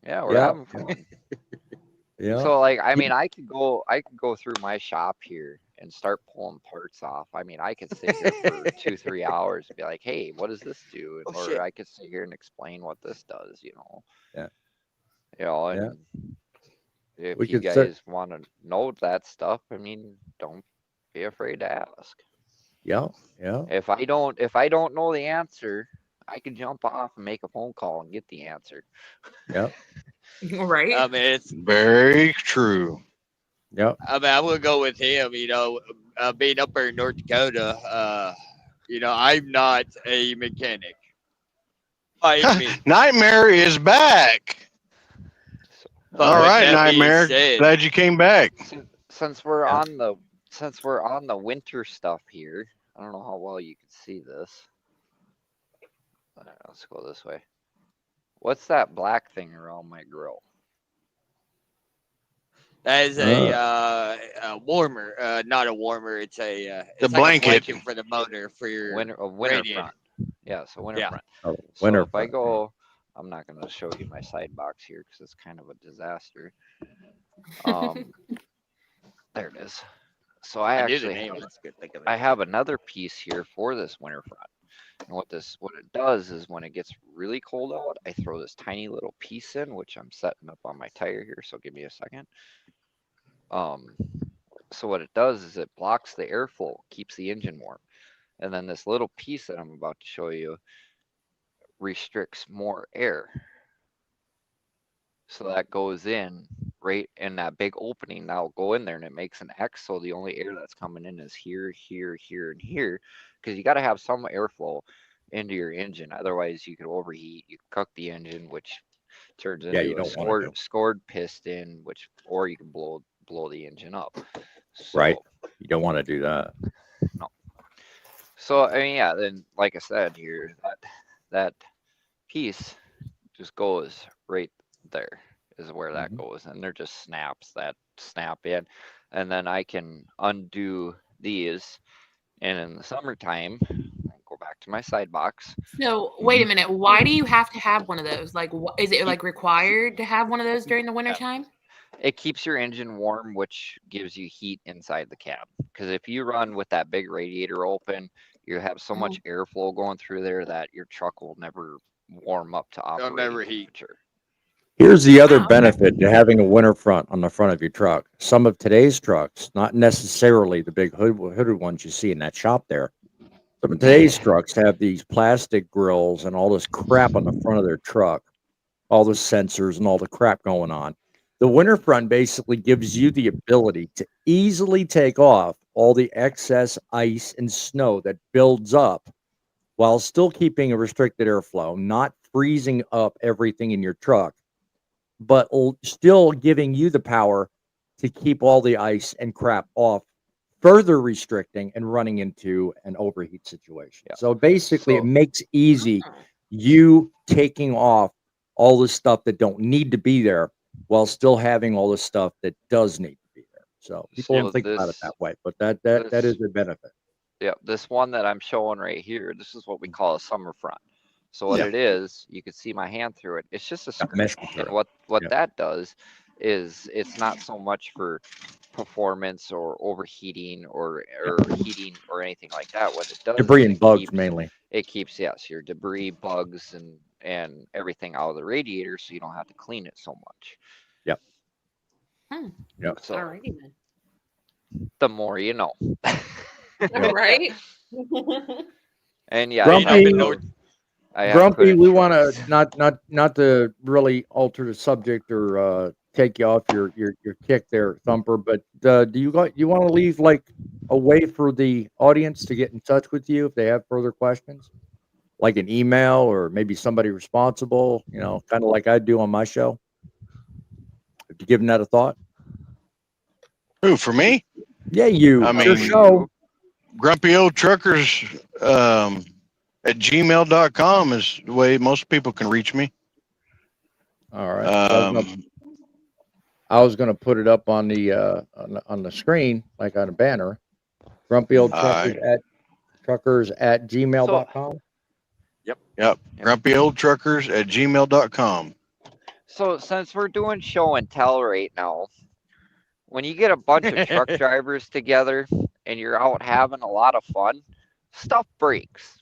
S2: Yeah, we're having fun.
S7: Yeah.
S2: So like, I mean, I could go through my shop here and start pulling parts off. I mean, I could sit here for 2-3 hours and be like, hey, what does this do? Or I could sit here and explain what this does, you know.
S7: Yeah.
S2: You know, and if you guys want to know that stuff, I mean, don't be afraid to ask.
S7: Yeah. Yeah.
S2: If I don't know the answer, I could jump off and make a phone call and get the answer.
S7: Yep.
S4: Right.
S6: I mean, it's
S1: very true.
S7: Yep.
S6: I mean, I'm gonna go with him. You know, being up there in North Dakota, you know, I'm not a mechanic.
S1: Nightmare is back. All right, Nightmare. Glad you came back.
S2: Since we're on the winter stuff here, I don't know how well you can see this. let's go this way. What's that black thing around my grill?
S6: That is a warmer, not a warmer. It's a it's like
S1: blanket.
S6: a blanket for the motor for your
S2: winter
S6: radiator.
S2: front. Yeah, so winter
S6: Yeah.
S2: front.
S7: Oh,
S2: So
S7: winter
S2: if I
S7: front.
S2: go, I'm not going to show you my side box here because it's kind of a disaster. There it is. So I
S6: knew the
S2: actually
S6: name.
S2: have,
S6: That's good. Think of
S2: I
S6: it.
S2: have another piece here for this winter front. And what it does is when it gets really cold out, I throw this tiny little piece in, which I'm setting up on my tire here. So give me a second. So what it does is it blocks the airflow, keeps the engine warm. And then this little piece that I'm about to show you restricts more air. So that goes in right in that big opening. Now go in there and it makes an X. So the only air that's coming in is here, here, here, and here. Because you got to have some airflow into your engine. Otherwise, you could overheat. You could cook the engine, which turns
S7: Yeah, you
S2: into a
S7: don't want to do.
S2: scored piston, or you can blow the engine up. So,
S7: Right. You don't want to do that.
S2: No. So I mean, yeah. Then, like I said here, that piece just goes right there is where that goes, and there just snaps that snap in, and then I can undo these, and in the summertime, go back to my side box.
S4: So wait a minute. Why do you have to have one of those? Like, is it like required to have one of those during the wintertime?
S2: It keeps your engine warm, which gives you heat inside the cab. Because if you run with that big radiator open, you have so much airflow going through there that your truck will never warm up to operating temperature.
S7: Here's the other benefit to having a winter front on the front of your truck. Some of today's trucks, not necessarily the big hooded ones you see in that shop there. Some of today's trucks have these plastic grills and all this crap on the front of their truck, all the sensors and all the crap going on. The winter front basically gives you the ability to easily take off all the excess ice and snow that builds up while still keeping a restricted airflow, not freezing up everything in your truck, but still giving you the power to keep all the ice and crap off, further restricting and running into an overheat situation.
S2: Yeah.
S7: So basically, it makes easy you taking off all the stuff that don't need to be there while still having all the stuff that does need to be there. So people don't think about it that way, but that is a benefit.
S2: Yeah, this one that I'm showing right here, this is what we call a summer front. So what it is, you can see my hand through it. It's just a screen. And what that does is it's not so much for performance or overheating or heating or anything like that. What it does
S7: Debris
S2: is
S7: and bugs mainly.
S2: It keeps your debris, bugs, and everything out of the radiator, so you don't have to clean it so much.
S7: Yep.
S4: Yep.
S2: So
S4: alrighty then.
S2: the more you know.
S4: Right.
S2: And yeah,
S7: Grumpy, we want to not to really alter the subject or take you off your kick there, Thumper. But do you want to leave like a way for the audience to get in touch with you if they have further questions, like an email or maybe somebody responsible? You know, kind of like I do on my show. Have you given that a thought?
S1: Who, for me?
S7: Yeah, you.
S1: I mean,
S7: your show.
S1: Grumpy Old Truckers at gmail.com is the way most people can reach me.
S7: All right. I was going to put it up on the screen, like on a banner. Grumpy Old Truckers at gmail.com.
S1: Yep. Grumpy Old Truckers at gmail.com.
S2: So since we're doing show and tell right now, when you get a bunch of truck drivers together and you're out having a lot of fun, stuff breaks.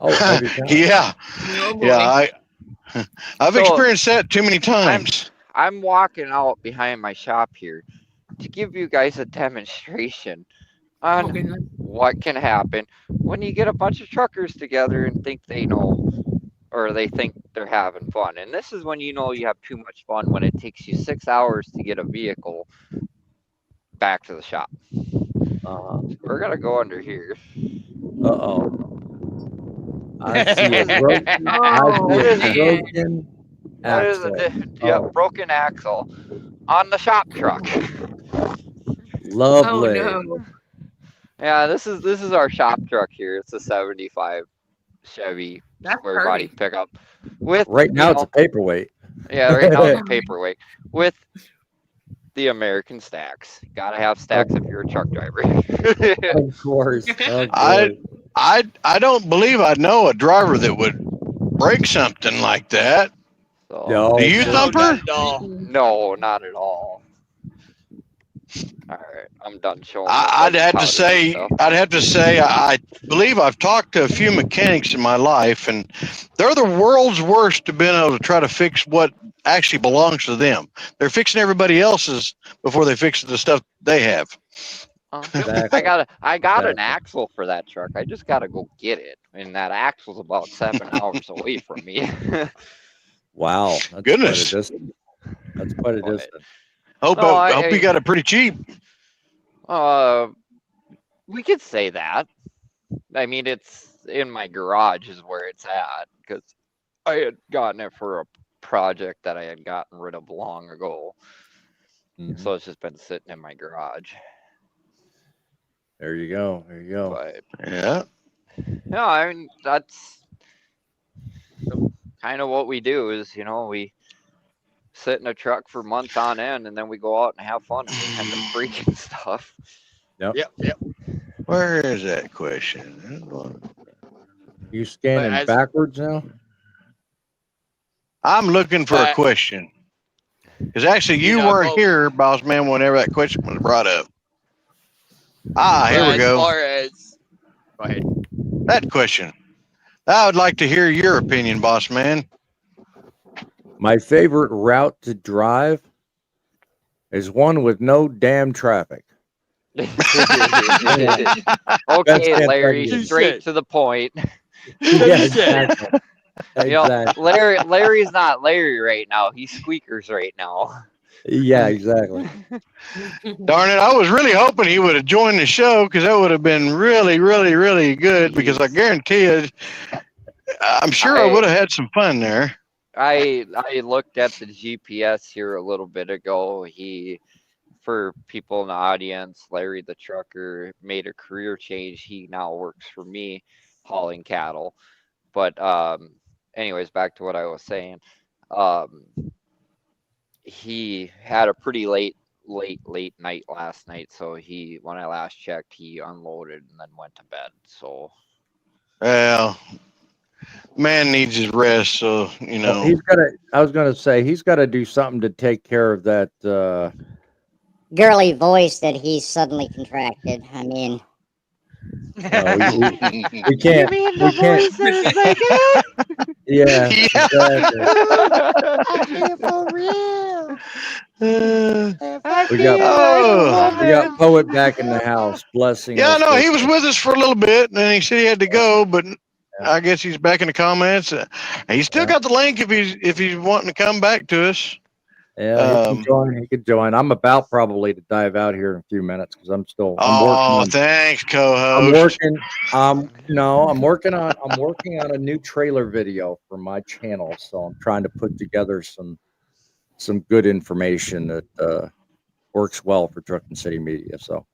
S7: Oh, every time.
S1: Yeah.
S4: Oh,
S1: yeah. I've experienced that too many times.
S2: I'm walking out behind my shop here to give you guys a demonstration on what can happen when you get a bunch of truckers together and think they know, or they think they're having fun. And this is when you know you have too much fun, when it takes you 6 hours to get a vehicle back to the shop. We're going to go under here.
S7: I see a broken axle.
S2: Broken axle on the shop truck.
S7: Lovely.
S4: Oh, no.
S2: Yeah, this is our shop truck here. It's a 75. Chevy
S4: That's
S2: square body
S4: pretty.
S2: pickup with
S7: Right now, it's a paperweight.
S2: yeah, right now it's a paperweight with the American stacks. Gotta have stacks if you're a truck driver.
S7: Of course, of
S1: I
S7: course.
S1: I don't believe I know a driver that would break something like that.
S2: So
S1: Do
S7: No,
S1: you,
S7: of
S6: No,
S7: course
S6: not
S1: Thumper?
S6: at all.
S2: no, not at all. All right, I'm done showing my
S1: I'd
S2: buddy
S1: have to
S2: powder and
S1: say,
S2: stuff.
S1: I believe I've talked to a few mechanics in my life, and they're the world's worst to being able to try to fix what actually belongs to them. They're fixing everybody else's before they fix the stuff they have.
S7: exactly.
S2: I got an
S7: Exactly.
S2: axle for that truck. I just gotta go get it, and that axle's about 7 hours away from me.
S7: Wow, that's quite a
S1: Goodness,
S7: distance. That's quite a
S2: But
S7: distance.
S1: hope
S2: no,
S1: hope you got it pretty cheap.
S2: we could say that. I mean, it's in my garage is where it's at because I had gotten it for a project that I had gotten rid of long ago.
S7: Mhm.
S2: So it's just been sitting in my garage.
S7: There you go. There you go.
S2: But
S1: Yeah.
S2: no, I mean that's kind of what we do is, we sit in a truck for months on end and then we go out and have fun and we end up breaking stuff.
S7: Yep.
S6: Yep.
S1: Where is that question?
S7: You scanning
S6: as-
S7: backwards now?
S1: I'm looking for a
S6: But
S1: question. Because actually, you weren't here, boss man, whenever that question was brought up. Here we
S6: as
S1: go.
S6: far as go ahead.
S1: That question. I would like to hear your opinion, boss man.
S7: My favorite route to drive is one with no damn traffic.
S2: Okay, Larry,
S7: Touch.
S2: straight to the point.
S7: Yeah, exactly. Exactly.
S2: Larry's not Larry right now. He's Squeakers right now.
S7: Yeah, exactly.
S1: Darn it, I was really hoping he would have joined the show because that would have been really, really, really good because I guarantee it, I'm sure I would have had some fun there.
S2: I looked at the GPS here a little bit ago. For people in the audience, Larry the trucker made a career change. He now works for me hauling cattle. But anyways, back to what I was saying. He had a pretty late night last night, so when I last checked, he unloaded and then went to bed. So
S1: Well, man needs his rest, so
S7: Well, he's got to. I was going to say he's got to do something to take care of that.
S8: Girly voice that he suddenly contracted. I mean,
S7: we can't.
S2: You mean
S7: we
S2: the
S7: can't.
S2: voice that is making it?
S7: Yeah,
S8: I feel for real.
S7: We got Poet back in the house, blessing.
S1: Yeah,
S7: us
S1: no,
S7: with-
S1: he was with us for a little bit, and then he said he had to go, but I guess he's back in the comments. He's still got the link if he's wanting to come back to us.
S7: Yeah, he can join. He could join. I'm about probably to dive out here in a few minutes because I'm working.
S1: Thanks, co-host.
S7: I'm working. I'm working on a new trailer video for my channel, so I'm trying to put together some good information that works well for Truckin City Media. So,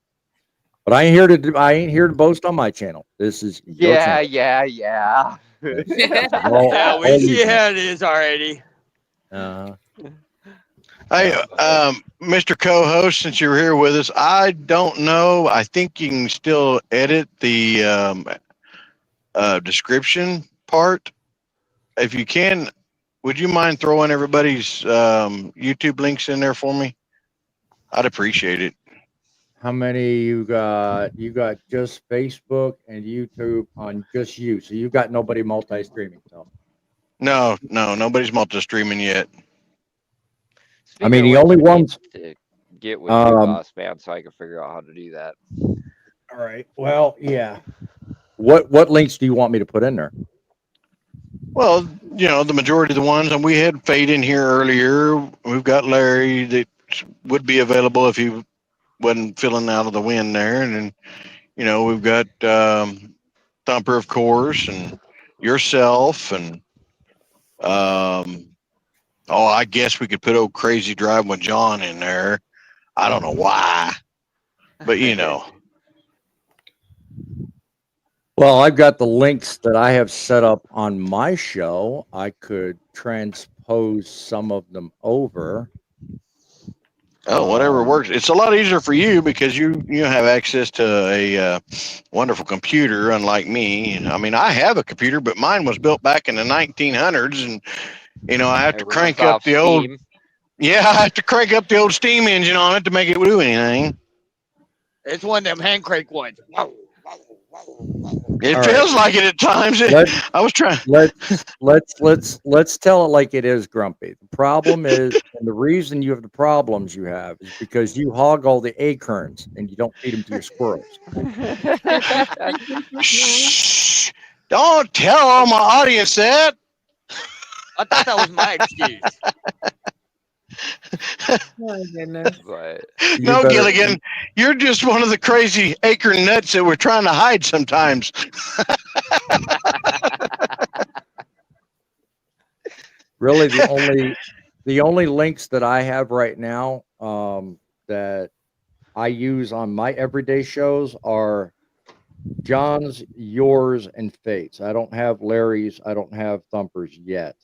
S7: but I ain't here to boast on my channel. This is your
S2: Yeah.
S6: Yeah, we see how it is already.
S1: Hey, Mr. Co-host, since you're here with us, I don't know. I think you can still edit the description part. If you can, would you mind throwing everybody's YouTube links in there for me? I'd appreciate it.
S7: How many you got? You got just Facebook and YouTube on just you. So you got nobody multi-streaming. So.
S1: No, nobody's multi-streaming yet.
S7: I mean, the only ones
S2: to get with you, boss man, so I can figure out how to do that.
S7: All right. Well, yeah. What links do you want me to put in there?
S1: Well, the majority of the ones, and we had Fade in here earlier. We've got Larry that would be available if he wasn't filling out of the wind there, and then we've got Thumper, of course, and yourself, and I guess we could put old Crazy Driving with John in there. I don't know why, but
S7: Well, I've got the links that I have set up on my show. I could transpose some of them over.
S1: Oh, whatever works. It's a lot easier for you because you have access to a wonderful computer, unlike me. I mean, I have a computer, but mine was built back in the 1900s, and I have
S2: It
S1: to
S2: runs
S1: crank up
S2: off
S1: the old.
S2: steam.
S1: Yeah, I have to crank up the old steam engine on it to make it do anything.
S6: It's one of them hand crank ones.
S1: It
S7: All
S1: feels
S7: right.
S1: like it at times.
S7: Let,
S1: I was trying.
S7: let's tell it like it is, Grumpy. The problem is, and the reason you have the problems you have is because you hog all the acorns and you don't feed them to your squirrels.
S1: Shh! Don't tell all my audience that.
S6: I thought that was my excuse.
S4: Oh my goodness.
S2: But
S7: You
S1: No,
S7: better-
S1: Gilligan, you're just one of the crazy acorn nuts that we're trying to hide sometimes.
S7: Really, the only links that I have right now that I use on my everyday shows are John's, yours, and Fate's. I don't have Larry's. I don't have Thumper's yet.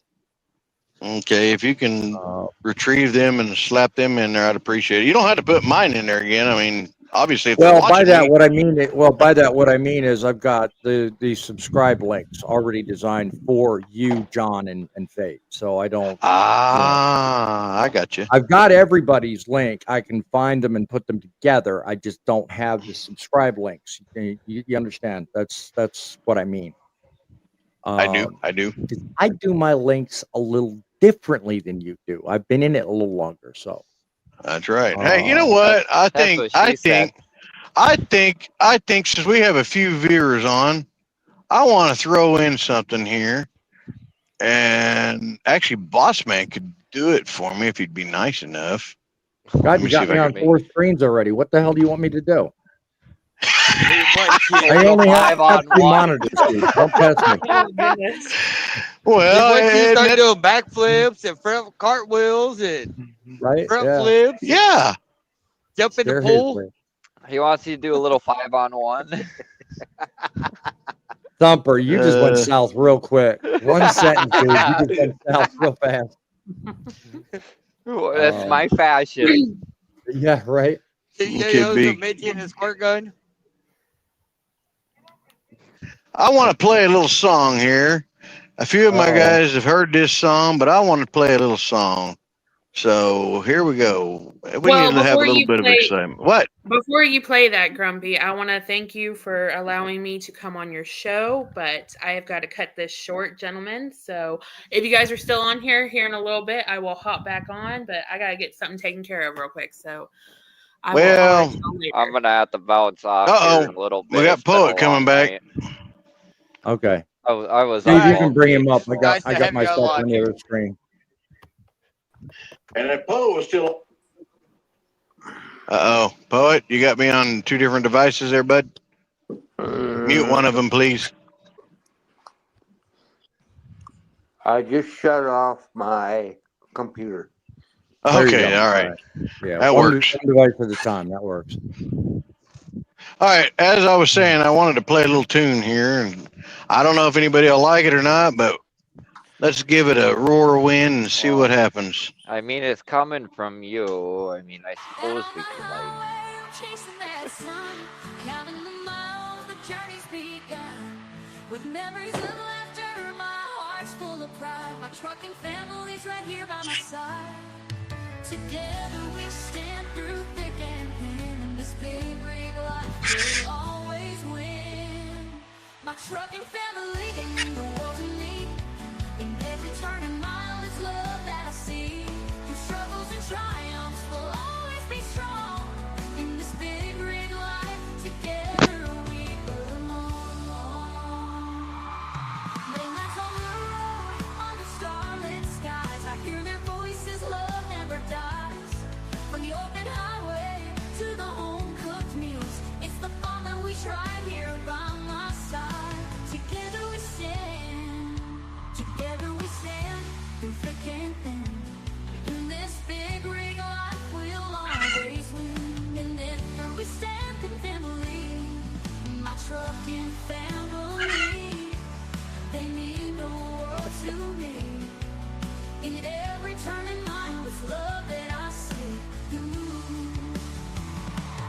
S1: Okay, if you can retrieve them and slap them in there, I'd appreciate it. You don't have to put mine in there again. I mean, obviously, if they're
S7: Well, by
S1: watching
S7: that,
S1: me,
S7: what I mean is I've got the subscribe links already designed for you, John, and Fate. So I don't.
S1: I got you.
S7: I've got everybody's link. I can find them and put them together. I just don't have the subscribe links. You understand? That's what I mean.
S1: I do.
S7: I do my links a little differently than you do. I've been in it a little longer, so.
S1: That's right. Hey, you know what? I think since we have a few viewers on, I want to throw in something here. And actually, Bossman could do it for me if he'd be nice enough.
S7: God, you got me on 4 screens already. What the hell do you want me to do? I only have 3 monitors. Dude. Don't test me.
S4: Oh my goodness.
S1: Well,
S6: once you start doing backflips and front cartwheels and
S7: right?
S6: front flips,
S1: yeah,
S6: jump in the pool.
S2: He wants you to do a little 5-on-1.
S7: Thumper, you just went south real quick. One sentence, dude. You just went south real fast.
S2: That's my fashion.
S7: Yeah, right.
S6: TKO's a Minty and a squirt gun.
S1: I want to play a little song here. A few of my guys have heard this song, but I want to play a little song. So here we go. We need to have a little bit of excitement. What?
S4: Before you play that, Grumpy, I want to thank you for allowing me to come on your show, but I have got to cut this short, gentlemen. So if you guys are still on here in a little bit, I will hop back on, but I got to get something taken care of real quick. So
S2: I'm going to have to bounce off here in a little bit.
S1: We got Poet coming back.
S7: Okay.
S2: I was.
S7: Dude, you can bring him up. I got myself on the other screen.
S1: And then Poet was still. Poet, you got me on 2 different devices there, bud. Mute one of them, please.
S5: I just shut off my computer.
S1: Okay, all right.
S7: Yeah,
S1: that works.
S7: One device at a time. That works.
S1: All right, as I was saying, I wanted to play a little tune here, and I don't know if anybody will like it or not, but let's give it a roar wind and see what happens.
S2: I mean, it's coming from you. I mean, I suppose we could
S9: chasing that sun, counting the miles, the journey's begun. With memories of laughter, my heart's full of pride. My trucking family's right here by my side. Together we stand through thick and thin, and this big rig life will always win. My trucking family, they mean the world to me. In every turn and mile, it's love that I see. Through struggles and triumphs, we'll always be strong. In this big rig life, together we belong. They laugh on the road, on the starlit skies. I hear their voices, love never dies. From the open highway to the home-cooked meals, it's the fun that we try here by my side. Together we stand, through thick and thin. In this big rig life, we'll always win. And then we stand in family, my trucking family. mean the world to me. In every turning line with love that I see.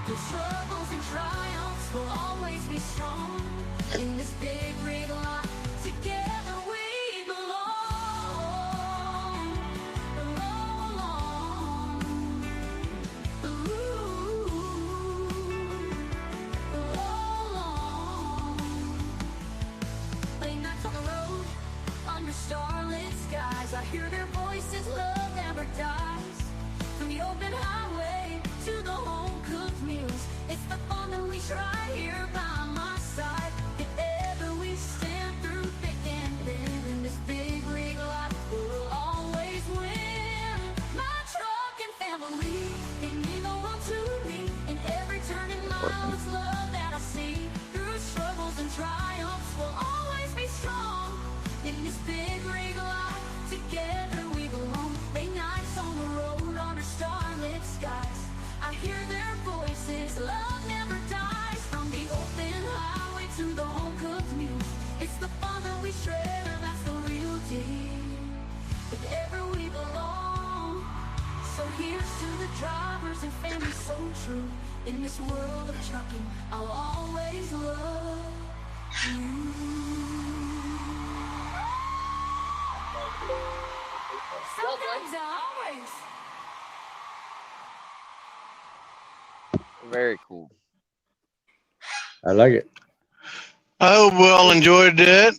S9: The struggles and triumphs will always be strong. In this big rig life, together we belong. Belong. Belong. Late nights on the road, under starlit skies, I hear their voices, love never dies. From the open highway to the home-cooked meals, it's the fun that we try here by my side. If ever we stand through thick and thin, in this big rig life, we'll always win. My truckin' family, they mean the world to me. In every turning mile, it's love that I see. Through struggles and triumphs, we'll always be strong. In this big rig life, together we belong. Late nights on the road under starlit skies, I hear their voices, love never dies. From the open highway to the home-cooked meals, it's the fun that we share, that's the real deal. If ever we belong, so here's to the drivers and families so true. In this world of trucking, I'll always love you. Sometimes always.
S2: Very cool.
S7: I like it.
S1: I hope we all enjoyed that.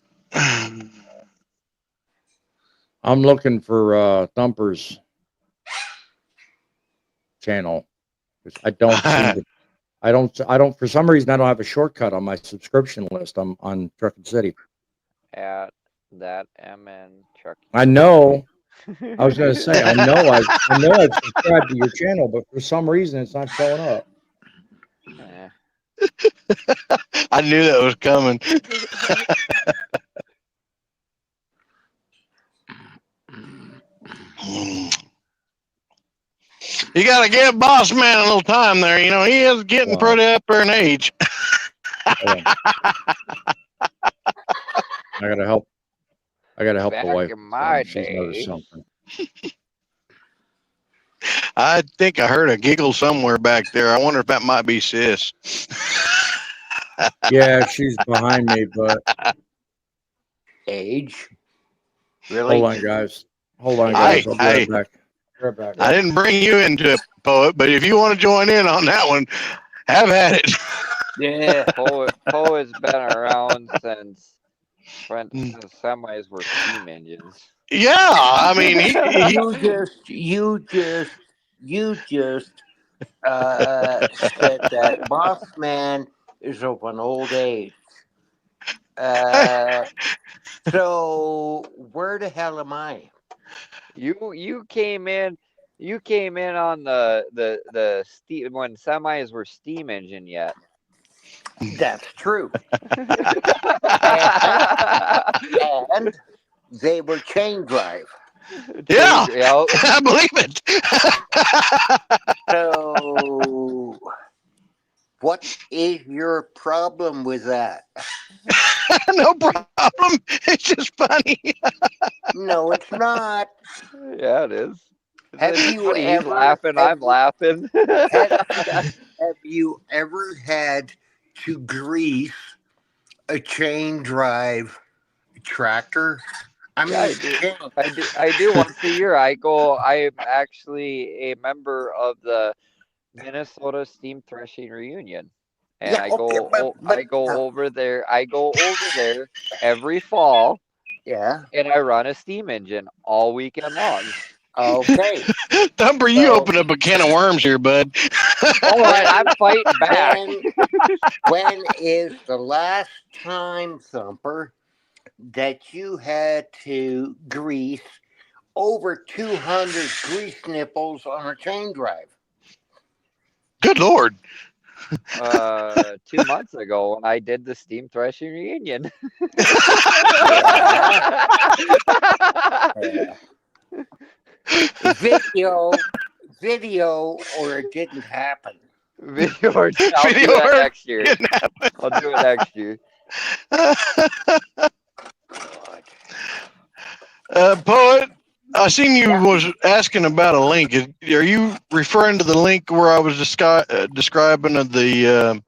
S7: I'm looking for Thumper's channel. I don't seem to. I don't. For some reason, I don't have a shortcut on my subscription list. I'm on Truckin City.
S2: At that MN truck.
S7: I know. I was going to say, I know I've subscribed to your channel, but for some reason, it's not showing up.
S2: Eh.
S1: I knew that was coming. You got to give Bossman a little time there. You know, he is getting pretty up there in age.
S7: I gotta help. I gotta help
S2: Back
S7: the wife.
S2: in my
S7: She's noticed
S2: day.
S7: something.
S1: I think I heard a giggle somewhere back there. I wonder if that might be Sis.
S7: Yeah, she's behind me, but
S5: Age? Really?
S7: hold on, guys. Hold on, guys. I'll be right back. Right back.
S1: I didn't bring you into it, Poet, but if you want to join in on that one, have at it.
S5: Yeah.
S2: Poe has been around since the semis were steam engines.
S1: Yeah, I mean,
S5: you just said that Bossman is of an old age. So where the hell am I?
S2: You came in on the steam when semis were steam engine yet.
S5: That's true. and they were chain drive.
S1: Yeah,
S2: Yep.
S1: I believe it.
S5: So what is your problem with that?
S1: No problem. It's just funny.
S5: No, it's not.
S2: Yeah, it is.
S5: Have
S2: It's
S5: you
S2: funny. He's
S5: ever?
S2: laughing. I'm laughing.
S5: Have you ever had to grease a chain drive tractor? I mean,
S2: Yeah, I do once a year. I'm actually a member of the Minnesota Steam Threshing Reunion, and
S5: Yeah,
S2: I
S5: okay,
S2: go
S5: but
S2: I go over there. I go over there every fall,
S5: yeah,
S2: and I run a steam engine all weekend long.
S5: okay.
S1: Thumper, you
S5: So-
S1: opened up a can of worms here, bud.
S2: All right, I'm fighting back.
S5: When is the last time, Thumper, that you had to grease over 200 grease nipples on a chain drive?
S1: Good Lord.
S2: 2 months ago when I did the steam threshing reunion.
S5: Yeah. Video, or it didn't happen.
S2: Video or I'll
S1: Video
S2: do that
S1: or
S2: next year. I'll do it next year.
S1: Poet, I seen you
S2: Yeah.
S1: was asking about a link. Are you referring to the link where I was describing of the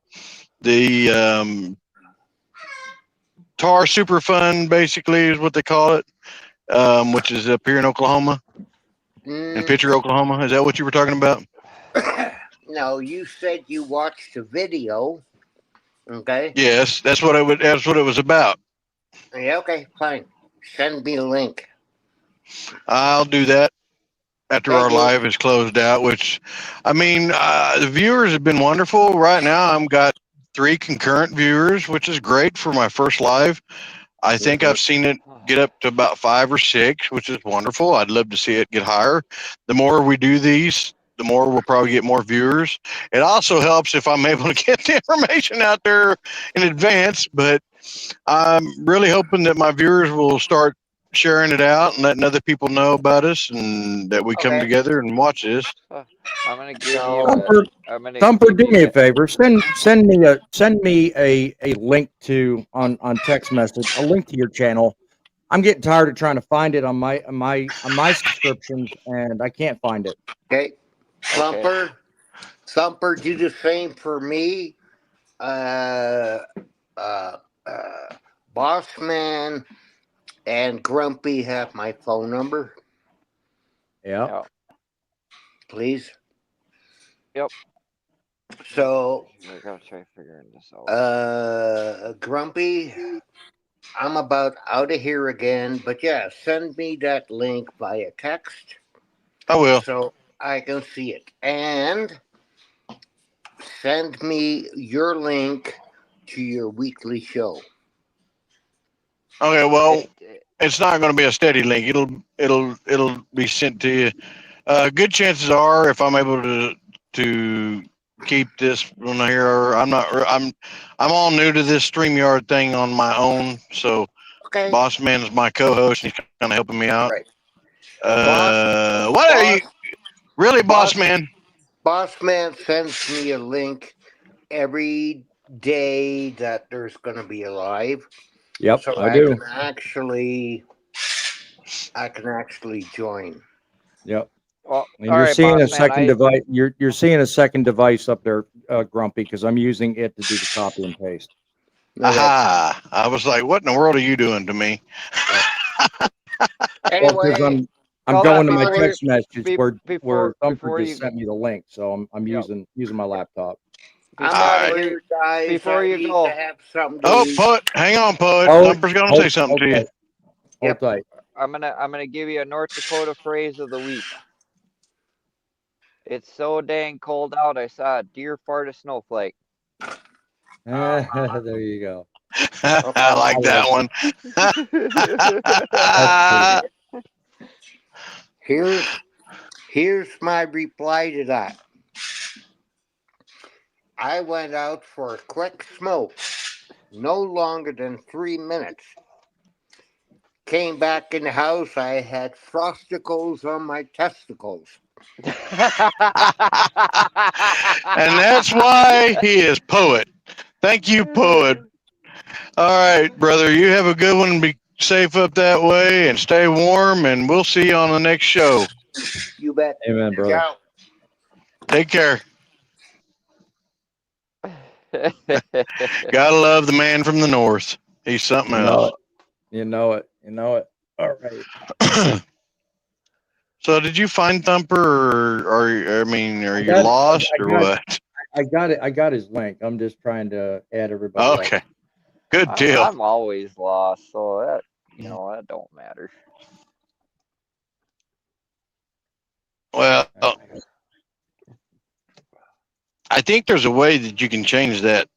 S1: Tar Super Fund, basically, is what they call it, which is up here in Oklahoma, in Pitcher, Oklahoma. Is that what you were talking about?
S5: No, you said you watched a video. Okay.
S1: Yes, that's what it was about.
S5: Yeah, okay, fine. Send me a link.
S1: I'll do that after our
S5: Thank you.
S1: live is closed out. Which, I mean, the viewers have been wonderful. Right now, I've got 3 concurrent viewers, which is great for my first live. I think I've seen it get up to about 5 or 6, which is wonderful. I'd love to see it get higher. The more we do these, the more we'll probably get more viewers. It also helps if I'm able to get the information out there in advance, but I'm really hoping that my viewers will start sharing it out and letting other people know about us and that we come
S5: Okay.
S1: together and watch this.
S2: I'm gonna give
S5: So-
S2: you.
S7: Thumper,
S2: I'm gonna
S7: Thumper,
S2: give
S7: do
S2: you
S7: me a
S2: guys-
S7: favor. Send me a link to on text message, a link to your channel. I'm getting tired of trying to find it on my subscriptions, and I can't find it.
S5: Okay. Thumper, do the same for me. Uh, uh, Bossman and Grumpy have my phone number,
S7: Yeah.
S2: Yeah.
S5: please.
S2: Yep.
S5: So,
S2: I gotta try figuring this out.
S5: Grumpy, I'm about out of here again, but yeah, send me that link via text
S1: I will.
S5: so I can see it. And send me your link to your weekly show.
S1: Okay, well, it's not going to be a steady link. It'll be sent to you. Good chances are, if I'm able to keep this one here, I'm not. I'm all new to this StreamYard thing on my own. So,
S5: Okay.
S1: Bossman is my co-host. And he's kind of helping me out.
S5: Right.
S1: What are you really, Bossman?
S5: Bossman sends me a link every day that there's going to be a live.
S7: Yep,
S5: So
S7: I do.
S5: I can actually join.
S7: Yep.
S2: Well,
S7: And
S2: all
S7: you're
S2: right,
S7: seeing a
S2: Bossman,
S7: second device. You're seeing a second device up there, Grumpy, because I'm using it to do the copy and paste.
S5: Okay.
S1: Aha! I was like, what in the world are you doing to me?
S7: Well, because
S5: Anyway,
S7: I'm
S2: Hold
S7: going
S2: on,
S7: to my
S2: before
S7: text message where
S2: before
S7: Thumper just
S2: you
S7: sent me the link, so I'm
S2: Yep.
S7: using my laptop.
S5: I'm
S2: before
S5: out of
S1: Alright.
S5: here, guys.
S2: before
S5: I
S2: you
S5: need
S2: go.
S5: to have something to
S1: Oh,
S5: eat.
S1: Poet, hang on, Poet.
S7: Oh,
S1: Thumper's going to say something to you.
S7: Hold
S5: Yep.
S7: tight.
S2: I'm gonna give you a North Dakota phrase of the week. It's so dang cold out. I saw a deer fart a snowflake.
S7: There you go.
S1: I like that one.
S7: That's
S5: Here's my reply to that. I went out for a quick smoke, no longer than 3 minutes. Came back in the house, I had frosticles on my testicles.
S1: And that's why he is Poet. Thank you, Poet. All right, brother. You have a good one. Be safe up that way and stay warm, and we'll see you on the next show.
S5: You bet.
S7: Amen, brother.
S5: Ciao.
S1: Take care. Gotta love the man from the north. He's something
S7: You know
S1: else.
S7: it. You know it. You know it. All right.
S1: So, did you find Thumper, or are you
S7: got it.
S1: lost,
S7: I
S1: or
S7: got it.
S1: what?
S7: I got it. I got his link. I'm just trying to add everybody else.
S1: Okay, good deal.
S2: I'm always lost, so that that don't matter.
S1: Well, I think there's a way that you can change that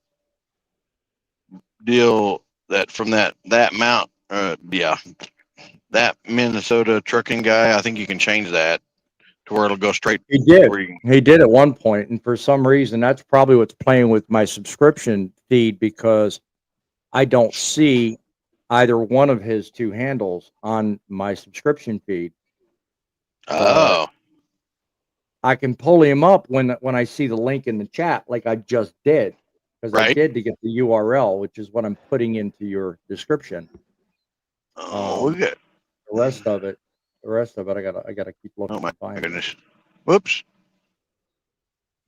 S1: deal that from that mount. That Minnesota trucking guy. I think you can change that to where it'll go straight.
S7: He did.
S1: Where you,
S7: He did at one point, and for some reason, that's probably what's playing with my subscription feed because I don't see either one of his 2 handles on my subscription feed.
S1: oh,
S7: I can pull him up when I see the link in the chat, like I just did, because I
S1: Right.
S7: did to get the URL, which is what I'm putting into your description.
S1: Oh, we got.
S7: The rest of it, I gotta keep looking
S1: Oh my
S7: to find it.
S1: goodness! Whoops!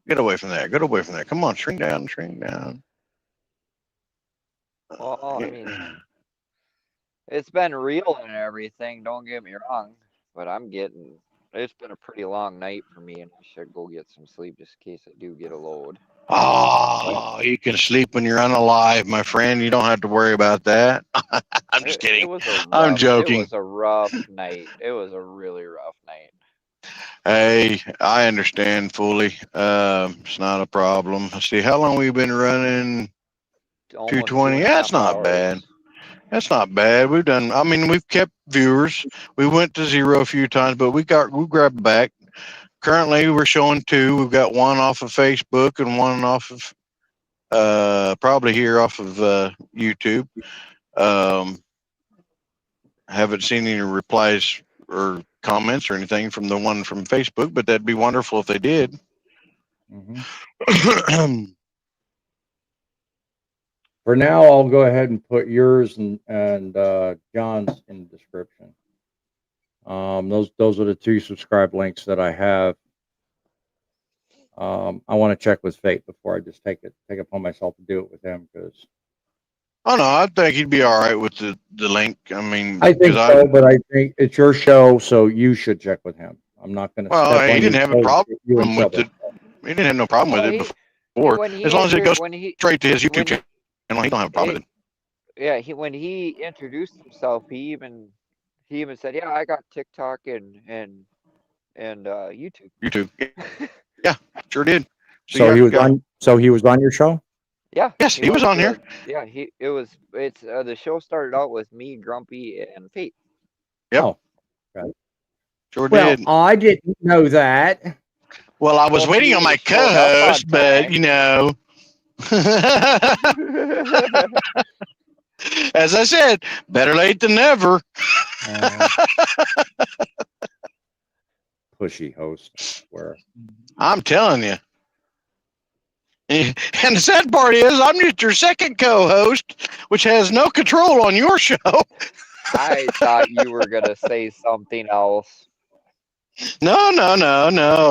S1: Get away from that! Get away from that! Come on, shrink down, shrink down.
S2: Well, I mean, it's been real and everything. Don't get me wrong, but it's been a pretty long night for me, and I should go get some sleep just in case I do get a load.
S1: Oh, you can sleep when you're unalive, my friend. You don't have to worry about that. I'm just
S2: It
S1: kidding.
S2: was a
S1: I'm
S2: rough. It
S1: joking.
S2: was a rough night. It was a really rough night.
S1: Hey, I understand fully. It's not a problem. Let's see, how long we been running?
S2: Almost
S1: 220. Yeah, that's
S2: 2.5
S1: not bad.
S2: hours.
S1: That's not bad. We've done. I mean, we've kept viewers. We went to 0 a few times, but we grabbed back. Currently, we're showing 2. We've got one off of Facebook and one off of probably here off of YouTube. Um, haven't seen any replies or comments or anything from the one from Facebook, but that'd be wonderful if they did.
S7: Mm-hmm. For now, I'll go ahead and put yours and John's in the description. Those are the 2 subscribe links that I have. I want to check with Fate before I just take upon myself to do it with him because.
S1: Oh no, I think he'd be all right with the link. I mean,
S7: I think so, but I think it's your show, so you should check with him. I'm not going to
S1: well,
S7: step on
S1: he didn't
S7: your
S1: have a
S7: toes,
S1: problem
S7: get you in
S1: with
S7: trouble.
S1: it. He didn't have no problem with
S2: Well,
S1: it before,
S2: when he
S1: as long as it goes
S2: when
S1: straight to his YouTube
S2: when he,
S1: channel. He don't have a problem with it.
S2: yeah, when he introduced himself, he even said, "Yeah, I got TikTok and YouTube."
S1: YouTube, yeah, sure did.
S7: So he was on. So he was on your show.
S2: Yeah.
S1: Yes, he was on here.
S2: Yeah, it's the show started out with me, Grumpy, and Fate.
S1: Yep.
S7: Oh, okay.
S1: Sure
S7: well,
S1: did.
S7: I didn't know that.
S1: Well, I was waiting on my co-host, but you know, as I said, better late than never.
S7: Pushy host, I swear.
S1: I'm telling you. And the sad part is, I'm just your second co-host, which has no control on your show.
S2: I thought you were gonna say something else.
S1: No.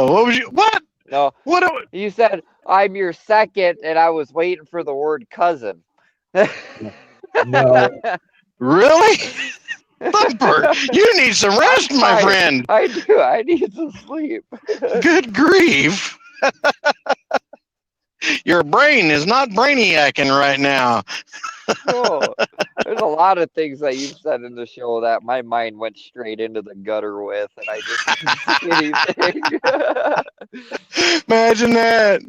S1: What was you? What?
S2: No.
S1: What?
S2: You said I'm your second, and I was waiting for the word cousin.
S7: No.
S1: Really? Thumper, you need some rest, my friend.
S2: I do. I need some sleep.
S1: Good grief. Your brain is not brainiacing right now.
S2: No, there's a lot of things that you've said in the show that my mind went straight into the gutter with, and I just couldn't see anything.
S1: Imagine that.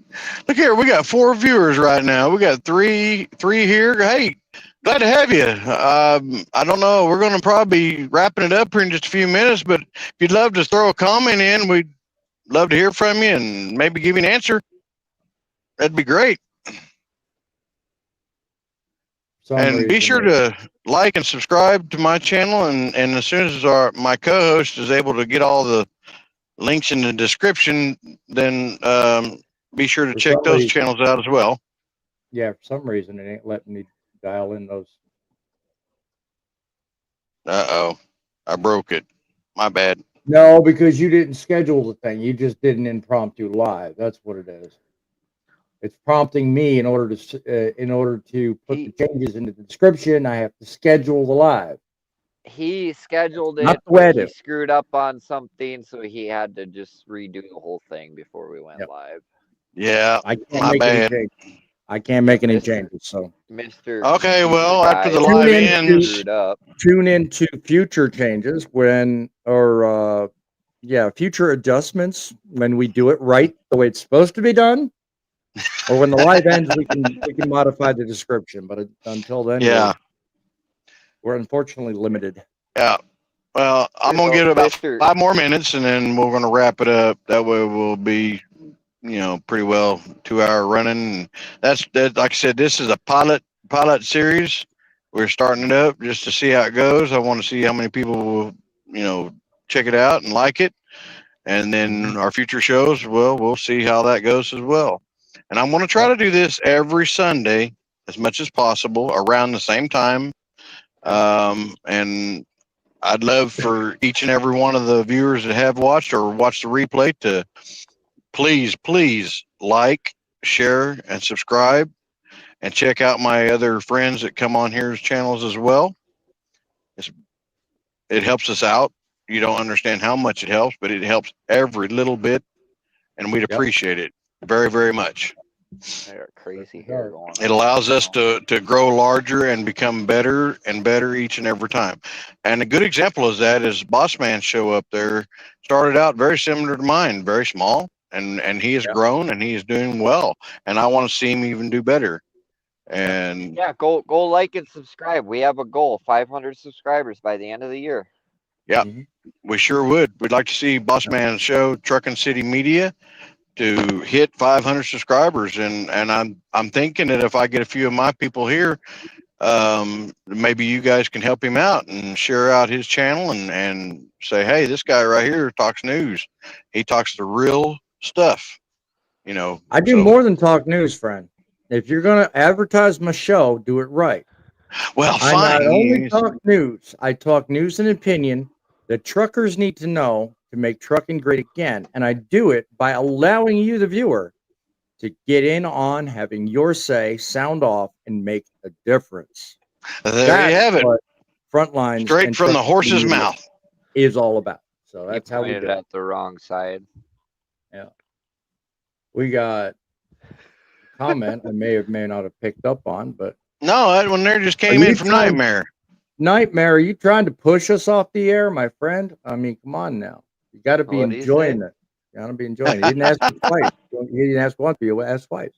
S1: Look here, we got 4 viewers right now. We got three here. Hey, glad to have you. I don't know. We're going to probably be wrapping it up here in just a few minutes, but if you'd love to throw a comment in, we'd love to hear from you and maybe give you an answer. That'd be great. And be sure to like and subscribe to my channel. And as soon as my co-host is able to get all the links in the description, then be sure to check those channels out as well.
S7: Yeah, for some reason it ain't letting me dial in those.
S1: Uh-oh. I broke it. My bad.
S7: No, because you didn't schedule the thing. You just did an impromptu live. That's what it is. It's prompting me in order to put the changes into the description. I have to schedule the live.
S2: He scheduled it, but he screwed up on something, so he had to just redo the whole thing before we went live.
S1: Yeah,
S7: I can't make any changes. So,
S1: okay, well, after the live ends,
S7: tune into future changes future adjustments when we do it right the way it's supposed to be done. Or when the live ends, we can modify the description. But until then, we're unfortunately limited.
S1: Yeah. Well, I'm gonna get about 5 more minutes, and then we're gonna wrap it up. That way, we'll be, pretty well 2-hour running. And that's like I said, this is a pilot series. We're starting it up just to see how it goes. I want to see how many people will, check it out and like it. And then our future shows, well, we'll see how that goes as well. And I'm going to try to do this every Sunday as much as possible around the same time. And I'd love for each and every one of the viewers that have watched or watched the replay to please like, share, and subscribe, and check out my other friends that come on here's channels as well. It helps us out. You don't understand how much it helps, but it helps every little bit, and we'd appreciate it very much.
S2: I got crazy hair going on.
S1: It allows us to grow larger and become better and better each and every time. And a good example of that is Bossman's show up there. Started out very similar to mine, very small, and he has grown and he is doing well. And I want to see him even do better. And
S2: yeah, go like and subscribe. We have a goal, 500 subscribers by the end of the year.
S1: Yeah, we sure would. We'd like to see Bossman's show, Truckin City Media, to hit 500 subscribers, and I'm thinking that if I get a few of my people here, maybe you guys can help him out and share out his channel and say, hey, this guy right here talks news. He talks the real stuff. You know,
S7: I do more than talk news, friend. If you're going to advertise my show, do it right.
S1: Well,
S7: I
S1: fine.
S7: not only talk news, I talk news and opinion that truckers need to know to make trucking great again. And I do it by allowing you, the viewer, to get in on having your say, sound off, and make a difference.
S1: There you have it.
S7: Frontlines
S1: straight from the horse's mouth
S7: is all about. So that's how we
S2: pointed
S7: do it.
S2: at the wrong side.
S7: Yeah. We got a comment I may not have picked up on, but
S1: no, that one there just came in from Nightmare.
S7: Nightmare, are you trying to push us off the air, my friend? I mean, come on now. You got to be enjoying it. You got to be enjoying it. He didn't ask you twice. He didn't ask once, but you asked twice.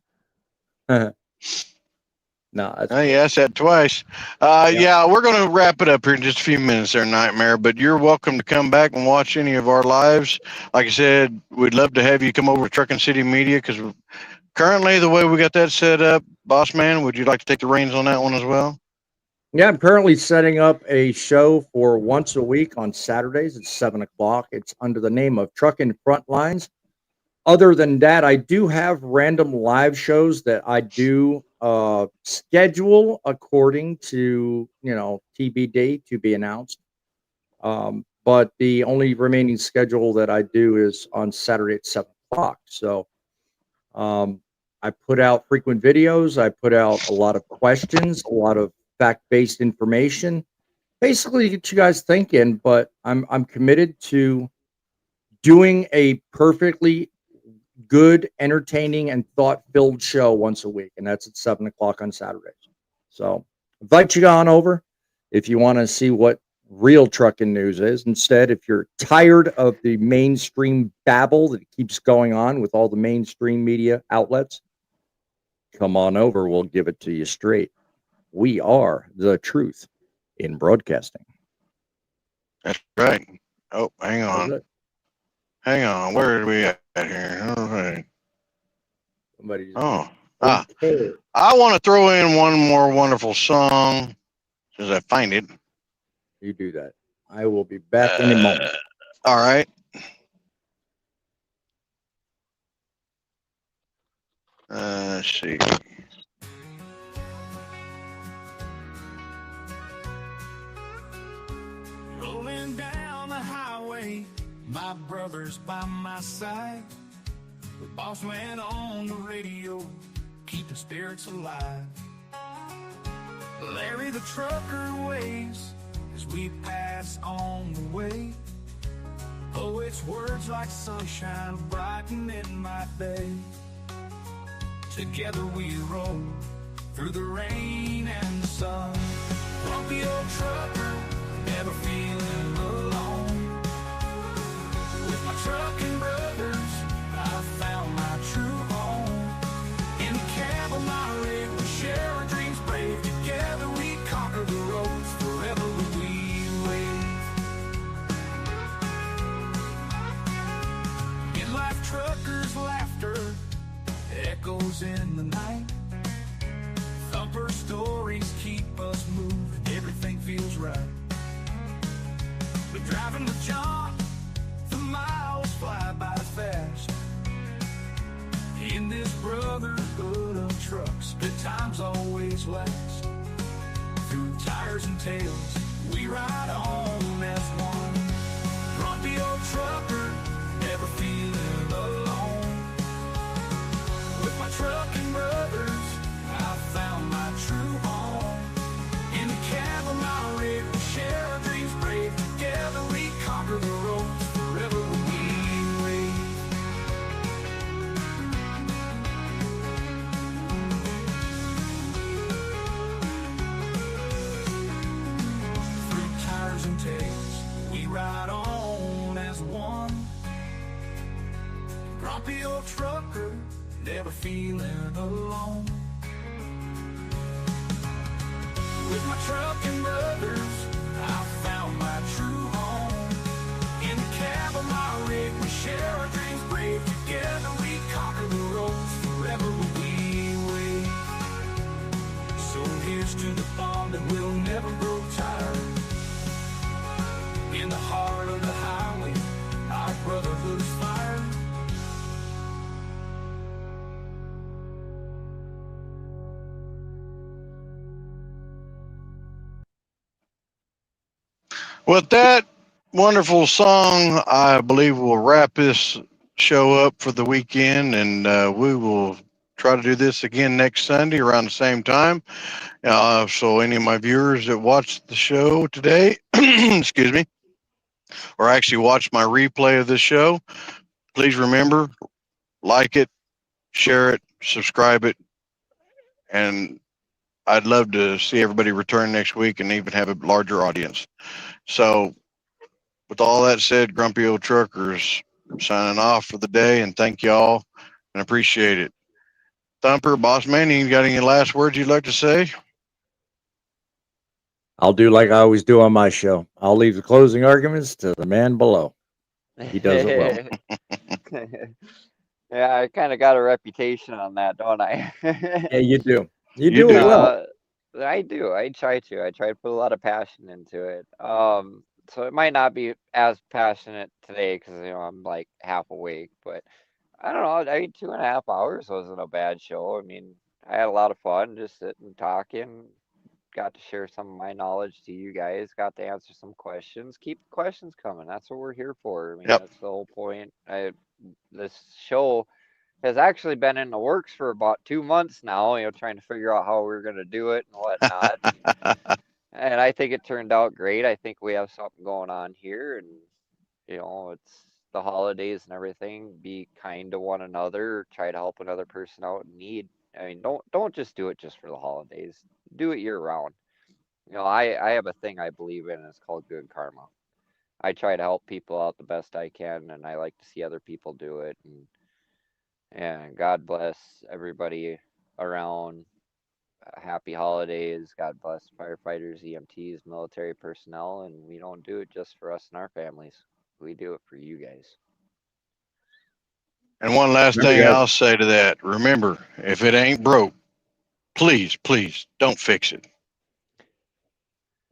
S7: No, that's
S1: he asked that twice. Yeah, we're going to wrap it up here in just a few minutes there, Nightmare, but you're welcome to come back and watch any of our lives. Like I said, we'd love to have you come over to Truckin City Media, because currently the way we got that set up, Bossman, would you like to take the reins on that one as well?
S7: Yeah, I'm currently setting up a show for once a week on Saturdays at 7 o'clock. It's under the name of Truckin Frontlines. Other than that, I do have random live shows that I do schedule according to, TBD, to be announced. But the only remaining schedule that I do is on Saturday at 7 o'clock. So I put out frequent videos. I put out a lot of questions, a lot of fact-based information, basically get you guys thinking. But I'm committed to doing a perfectly good, entertaining, and thought-filled show once a week, and that's at 7 o'clock on Saturdays. So invite you on over if you want to see what real trucking news is. Instead, if you're tired of the mainstream babble that keeps going on with all the mainstream media outlets, come on over. We'll give it to you straight. We are the truth in broadcasting.
S1: That's right. Oh, hang on. Hang on. Where are we at here? All right. I want to throw in one more wonderful song as I find it.
S7: You do that. I will be back in a moment.
S1: All right. Let's see.
S9: Rolling down the highway, my brother's by my side. The Bossman on the radio, keep the spirits alive. Larry the trucker waves as we pass on the way. Oh, it's words like sunshine brightening my day. Together we roll through the rain and the sun. Grumpy old trucker, never feeling alone. With my trucking brothers, I found my true home. In the cab of my rig, we share our dreams brave. Together we conquer the roads, forever we wave. Midlife truckers' laughter echoes in the night. Thumper stories keep us moving, everything feels right. We're driving to John, the miles fly by fast. In this brotherhood of trucks, good times always last. Through tires and tails, we ride on as one. Grumpy old trucker, never feeling alone. With my trucking brothers, I found my true home. In the cab of my rig, we share our dreams brave. Together we conquer the roads, forever we wave. Through tires and tails, we ride on as one. Grumpy old trucker, never feeling alone. With my trucking brothers, I found my true home. In the cab of my rig, we share our dreams brave. Together we conquer the roads, forever we wave. So here's to the bond that will never grow tired. In the heart of the highway, our brotherhood is fire.
S1: With that wonderful song, I believe we'll wrap this show up for the weekend, and we will try to do this again next Sunday around the same time. So, any of my viewers that watched the show today, excuse me, or actually watched my replay of this show, please remember, like it, share it, subscribe it, and I'd love to see everybody return next week and even have a larger audience. So, with all that said, Grumpy Old Truckers signing off for the day, and thank y'all and appreciate it. Thumper, Bossman, you got any last words you'd like to say?
S7: I'll do like I always do on my show. I'll leave the closing arguments to the man below. He does it well.
S2: Yeah, I kind of got a reputation on that, don't I?
S7: Yeah, you do. You
S1: You
S7: do
S1: do.
S7: it well.
S2: I do. I try to. I try to put a lot of passion into it. So it might not be as passionate today because I'm like half awake, but I don't know. I mean, 2.5 hours wasn't a bad show. I mean, I had a lot of fun just sitting talking. Got to share some of my knowledge to you guys. Got to answer some questions. Keep the questions coming. That's what we're here for. I mean,
S1: Yep.
S2: that's the whole point. This show has actually been in the works for about 2 months now, trying to figure out how we're going to do it and whatnot. And I think it turned out great. I think we have something going on here, and it's the holidays and everything. Be kind to one another. Try to help another person out in need. I mean, don't just do it just for the holidays. Do it year round. I have a thing I believe in. It's called good karma. I try to help people out the best I can, and I like to see other people do it. And God bless everybody around. Happy holidays. God bless firefighters, EMTs, military personnel. And we don't do it just for us and our families. We do it for you guys.
S1: And one last
S7: Remember,
S1: thing
S7: guys,
S1: I'll say to that, remember, if it ain't broke, please, please don't fix it.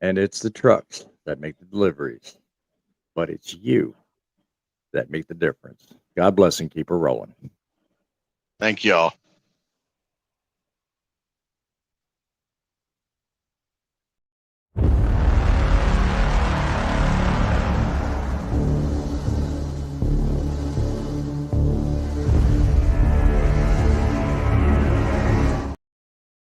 S7: and it's the trucks that make the deliveries, but it's you that make the difference. God bless and keep her rolling.
S1: Thank y'all.